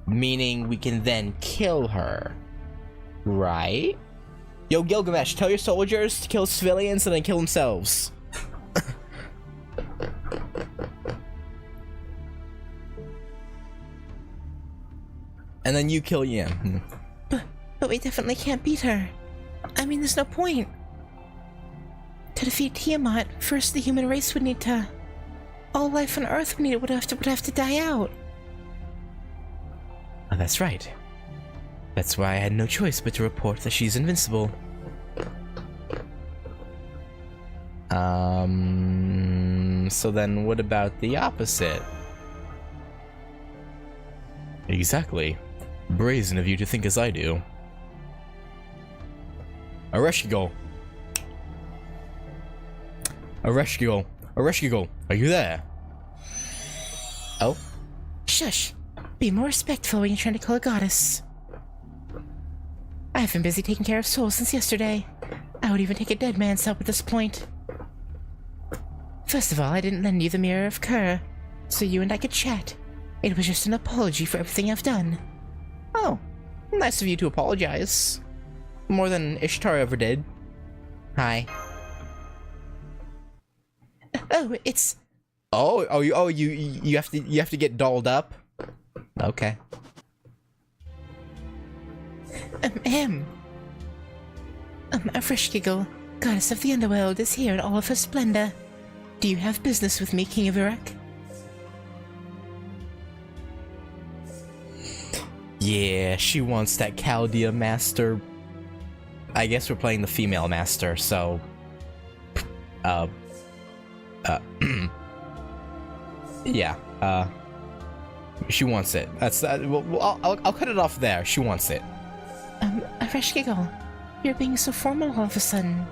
meaning we can then kill her. Right? Yo, Gilgamesh, tell your soldiers to kill civilians and then kill themselves. And then you kill Yam. But we definitely can't beat her. I mean, there's no point. To defeat Tiamat, first the human race would need to... all life on Earth would have to die out. Oh, that's right. That's why I had no choice but to report that she's invincible. So then what about the opposite? Exactly. Brazen of you to think as I do. Areshkigal! Areshkigal! Areshkigal! Are you there? Oh? Shush! Be more respectful when you're trying to kill a goddess. I've been busy taking care of souls since yesterday. I would even take a dead man's help at this point. First of all, I didn't lend you the Mirror of Kerr, so you and I could chat. It was just an apology for everything I've done. Oh, nice of you to apologize. More than Ishtar ever did. Hi. Oh, it's... You have to get dolled up? Okay. A fresh giggle, goddess of the underworld, is here in all of her splendor. Do you have business with me, King of Uruk? Yeah, she wants that Chaldea master. I guess we're playing the female master, so... yeah, she wants it. That's I'll cut it off there. She wants it. A fresh giggle. You're being so formal all of a sudden.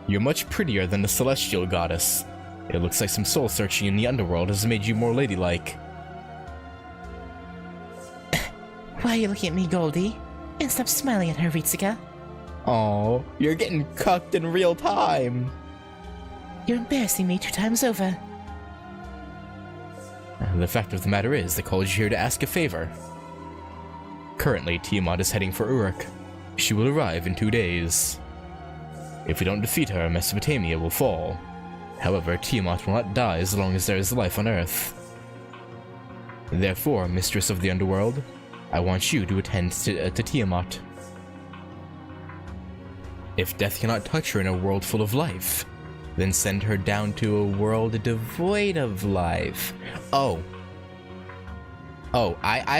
You're much prettier than the celestial goddess. It looks like some soul searching in the underworld has made you more ladylike. Why are you looking at me, Goldie? And stop smiling at her, Ritsuka. Oh, you're getting cucked in real time. You're embarrassing me 2 times over. The fact of the matter is, they called you here to ask a favor. Currently, Tiamat is heading for Uruk. She will arrive in 2 days. If we don't defeat her, Mesopotamia will fall. However, Tiamat will not die as long as there is life on Earth. Therefore, Mistress of the Underworld, I want you to attend to Tiamat. If death cannot touch her in a world full of life, then send her down to a world devoid of life. I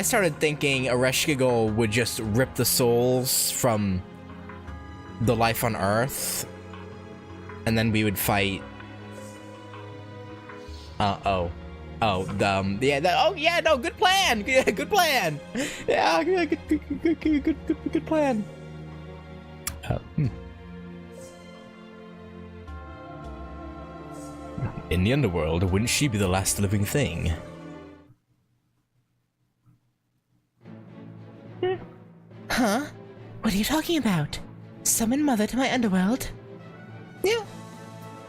started thinking Ereshkigal would just rip the souls from the life on Earth, and then we would fight. Good plan. Good plan. Yeah, good plan. In the underworld, wouldn't she be the last living thing? Huh? What are you talking about? Summon Mother to my underworld? Yeah.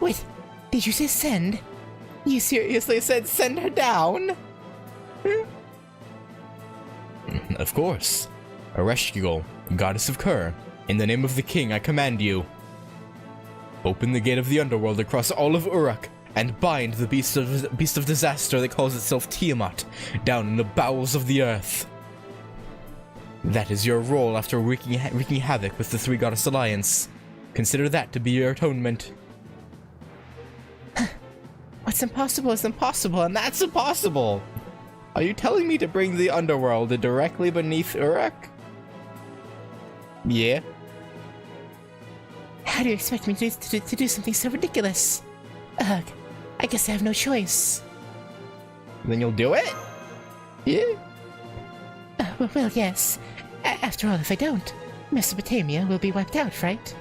Wait, did you say send? You seriously said send her down? Of course. Ereshkigal, goddess of Kerr, in the name of the king, I command you. Open the gate of the underworld across all of Uruk, and bind the beast of disaster that calls itself Tiamat down in the bowels of the earth. That is your role after wreaking havoc with the Three Goddess Alliance. Consider that to be your atonement. What's impossible is impossible, and That's impossible! Are you telling me to bring the underworld directly beneath Uruk? Yeah? How do you expect me to do something so ridiculous? Ugh, I guess I have no choice. Then you'll do it? Yeah? Well, yes. After all, if I don't, Mesopotamia will be wiped out, right?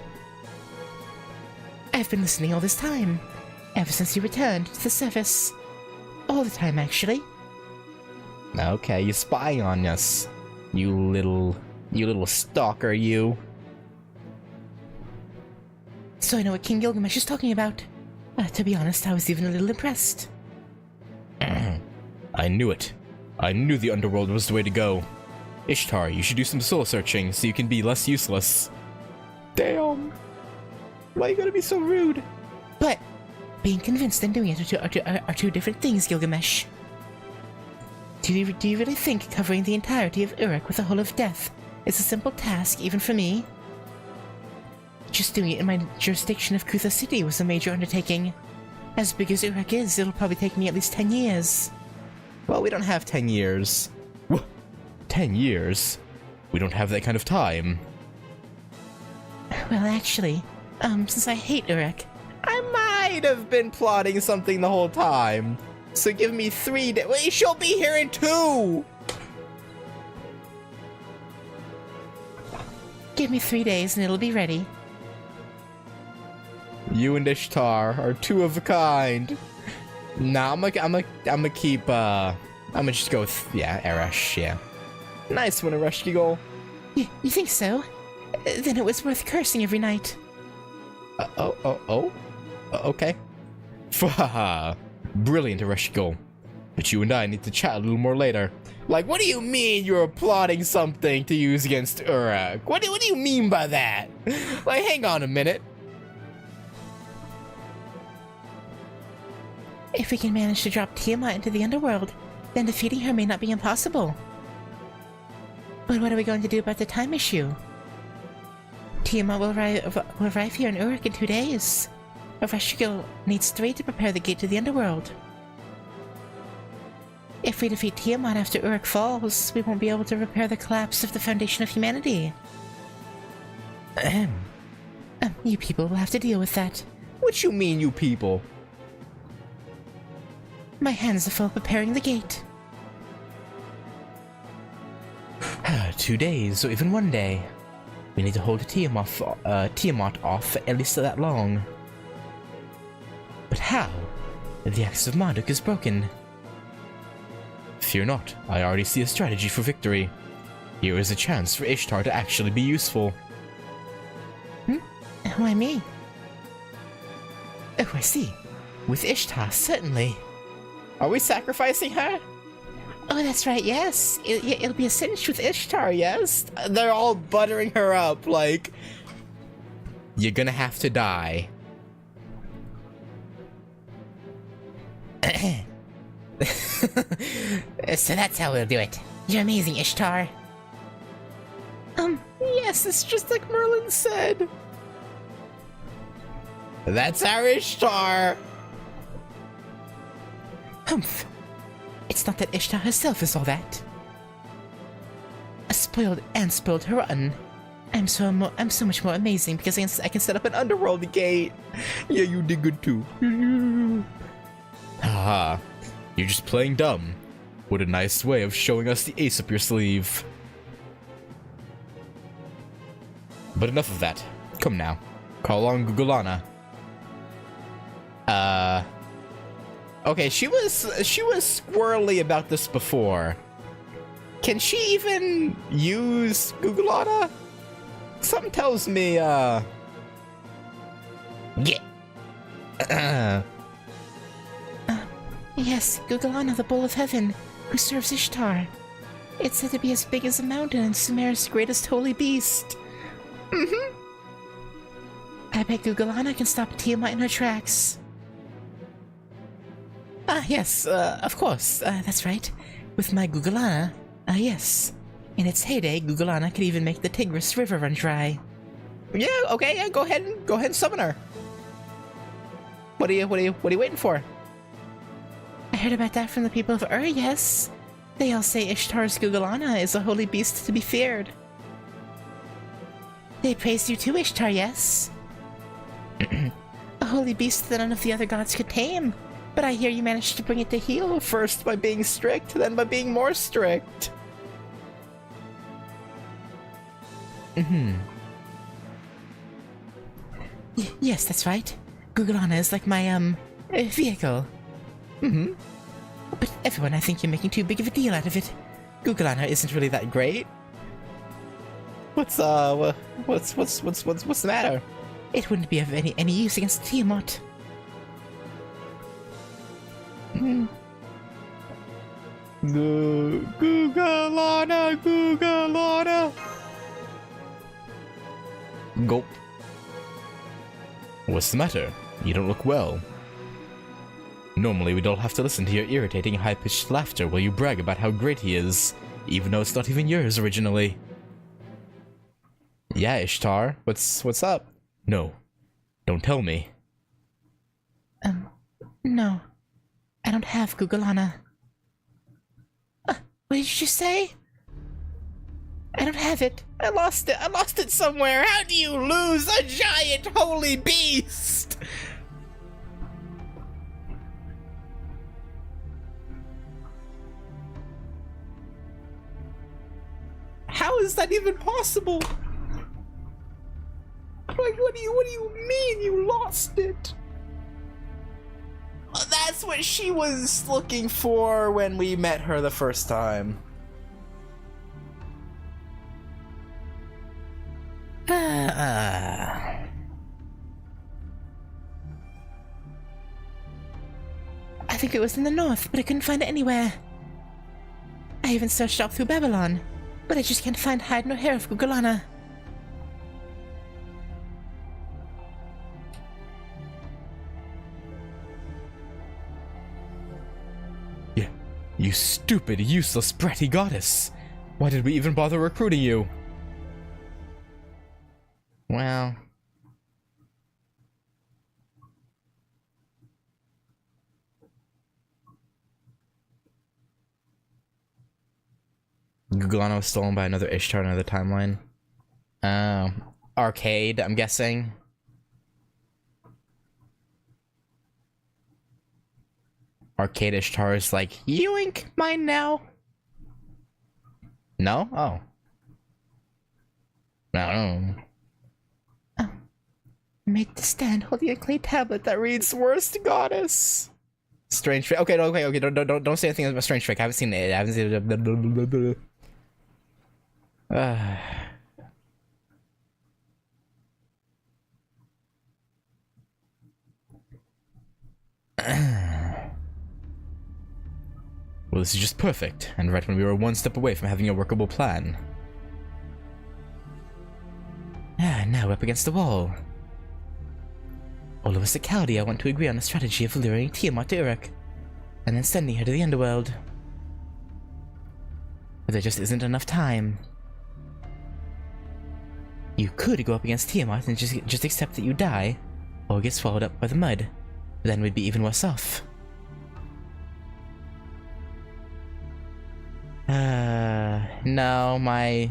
I've been listening all this time. Ever since you returned to the surface. All the time, actually. Okay, you spy on us. You little stalker, you. So I know what King Gilgamesh is talking about. To be honest, I was even a little impressed. I knew it. I knew the underworld was the way to go. Ishtar, you should do some soul searching so you can be less useless. Damn. Why you gotta be so rude? But being convinced and doing it are two different things, Gilgamesh. Do you really think covering the entirety of Uruk with a hull of death is a simple task, even for me? Just doing it in my jurisdiction of Kutha City was a major undertaking. As big as Uruk is, it'll probably take me at least 10 years. Well, we don't have 10 years. 10 years? We don't have that kind of time. Well, actually, since I hate Uruk, I might have been plotting something the whole time. So give me 3 days. Wait, she'll be here in 2! give me 3 days and it'll be ready. You and Ishtar are 2 of a kind. Nah, I'm gonna keep, I'm gonna just go with, yeah, Arash, yeah. Nice one, Arash Giggle. You think so? Then it was worth cursing every night. Okay. Fahaha. Brilliant, Arash Giggle. But you and I need to chat a little more later. Like, what do you mean you're plotting something to use against Uruk? What do you mean by that? Like, hang on a minute. If we can manage to drop Tiamat into the underworld, then defeating her may not be impossible. But what are we going to do about the time issue? Tiamat will arrive here in Uruk in 2 days. Ereshkigal needs 3 to prepare the gate to the underworld. If we defeat Tiamat after Uruk falls, we won't be able to repair the collapse of the foundation of humanity. You people will have to deal with that. What you mean, you people? My hands are full preparing the gate. 2 days, or even 1 day. We need to hold Tiamat off at least that long. But how? The axe of Marduk is broken. Fear not, I already see a strategy for victory. Here is a chance for Ishtar to actually be useful. Why me? Oh, I see. With Ishtar, certainly. Are we sacrificing her? Oh, that's right, yes. It'll be a cinch with Ishtar, yes? They're all buttering her up, like... You're gonna have to die. So that's how we'll do it. You're amazing, Ishtar. Yes, it's just like Merlin said. That's our Ishtar! Humph. It's not that Ishtar herself is all that. A spoiled and spoiled her rotten. I'm so much more amazing because I can set up an underworld gate. Yeah, you did good too. Haha. You're just playing dumb. What a nice way of showing us the ace up your sleeve. But enough of that. Come now. Call on Gugulana. Okay, she was squirrely about this before. Can she even use Gugulana? Something tells me, yeah. Yes, Gugulana, the Bull of Heaven, who serves Ishtar. It's said to be as big as a mountain and Sumer's greatest holy beast. I bet Gugulana can stop Tiamat in her tracks. Yes, of course, that's right. With my Gugulana, yes. In its heyday, Gugulana could even make the Tigris River run dry. Yeah, okay, yeah, go ahead and summon her. What are you waiting for? I heard about that from the people of Ur, yes. They all say Ishtar's Gugulana is a holy beast to be feared. They praised you too, Ishtar, yes? A holy beast that none of the other gods could tame. But I hear you managed to bring it to heel, first by being strict, then by being more strict. Yes, that's right. Gugalana is like my, vehicle. But everyone, I think you're making too big of a deal out of it. Gugalana isn't really that great. What's the matter? It wouldn't be of any use against Tiamat. Gugalana. Gulp. What's the matter? You don't look well. Normally we don't have to listen to your irritating high-pitched laughter while you brag about how great he is, even though it's not even yours originally. Yeah, Ishtar, what's up? No, don't tell me. No. I don't have Gugalana. What did you just say? I don't have it. I lost it. I lost it somewhere. How do you lose a giant holy beast? How is that even possible? Like, what do you mean you lost it? That's what she was looking for when we met her the first time. I think it was in the north, but I couldn't find it anywhere. I even searched all through Babylon, but I just can't find hide nor hair of Gugalana. Yeah, you stupid, useless, bratty goddess! Why did we even bother recruiting you? Well... Gugalana was stolen by another Ishtar in another timeline. Arcade, I'm guessing. Arcade Ishtar is like, yoink, mine now. No? Oh. No. Oh. Make the stand holding a clay tablet that reads "Worst Goddess." Strange trick. Okay, don't say anything about strange trick. I haven't seen it. I haven't seen it. Well, this is just perfect, and right when we were one step away from having a workable plan. Now we're up against the wall. All of us at Chaldea want to agree on a strategy of luring Tiamat to Uruk, and then sending her to the underworld. But there just isn't enough time. You could go up against Tiamat and just accept that you die, or get swallowed up by the mud. Then we'd be even worse off. No, my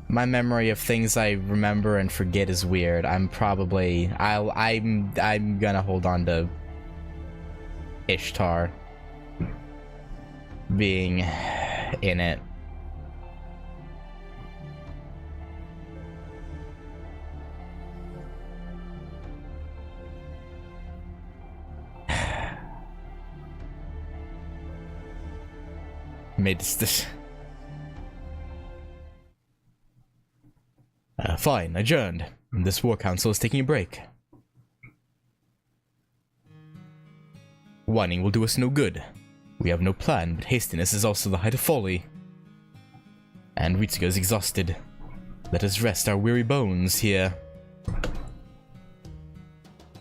memory of things I remember and forget is weird. I'm gonna hold on to Ishtar being in it. Made this. Fine, adjourned. This war council is taking a break. Whining will do us no good. We have no plan, but hastiness is also the height of folly. And Ritsuko is exhausted. Let us rest our weary bones here.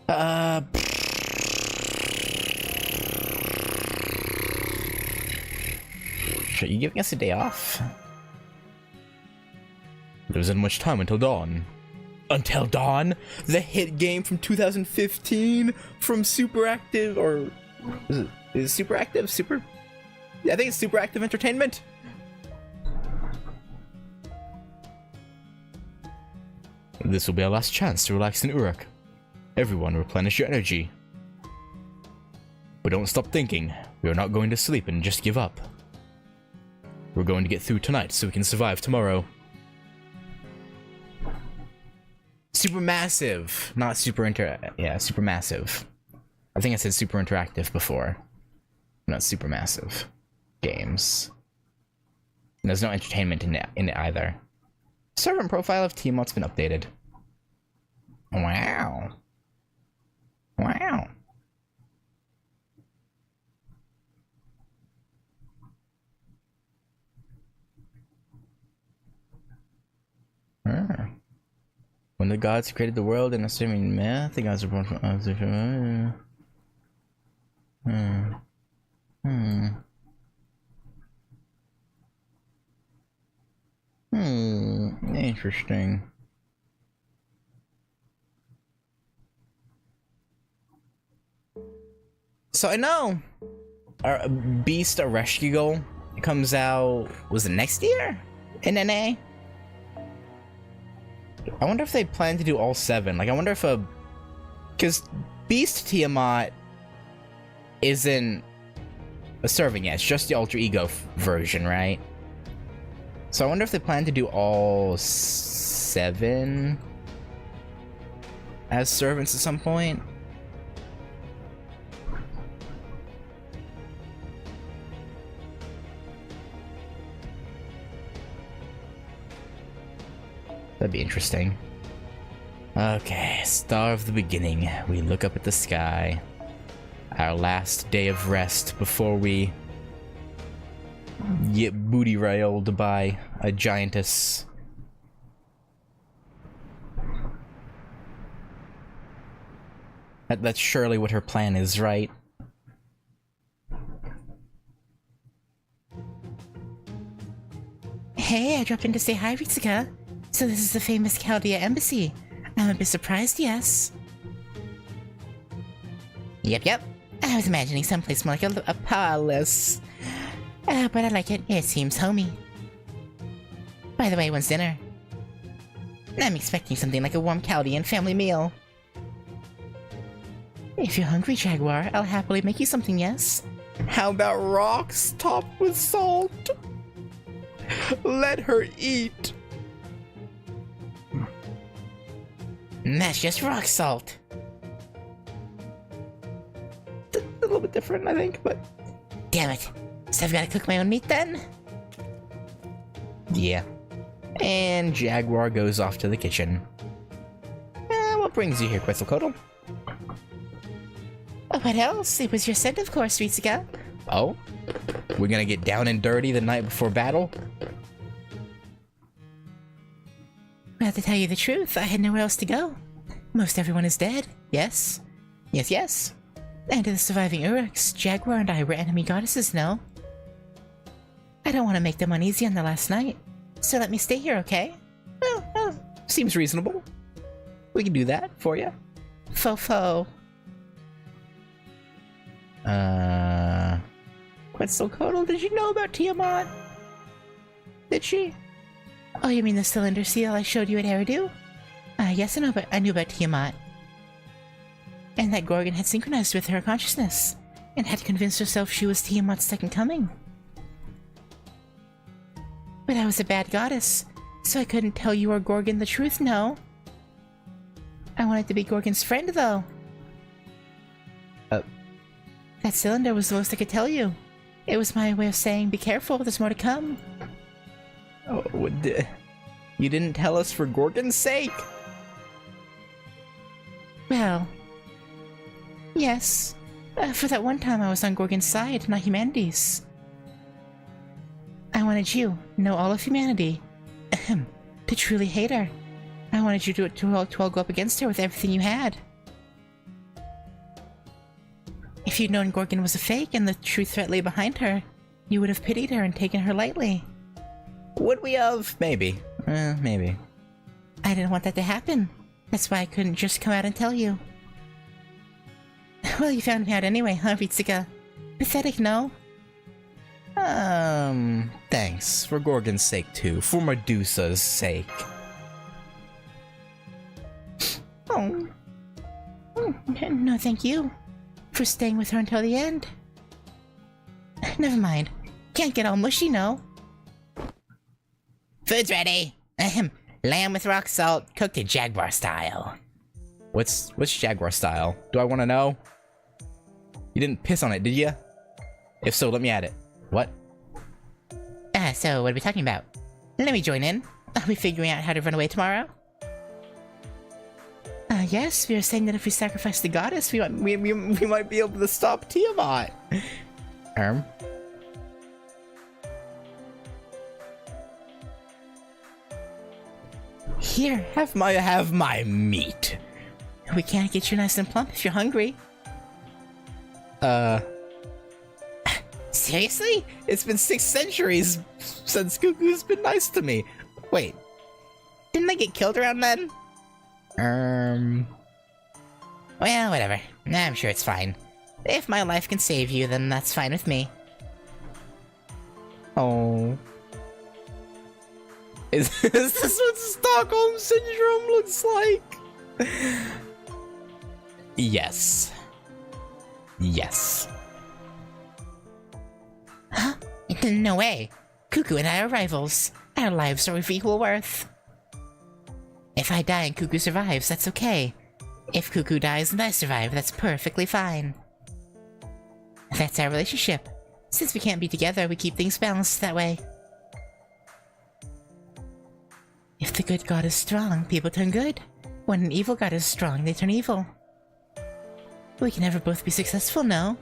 Are you giving us a day off? There isn't much time until dawn. Until Dawn? The hit game from 2015 from Superactive, or is it Superactive? Yeah, I think it's Superactive Entertainment. This will be our last chance to relax in Uruk. Everyone replenish your energy. But don't stop thinking. We are not going to sleep and just give up. We're going to get through tonight so we can survive tomorrow. Supermassive! Not super yeah, supermassive. I think I said super interactive before. Not supermassive. Games. And there's no entertainment in it either. Servant profile of Tiamat's been updated. Wow. Wow. When the gods created the world and assuming math, the gods were born from interesting. So I know our Beast Rescue comes out, was it next year in NA? I wonder if they plan to do all 7. Like, I wonder if because Beast Tiamat isn't a serving yet, it's just the alter ego version, right? So I wonder if they plan to do all 7 as servants at some point. That'd be interesting. Okay, star of the beginning. We look up at the sky. Our last day of rest before we get booty railed by a giantess. That's surely what her plan is, right? Hey, I dropped in to say hi, Ritsuka. So this is the famous Chaldea embassy. I'm a bit surprised, yes. Yep. I was imagining someplace more like a palace. But I like it. It seems homey. By the way, when's dinner? I'm expecting something like a warm Chaldean family meal. If you're hungry, Jaguar, I'll happily make you something, yes? How about rocks topped with salt? Let her eat. That's just rock salt. A little bit different, I think, but... Damn it. So I've got to cook my own meat then? Yeah. And Jaguar goes off to the kitchen. What brings you here, Quetzalcoatl? What else? It was your scent, of course, Ritsuka. Oh? We're gonna get down and dirty the night before battle? Well, to tell you the truth, I had nowhere else to go. Most everyone is dead, yes? Yes. And to the surviving Uruks, Jaguar and I were enemy goddesses, no? I don't want to make them uneasy on the last night, so let me stay here, okay? Well, seems reasonable. We can do that for you. Fofo. Quetzalcoatl, did you know about Tiamat? Did she? Oh, you mean the cylinder seal I showed you at Eridu? Yes, I knew about Tiamat. And that Gorgon had synchronized with her consciousness, and had convinced herself she was Tiamat's second coming. But I was a bad goddess, so I couldn't tell you or Gorgon the truth, no. I wanted to be Gorgon's friend, though. That cylinder was the most I could tell you. It was my way of saying, be careful, there's more to come. Oh, you didn't tell us for Gorgon's sake? Well, yes. For that one time I was on Gorgon's side, not humanity's. I wanted you, know all of humanity, to truly hate her. I wanted you to all go up against her with everything you had. If you'd known Gorgon was a fake and the true threat lay behind her, you would have pitied her and taken her lightly. Would we have? Maybe. Maybe. I didn't want that to happen. That's why I couldn't just come out and tell you. Well, you found me out anyway, huh, Ritsuka? Pathetic, no? Thanks. For Gorgon's sake, too. For Medusa's sake. No, thank you. For staying with her until the end. Never mind. Can't get all mushy, no. Food's ready. Ahem. Lamb with rock salt, cooked in Jaguar style. What's Jaguar style? Do I want to know? You didn't piss on it, did you? If so, let me at it. What? So what are we talking about? Let me join in. Are we figuring out how to run away tomorrow? Yes, we were saying that if we sacrifice the goddess, we might be able to stop Tiamat. Here, Have my meat. we can't get you nice and plump if you're hungry. Seriously? It's been 6 centuries since Cuckoo's been nice to me. Wait, Didn't I get killed around then? Well, whatever. I'm sure it's fine. If my life can save you, then that's fine with me. oh. Is this what Stockholm Syndrome looks like? Yes. Yes. Huh? No way. Cuckoo and I are rivals. Our lives are of equal worth. If I die and Cuckoo survives, that's okay. If Cuckoo dies and I survive, that's perfectly fine. That's our relationship. Since we can't be together, we keep things balanced that way. If the good god is strong, people turn good. When an evil god is strong, they turn evil. We can never both be successful, no?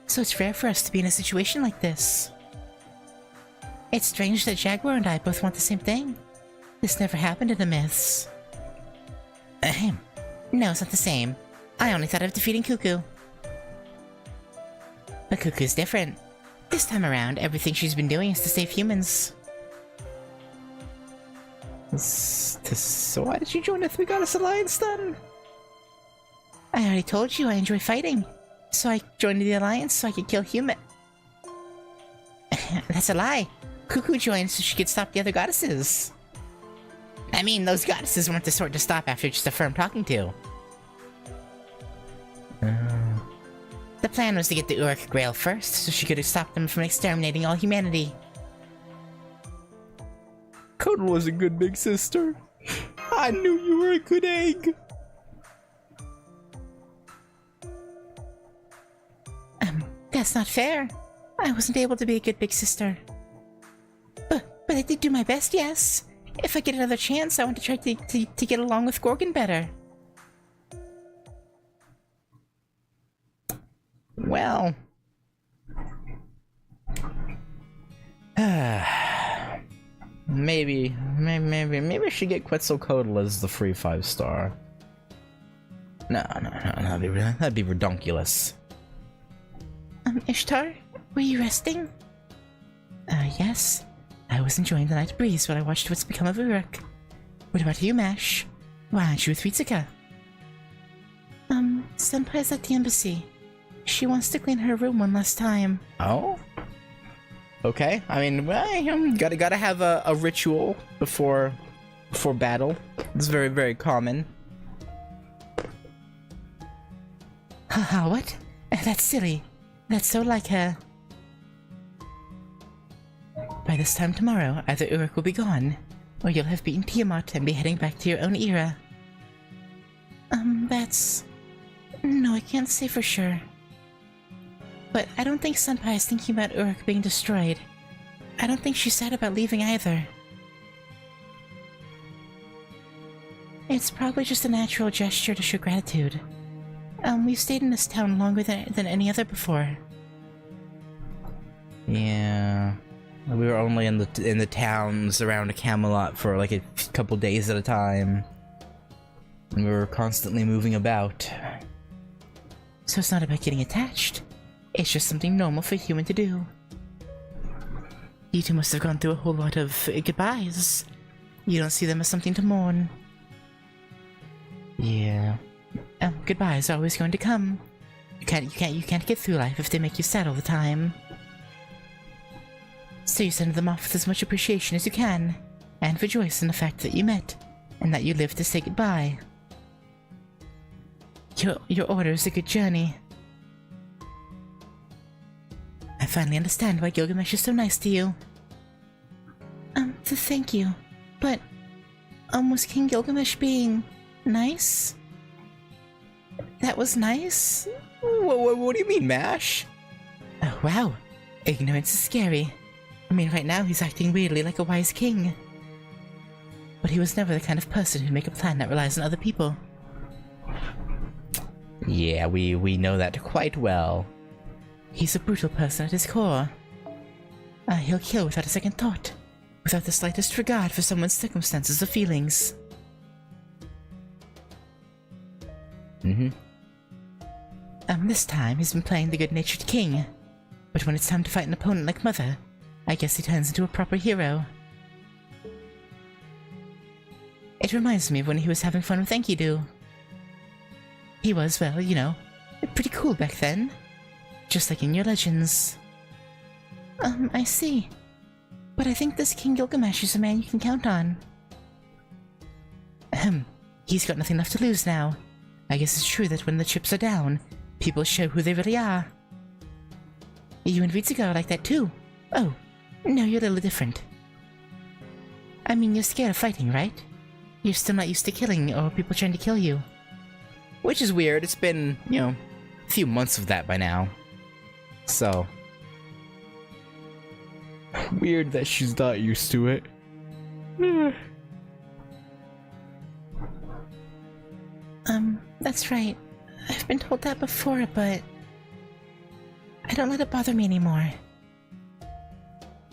So it's rare for us to be in a situation like this. It's strange that Jaguar and I both want the same thing. This never happened in the myths. Ahem. No, it's not the same. I only thought of defeating Cuckoo. But Cuckoo's different. This time around, everything she's been doing is to save humans. So why did you join the Three Goddess Alliance then? I already told you I enjoy fighting. So I joined the Alliance so I could kill human. That's a lie. Cuckoo joined so she could stop the other goddesses. I mean, those goddesses weren't the sort to stop after just a firm talking to. The plan was to get the Uruk Grail first, so she could have stopped them from exterminating all humanity. Codal was a good big sister. I knew you were a good egg. That's not fair. I wasn't able to be a good big sister. But I did do my best, yes. If I get another chance, I want to try to get along with Gorgon better. Well. Maybe I should get Quetzalcoatl as the free 5-star. No, that'd be redonkulous. Ishtar, were you resting? Yes. I was enjoying the night breeze while I watched what's become of Uruk. What about you, Mash? Why aren't you with Ritsuka? Senpai's at the embassy. She wants to clean her room one last time. Oh? Okay, I mean, well, gotta have a ritual before battle. It's very, very common. Haha, what? That's silly. That's so like her. By this time tomorrow, either Uruk will be gone, or you'll have beaten Tiamat and be heading back to your own era. That's... No, I can't say for sure. But I don't think Senpai is thinking about Uruk being destroyed. I don't think she's sad about leaving either. It's probably just a natural gesture to show gratitude. We've stayed in this town longer than any other before. Yeah, we were only in the towns around Camelot for like a couple days at a time. And we were constantly moving about. So it's not about getting attached. It's just something normal for a human to do. You two must have gone through a whole lot of goodbyes. You don't see them as something to mourn. Yeah. Goodbyes are always going to come. You can't get through life if they make you sad all the time. So you send them off with as much appreciation as you can, and rejoice in the fact that you met, and that you lived to say goodbye. Your order is a good journey. I finally understand why Gilgamesh is so nice to you. Thank you. But, was King Gilgamesh being nice? That was nice? What do you mean, Mash? Oh, wow. Ignorance is scary. I mean, right now he's acting weirdly like a wise king. But he was never the kind of person who'd make a plan that relies on other people. Yeah, we know that quite well. He's a brutal person at his core. He'll kill without a second thought, without the slightest regard for someone's circumstances or feelings. This time he's been playing the good-natured king, but when it's time to fight an opponent like Mother, I guess he turns into a proper hero. It reminds me of when he was having fun with Enkidu. He was, well, you know, pretty cool back then. Just like in your legends. I see. But I think this King Gilgamesh is a man you can count on. He's got nothing left to lose now. I guess it's true that when the chips are down, people show who they really are. You and Ritsuga are like that too. Oh, no, you're a little different. I mean, you're scared of fighting, right? You're still not used to killing or people trying to kill you. Which is weird. It's been, you know, a few months of that by now. So. Weird that she's not used to it. That's right. I've been told that before, but I don't let it bother me anymore.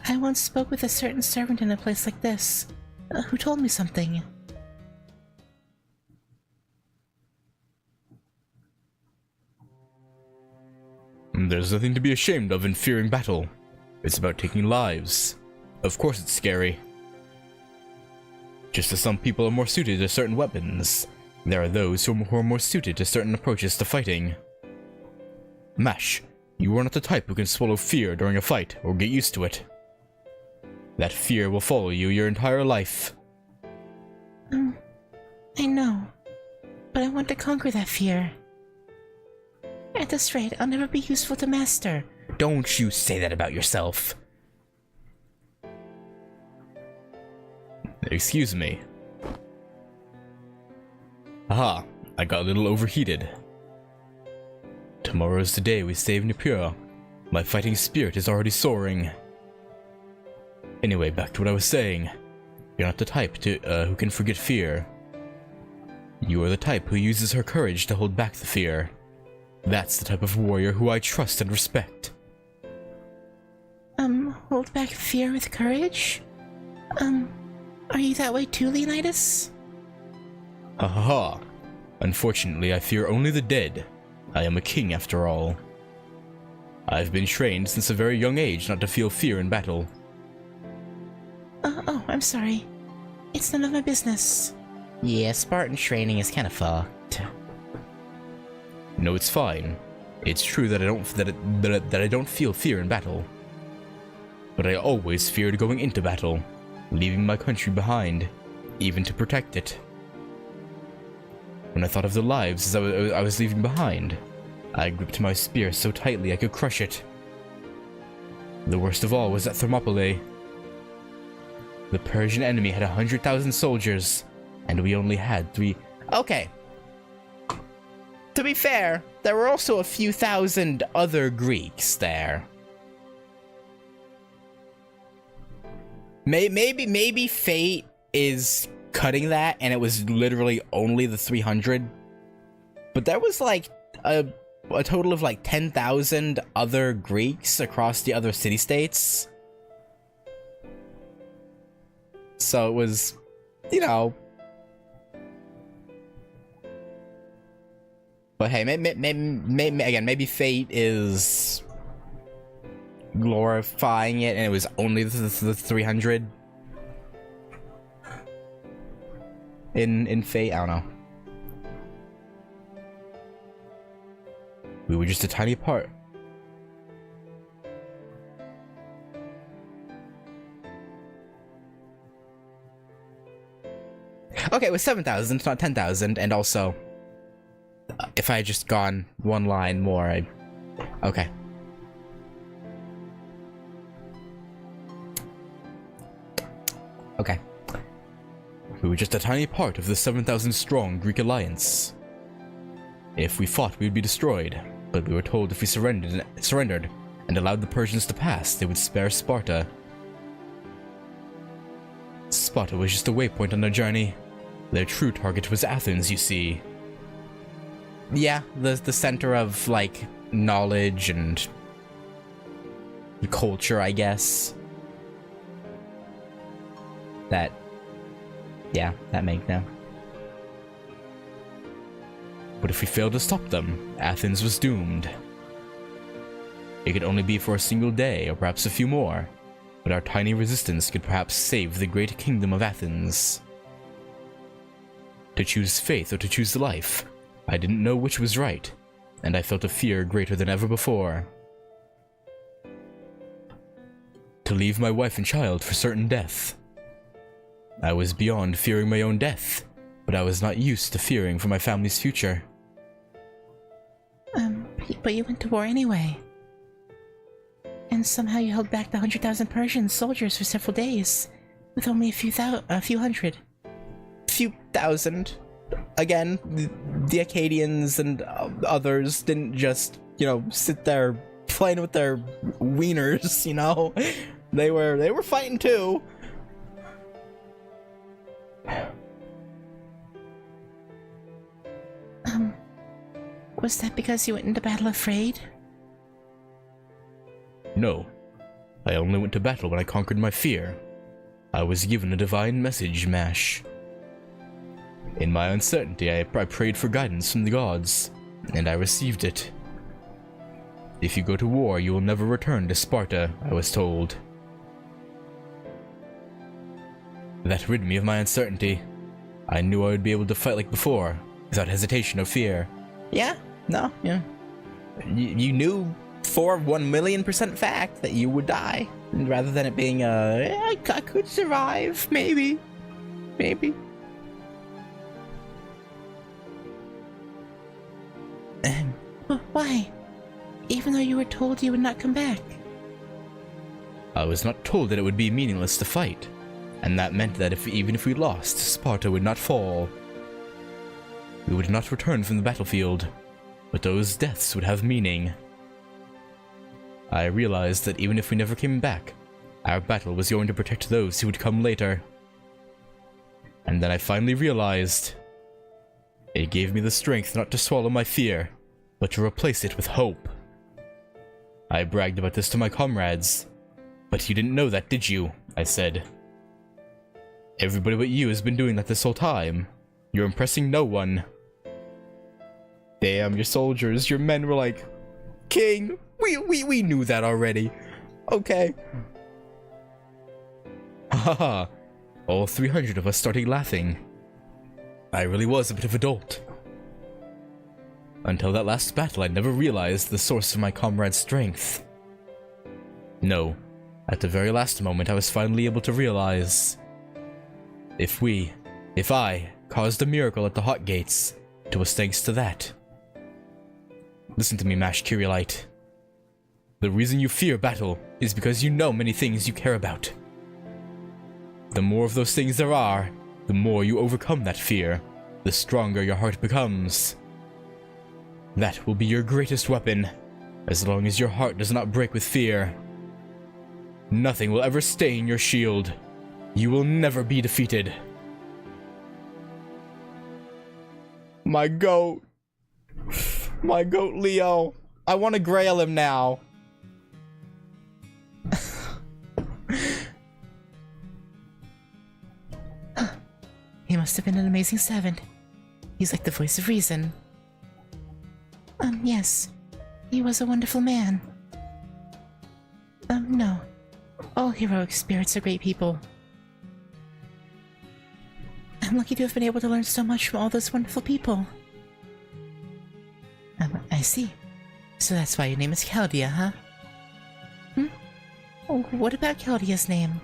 I once spoke with a certain servant in a place like this, who told me something. There's nothing to be ashamed of in fearing battle. It's about taking lives. Of course it's scary. Just as some people are more suited to certain weapons, there are those who are more suited to certain approaches to fighting. Mash, you are not the type who can swallow fear during a fight or get used to it. That fear will follow you your entire life. I know, but I want to conquer that fear. At this rate, I'll never be useful to Master. Don't you say that about yourself. Excuse me. Aha, I got a little overheated. Tomorrow's the day we save Nippur. My fighting spirit is already soaring. Anyway, back to what I was saying. You're not the type who can forget fear. You are the type who uses her courage to hold back the fear. That's the type of warrior who I trust and respect. Hold back fear with courage? Are you that way too, Leonidas? Ha ha ha. Unfortunately, I fear only the dead. I am a king after all. I've been trained since a very young age not to feel fear in battle. Oh, I'm sorry. It's none of my business. Yeah, Spartan training is kind of fucked. No, it's fine. It's true that I don't feel fear in battle. But I always feared going into battle, leaving my country behind, even to protect it. When I thought of the lives as I was leaving behind, I gripped my spear so tightly I could crush it. The worst of all was at Thermopylae. The Persian enemy had 100,000 soldiers, and we only had 3. Okay. To be fair, there were also a few thousand other Greeks there. Maybe Fate is cutting that, and it was literally only the 300. But there was like a total of like 10,000 other Greeks across the other city-states. So it was, you know. But hey, maybe Fate is glorifying it, and it was only the 300 in Fate. I don't know. We were just a tiny part. Okay, it was 7,000, not 10,000, and also if I had just gone one line more, okay. Okay. We were just a tiny part of the 7,000 strong Greek alliance. If we fought, we would be destroyed, but we were told if we surrendered and allowed the Persians to pass, they would spare Sparta. Sparta was just a waypoint on their journey. Their true target was Athens, you see. Yeah, the center of, like, knowledge and culture, I guess. That makes no. But if we failed to stop them, Athens was doomed. It could only be for a single day, or perhaps a few more, but our tiny resistance could perhaps save the great kingdom of Athens. To choose faith or to choose life, I didn't know which was right, and I felt a fear greater than ever before. To leave my wife and child for certain death. I was beyond fearing my own death, but I was not used to fearing for my family's future. But you went to war anyway. And somehow you held back the 100,000 Persian soldiers for several days, with only a few hundred. Few thousand. Again, the Akkadians and others didn't just, sit there playing with their wieners, They were fighting too. Was that because you went into battle afraid? No. I only went to battle when I conquered my fear. I was given a divine message, Mash. In my uncertainty, I prayed for guidance from the gods, and I received it. If you go to war, you will never return to Sparta, I was told. That rid me of my uncertainty. I knew I would be able to fight like before, without hesitation or fear. Yeah, no, yeah. You knew for 1,000,000% fact that you would die, rather than it being I could survive, maybe. Why? Even though you were told you would not come back? I was not told that it would be meaningless to fight, and that meant that even if we lost, Sparta would not fall. We would not return from the battlefield, but those deaths would have meaning. I realized that even if we never came back, our battle was going to protect those who would come later. And then I finally realized it gave me the strength not to swallow my fear, but to replace it with hope. I bragged about this to my comrades. But you didn't know that, did you? I said. Everybody but you has been doing that this whole time. You're impressing no one. Damn, your soldiers, your men were like, King, we knew that already. Okay. Haha. All 300 of us started laughing. I really was a bit of a dolt. Until that last battle, I never realized the source of my comrades' strength. No, at the very last moment, I was finally able to realize. If I, caused a miracle at the Hot Gates, it was thanks to that. Listen to me, Mash Curiolite. The reason you fear battle is because you know many things you care about. The more of those things there are, the more you overcome that fear, the stronger your heart becomes. That will be your greatest weapon, as long as your heart does not break with fear. Nothing will ever stain your shield. You will never be defeated. My goat. My goat Leo. I want to grail him now. He must have been an amazing servant. He's like the voice of reason. Yes. He was a wonderful man. No. All heroic spirits are great people. I'm lucky to have been able to learn so much from all those wonderful people. I see. So that's why your name is Chaldea, huh? Oh, what about Chaldea's name?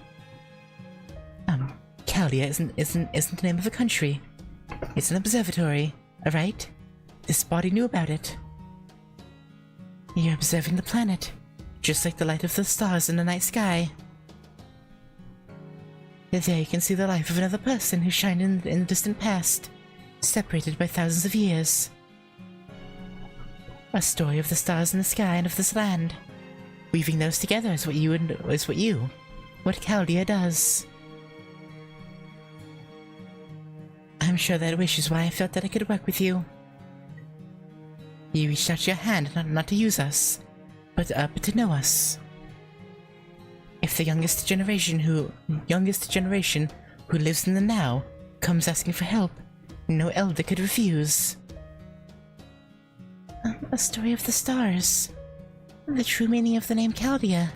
Chaldea isn't the name of a country. It's an observatory, alright? this body knew about it. You're observing the planet, just like the light of the stars in the night sky. There you can see the life of another person who shined in the distant past, separated by thousands of years. A story of the stars in the sky and of this land. Weaving those together is what Chaldea does. I'm sure that wish is why I felt that I could work with you. You reached out your hand not to use us, but to know us. If the youngest generation who lives in the now comes asking for help, no elder could refuse. A story of the stars. The true meaning of the name Chaldea.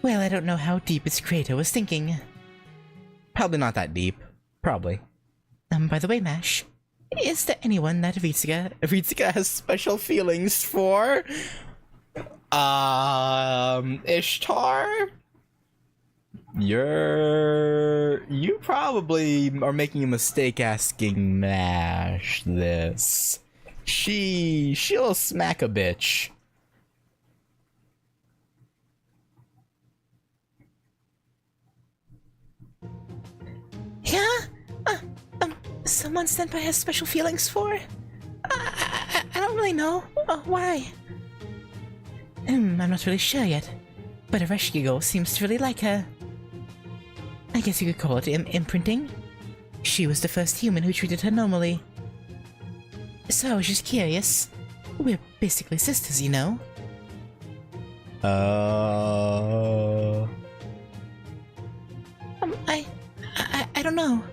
Well, I don't know how deep its creator was thinking. Probably not that deep. Probably. By the way, Mash, is there anyone that Ritsuka has special feelings for? Ishtar? You probably are making a mistake asking Mash this. She'll smack a bitch. Yeah? Someone Senpai has special feelings for? I don't really know. Why? I'm not really sure yet, but Arashkigo seems to really like her. I guess you could call it imprinting. She was the first human who treated her normally. So I was just curious. We're basically sisters, you know? I don't know.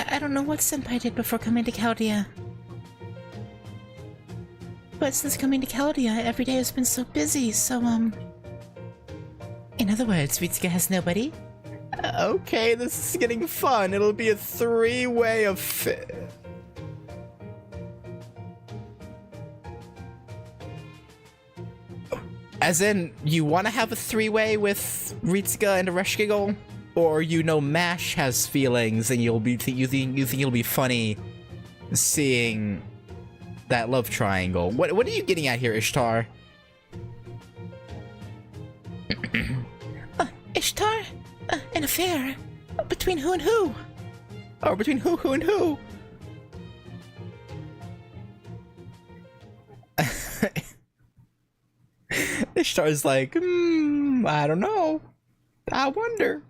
I don't know what Senpai did before coming to Chaldea. But since coming to Chaldea, every day has been so busy, so, In other words, Ritsuka has nobody? Okay, this is getting fun. It'll be a three-way of... As in, you want to have a three-way with Ritsuka and Arashkigo? Or you know Mash has feelings and you think it'll be funny seeing that love triangle. What are you getting at here, Ishtar? Ishtar? An affair? Between who and who? Or between who and who? Ishtar's like, I don't know. I wonder.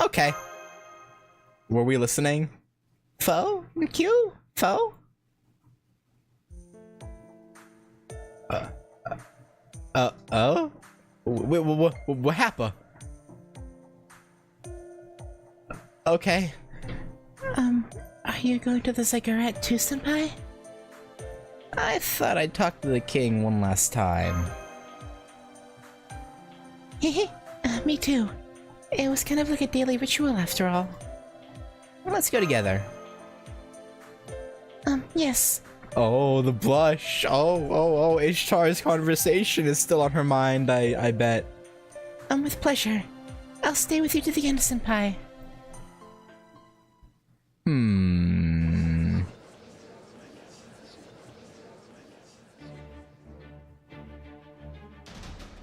Okay. Were we listening? Foe? Q? Foe? What happened? Okay. Are you going to the ziggurat too, Senpai? I thought I'd talk to the king one last time. Hehe, me too. It was kind of like a daily ritual after all. Let's go together. Yes. Oh, the blush. Oh, Ishtar's conversation is still on her mind, I bet. With pleasure. I'll stay with you to the end, Senpai.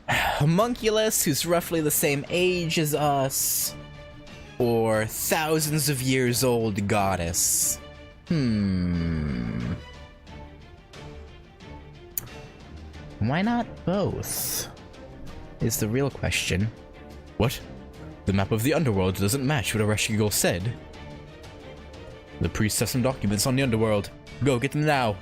Homunculus, who's roughly the same age as us, or thousands of years old goddess? Why not both? Is the real question. What? The map of the underworld doesn't match what Arashkigo said. The priest has some documents on the underworld. Go, get them now.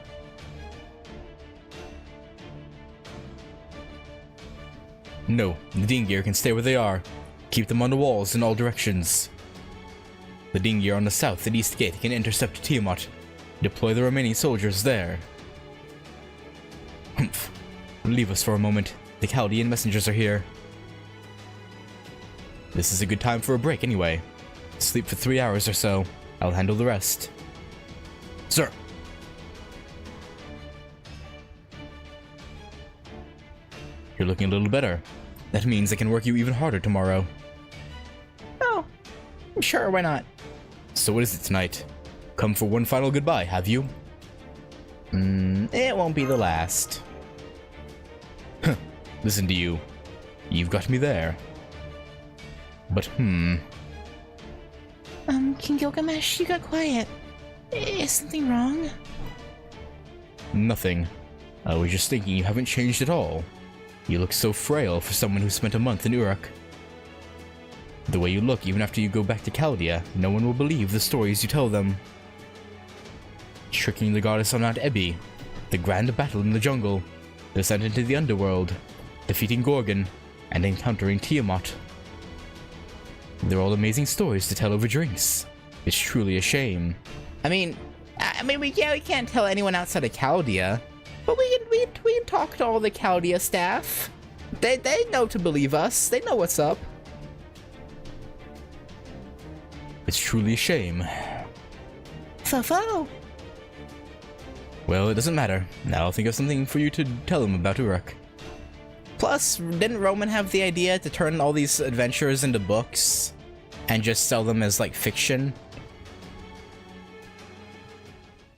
No, the dinghy can stay where they are. Keep them on the walls in all directions. The dinghy on the south and east gate can intercept Tiamat. Deploy the remaining soldiers there. Humph. Leave us for a moment. The Chaldean messengers are here. This is a good time for a break anyway. Sleep for 3 hours or so. I'll handle the rest. Sir. You're looking a little better. That means I can work you even harder tomorrow. Oh, sure, why not? So what is it tonight? Come for one final goodbye, have you? It won't be the last. Listen to you. You've got me there. But King Gilgamesh, you got quiet. Is something wrong? nothing. I was just thinking you haven't changed at all. You look so frail for someone who spent a month in Uruk. The way you look even after you go back to Chaldea, no one will believe the stories you tell them. Tricking the goddess on Mount Ebi, the grand battle in the jungle, the descent into the underworld, defeating Gorgon, and encountering Tiamat. They're all amazing stories to tell over drinks. It's truly a shame. I mean, we can't tell anyone outside of Chaldea, but we can talk to all the Chaldea staff. They know to believe us. They know what's up. It's truly a shame. Fo-fo. Well, it doesn't matter. Now I'll think of something for you to tell them about Uruk. Plus, didn't Roman have the idea to turn all these adventures into books and just sell them as like fiction?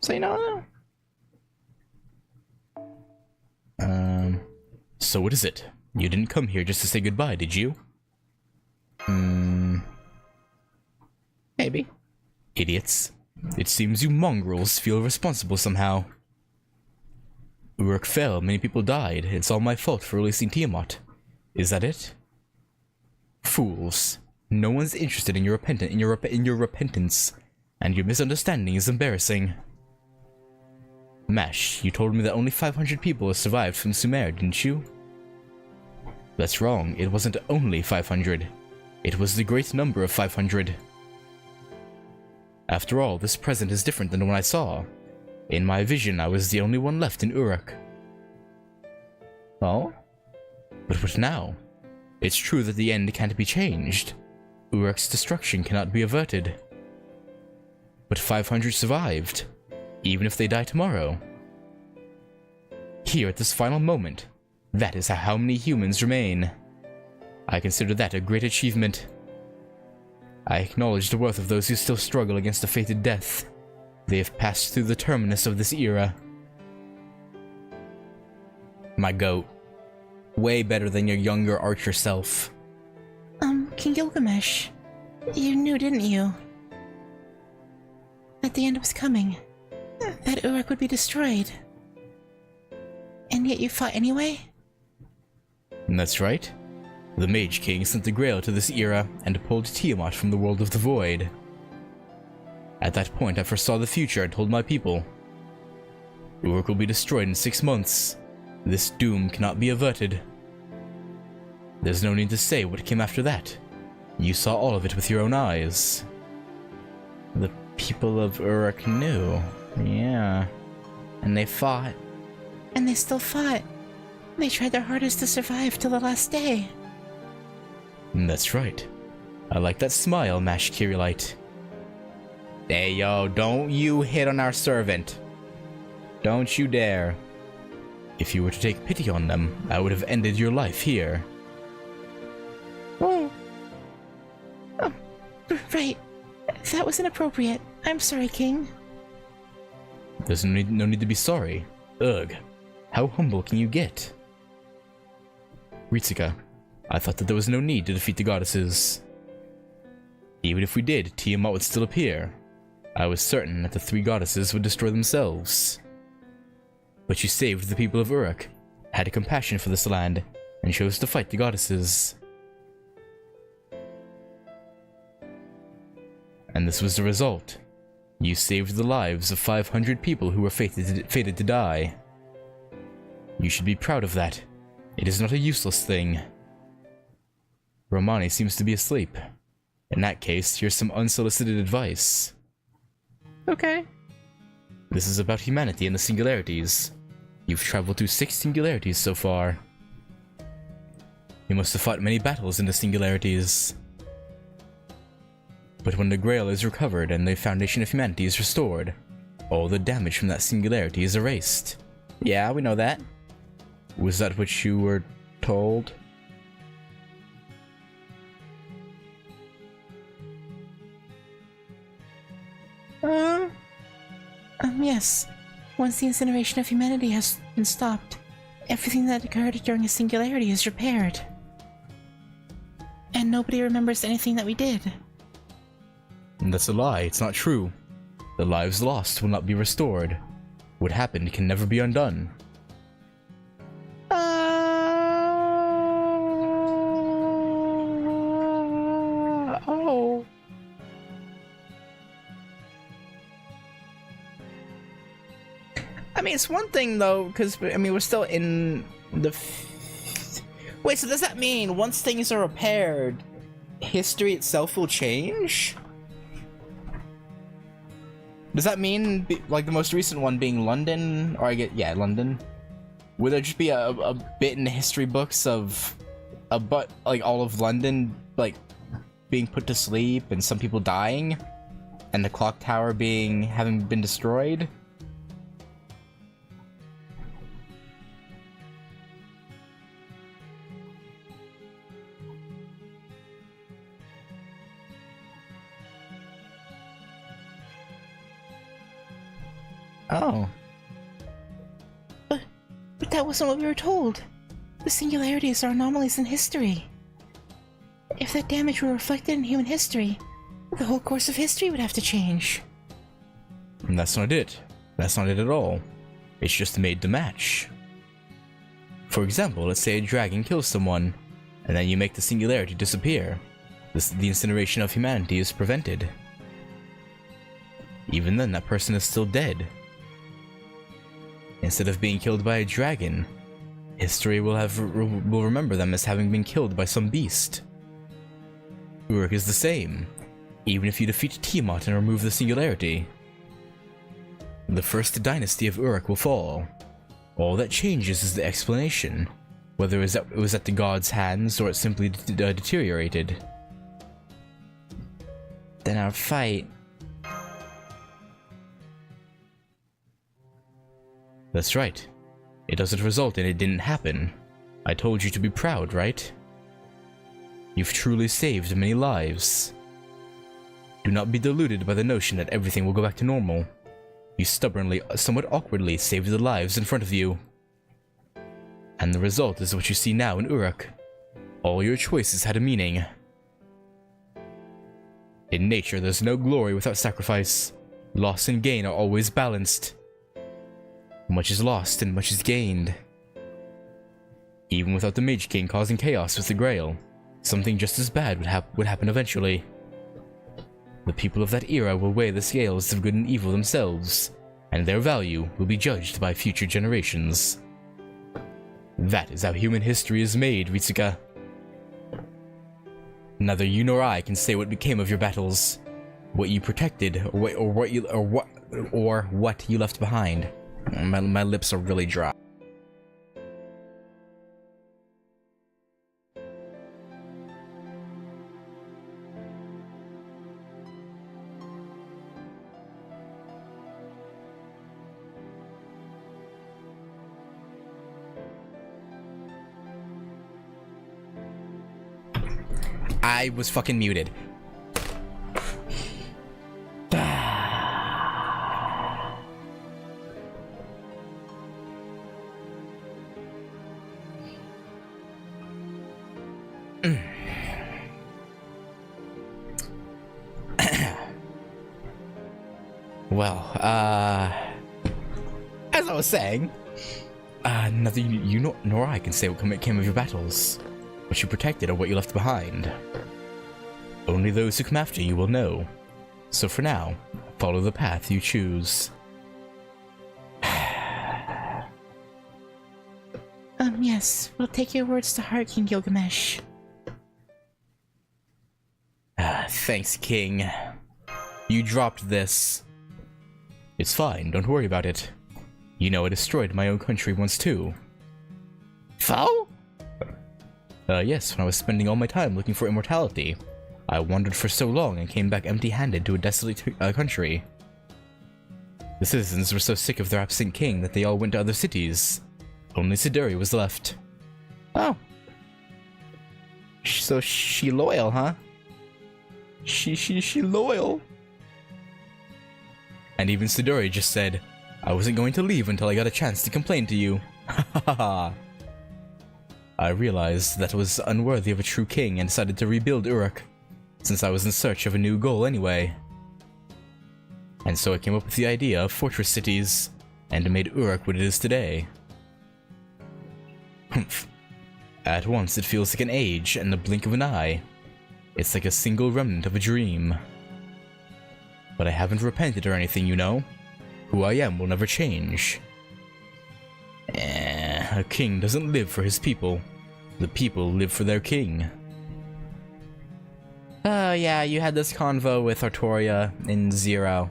So you know. So what is it? You didn't come here just to say goodbye, did you? Maybe. Idiots. It seems you mongrels feel responsible somehow. Uruk fell, many people died. It's all my fault for releasing Tiamat. Is that it? Fools. No one's interested in your repentance, and your misunderstanding is embarrassing. Mash, you told me that only 500 people have survived from Sumer, didn't you? That's wrong. It wasn't only 500. It was the great number of 500. After all, this present is different than the one I saw. In my vision, I was the only one left in Uruk. Oh? But what now? It's true that the end can't be changed. Uruk's destruction cannot be averted. But 500 survived, even if they die tomorrow. Here at this final moment, that is how many humans remain. I consider that a great achievement. I acknowledge the worth of those who still struggle against a fated death. They have passed through the terminus of this era. My goat. Way better than your younger archer self. King Gilgamesh, you knew, didn't you? That the end was coming. That Uruk would be destroyed. And yet you fought anyway? That's right. The Mage King sent the Grail to this era and pulled Tiamat from the world of the Void. At that point, I foresaw the future and told my people. Uruk will be destroyed in 6 months. This doom cannot be averted. There's no need to say what came after that. You saw all of it with your own eyes. The people of Uruk knew. Yeah. And they fought. And they still fought. They tried their hardest to survive till the last day. That's right. I like that smile, Mash Kirilite. Hey yo, don't you hit on our servant. Don't you dare. If you were to take pity on them, I would have ended your life here. Oh, right. That was inappropriate. I'm sorry, King. There's no need to be sorry. Ugh. How humble can you get? Ritsuka, I thought that there was no need to defeat the goddesses. Even if we did, Tiamat would still appear. I was certain that the 3 goddesses would destroy themselves. But you saved the people of Uruk, had compassion for this land, and chose to fight the goddesses. And this was the result. You saved the lives of 500 people who were fated to die. You should be proud of that. It is not a useless thing. Romani seems to be asleep. In that case, here's some unsolicited advice. Okay. This is about humanity and the singularities. You've traveled through 6 singularities so far. You must have fought many battles in the singularities. But when the Grail is recovered and the foundation of humanity is restored, all the damage from that singularity is erased. Yeah, we know that. Was that what you were told? Yes. Once the incineration of humanity has been stopped, everything that occurred during a singularity is repaired. And nobody remembers anything that we did. And that's a lie. It's not true. The lives lost will not be restored. What happened can never be undone. Oh. I mean, it's one thing though, because I mean we're still in the. Wait, so does that mean once things are repaired, history itself will change? Does that mean, like the most recent one being London, or London? Would there just be a bit in the history books of, like all of London like being put to sleep and some people dying, and the clock tower having been destroyed? Oh. But that wasn't what we were told. The singularities are anomalies in history. If that damage were reflected in human history, the whole course of history would have to change. And that's not it. That's not it at all. It's just made to match. For example, let's say a dragon kills someone, and then you make the singularity disappear. The incineration of humanity is prevented. Even then, that person is still dead. Instead of being killed by a dragon, history will remember them as having been killed by some beast. Uruk is the same, even if you defeat Tiamat and remove the singularity. The first dynasty of Uruk will fall. All that changes is the explanation, whether it was at the god's hands or it simply deteriorated. Then our fight. That's right. It doesn't result in it didn't happen. I told you to be proud, right? You've truly saved many lives. Do not be deluded by the notion that everything will go back to normal. You stubbornly, somewhat awkwardly, saved the lives in front of you. And the result is what you see now in Uruk. All your choices had a meaning. In nature, there's no glory without sacrifice. Loss and gain are always balanced. Much is lost and much is gained. Even without the Mage King causing chaos with the Grail, something just as bad would happen eventually. The people of that era will weigh the scales of good and evil themselves, and their value will be judged by future generations. That is how human history is made, Ritsuka. Neither you nor I can say what became of your battles, what you protected, or what you left behind. My lips are really dry. I was fucking muted. Well, as I was saying, neither you nor I can say what came of your battles, what you protected or what you left behind. Only those who come after you will know. So for now, follow the path you choose. Yes, we'll take your words to heart, King Gilgamesh. Thanks, King. You dropped this. It's fine, don't worry about it. You know I destroyed my own country once too. Foul? Yes, when I was spending all my time looking for immortality. I wandered for so long and came back empty-handed to a desolate country. The citizens were so sick of their absent king that they all went to other cities. Only Siduri was left. Oh. So she loyal, huh? She loyal. And even Sidori just said, I wasn't going to leave until I got a chance to complain to you. Ha ha ha. I realized that was unworthy of a true king and decided to rebuild Uruk, since I was in search of a new goal anyway. And so I came up with the idea of fortress cities, and made Uruk what it is today. Humph. At once it feels like an age and the blink of an eye. It's like a single remnant of a dream. But I haven't repented or anything, you know. Who I am will never change. A king doesn't live for his people. The people live for their king. Oh yeah, you had this convo with Artoria in Zero.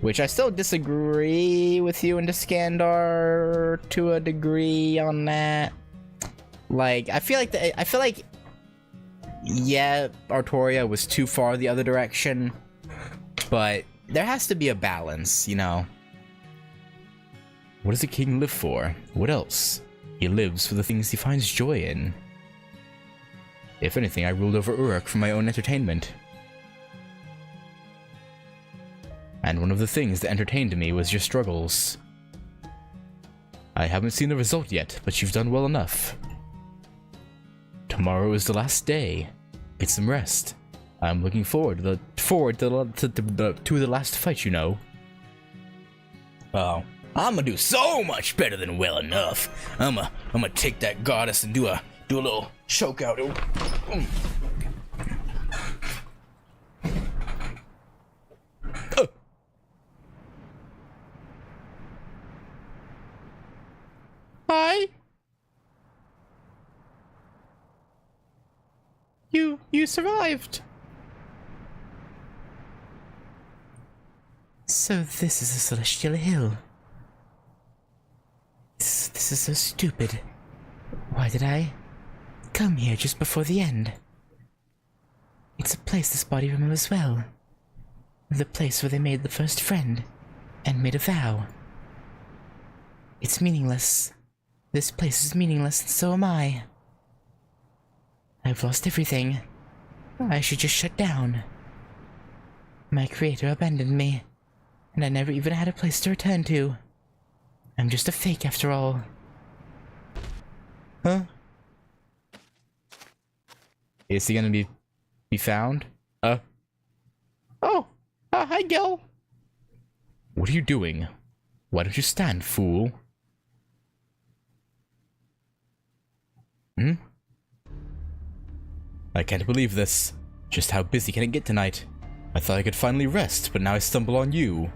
Which I still disagree with you and Iskandar to a degree on that. Like, I feel like yeah, Artoria was too far the other direction, but there has to be a balance, you know. What does a king live for? What else? He lives for the things he finds joy in. If anything, I ruled over Uruk for my own entertainment. And one of the things that entertained me was your struggles. I haven't seen the result yet, but you've done well enough. Tomorrow is the last day. Get some rest. I'm looking forward to the last fight, you know. Oh, I'm gonna do so much better than well enough. I'm gonna take that goddess and do a little choke out. Hi. You survived. So this is a celestial hill. This is so stupid. Why did I come here just before the end? It's a place this body remembers well. The place where they made the first friend and made a vow. It's meaningless. This place is meaningless, and so am I. I've lost everything. I should just shut down. My creator abandoned me, and I never even had a place to return to. I'm just a fake after all. Huh? Is he gonna be found? Oh, hi Gil. What are you doing? Why don't you stand, fool? I can't believe this. Just how busy can it get tonight? I thought I could finally rest, but now I stumble on you.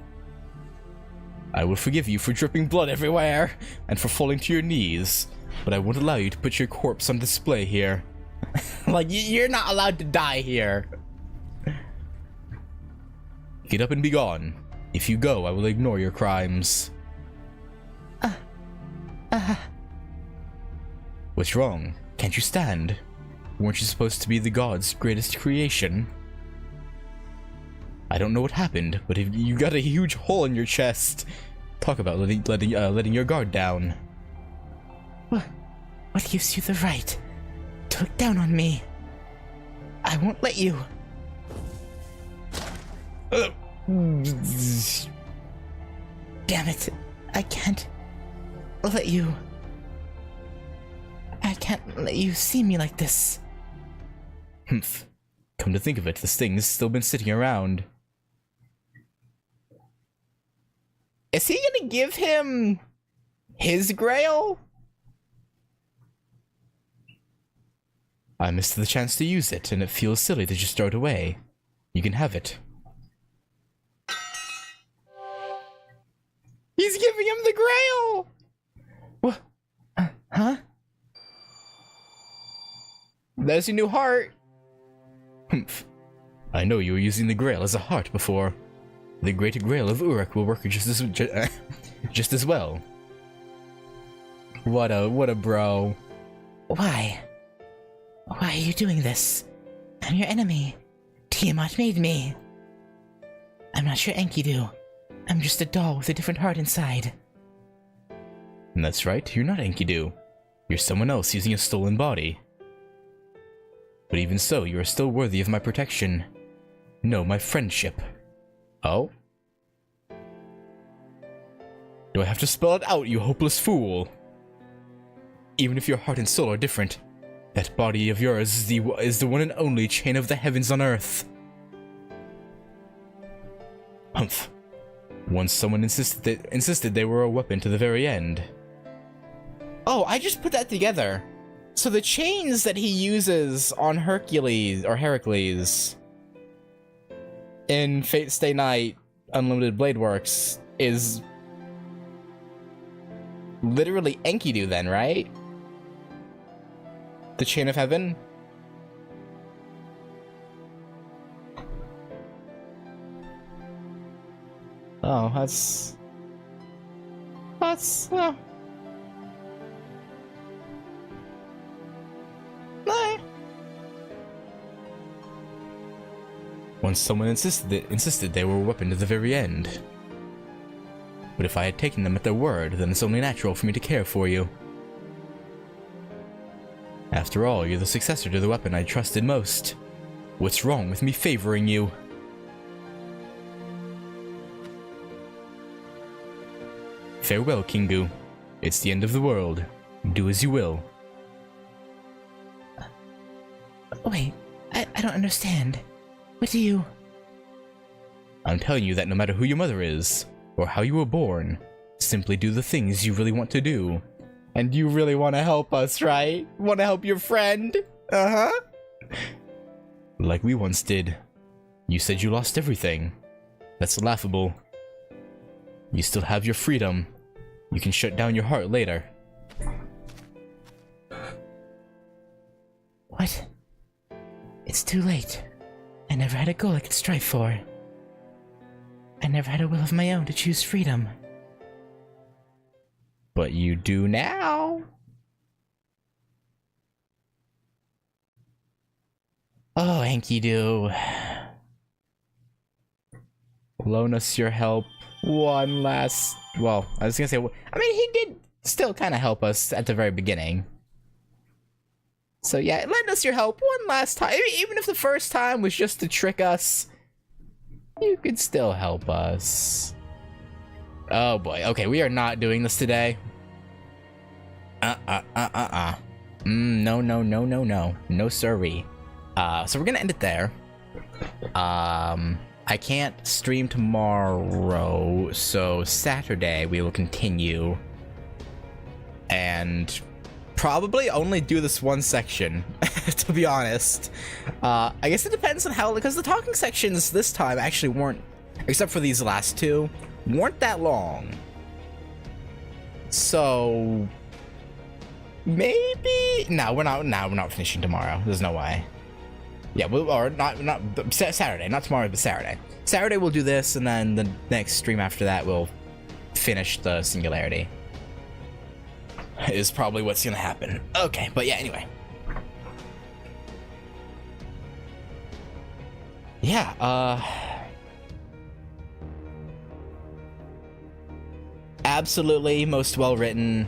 I will forgive you for dripping blood everywhere, and for falling to your knees, but I won't allow you to put your corpse on display here. Like, you're not allowed to die here. Get up and be gone. If you go, I will ignore your crimes. What's wrong? Can't you stand? Weren't you supposed to be the god's greatest creation? I don't know what happened, but if you got a huge hole in your chest. Talk about letting your guard down. What gives you the right to look down on me? I won't let you. Damn it. I can't let you. I can't let you see me like this. Humph. Come to think of it, this thing has still been sitting around. Is he gonna give him his grail? I missed the chance to use it, and it feels silly to just throw it away. You can have it. He's giving him the grail! What? Huh? There's your new heart. Humph. I know you were using the grail as a heart before. The great grail of Uruk will work just as well. What a bro. Why? Why are you doing this? I'm your enemy. Tiamat made me. I'm not your Enkidu. I'm just a doll with a different heart inside. And that's right, you're not Enkidu. You're someone else using a stolen body. But even so, you are still worthy of my protection. No, my friendship. Oh? Do I have to spell it out, you hopeless fool? Even if your heart and soul are different, that body of yours is the one and only chain of the heavens on earth. Humph. Once someone insisted they were a weapon to the very end. Oh, I just put that together. So the chains that he uses on Heracles in Fate Stay Night Unlimited Blade Works is literally Enkidu then, right? The Chain of Heaven? Oh, that's... eh. Once someone insisted they were a weapon to the very end. But if I had taken them at their word, then it's only natural for me to care for you. After all, you're the successor to the weapon I trusted most. What's wrong with me favoring you? Farewell, Kingu. It's the end of the world. Do as you will. Wait, I don't understand. What do you... I'm telling you that no matter who your mother is, or how you were born, simply do the things you really want to do. And you really want to help us, right? Want to help your friend? Uh-huh. Like we once did. You said you lost everything. That's laughable. You still have your freedom. You can shut down your heart later. What? It's too late. I never had a goal I could strive for. I never had a will of my own to choose freedom. But you do now. Oh, Enkidu. Loan us your help one last... Well, I was gonna say... I mean, he did still kind of help us at the very beginning. So yeah, lend us your help one last time. Even if the first time was just to trick us, you could still help us. Oh boy. Okay, we are not doing this today. No, no, no, no, no. No siree. So we're gonna end it there. I can't stream tomorrow, so Saturday we will continue. And probably only do this one section, to be honest. I guess it depends on how, because the talking sections this time actually weren't, except for these last two, weren't that long. So maybe we're not finishing tomorrow. There's no way. Yeah, or not Saturday, not tomorrow, but Saturday. Saturday we'll do this, and then the next stream after that we'll finish the Singularity. Is probably what's gonna happen. Okay, but yeah, anyway. Yeah, absolutely most well-written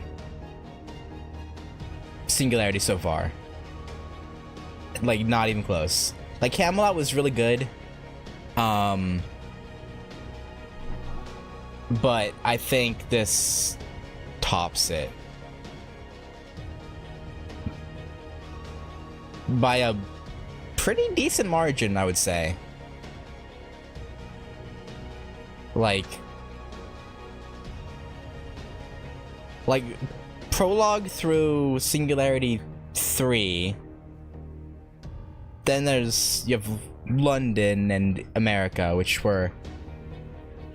Singularity so far. Like, not even close. Like, Camelot was really good. But I think this tops it. By a pretty decent margin, I would say. Like prologue through Singularity 3. Then you have London and America, which were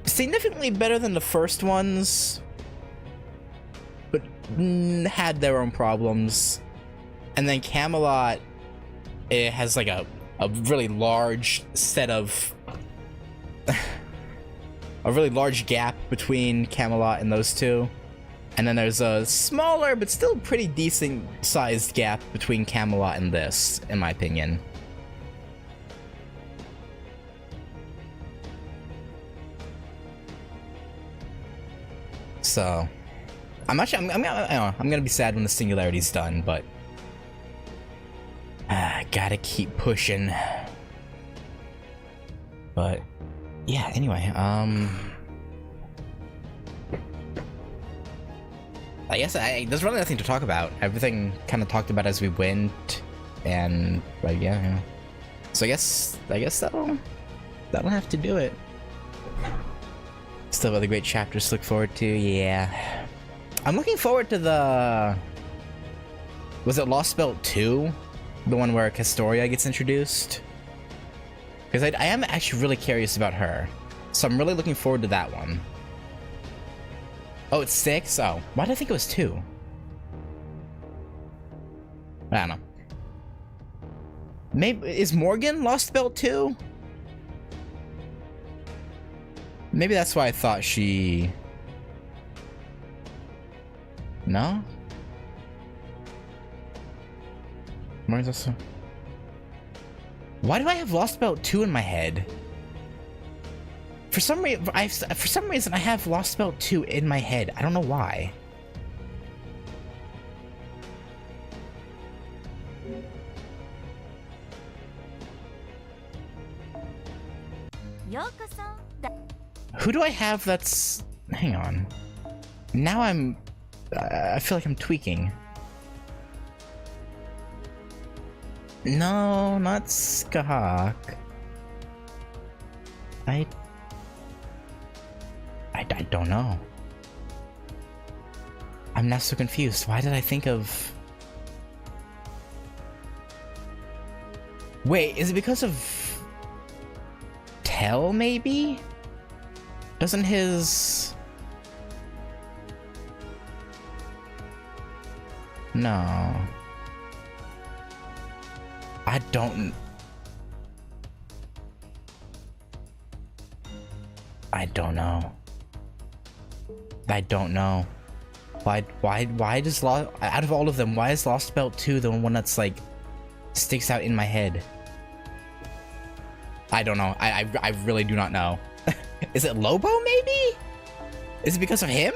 significantly better than the first ones, but had their own problems. And then Camelot, it has like a really large set of a really large gap between Camelot and those two. And then there's a smaller but still pretty decent sized gap between Camelot and this, in my opinion. So I'm gonna be sad when the Singularity's done, but gotta keep pushing. But yeah, anyway, I guess there's really nothing to talk about. Everything kind of talked about as we went, and like yeah. So I guess that'll have to do it. Still other great chapters to look forward to. Yeah, I'm looking forward to the. Was it Lost Belt 2? The one where Castoria gets introduced? Because I am actually really curious about her. So I'm really looking forward to that one. Oh, it's 6? Oh, why did I think it was 2? I don't know. Maybe is Morgan Lost Belt 2? Maybe that's why I thought she... No? Morgan's also... Why do I have Lost Belt 2 in my head? For some reason I have Lost Belt 2 in my head. I don't know why. Who do I have that's... Hang on. Now I'm... I feel like I'm tweaking. No, not Skahak. I don't know. I'm now so confused. Why did I think of... Wait, is it because of... Tell, maybe? Doesn't his... No. I don't... I don't know. I don't know. Why does Lost... Out of all of them, why is Lost Belt 2 the one that's like... sticks out in my head? I don't know. I really do not know. Is it Lobo, maybe? Is it because of him?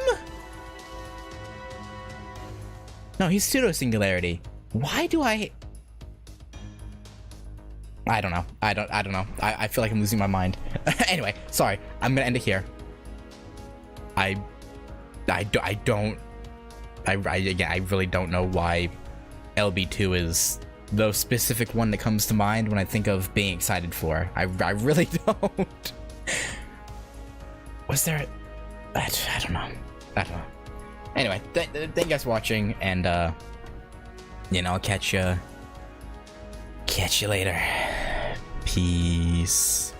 No, he's pseudo-singularity. Why do I don't know. I don't know. I feel like I'm losing my mind. Anyway, sorry. I'm gonna end it here. Again, I really don't know why LB2 is the specific one that comes to mind when I think of being excited for. I really don't. Was there... I don't know. I don't know. Anyway, thank you guys for watching, and you know, I'll catch you later. Peace.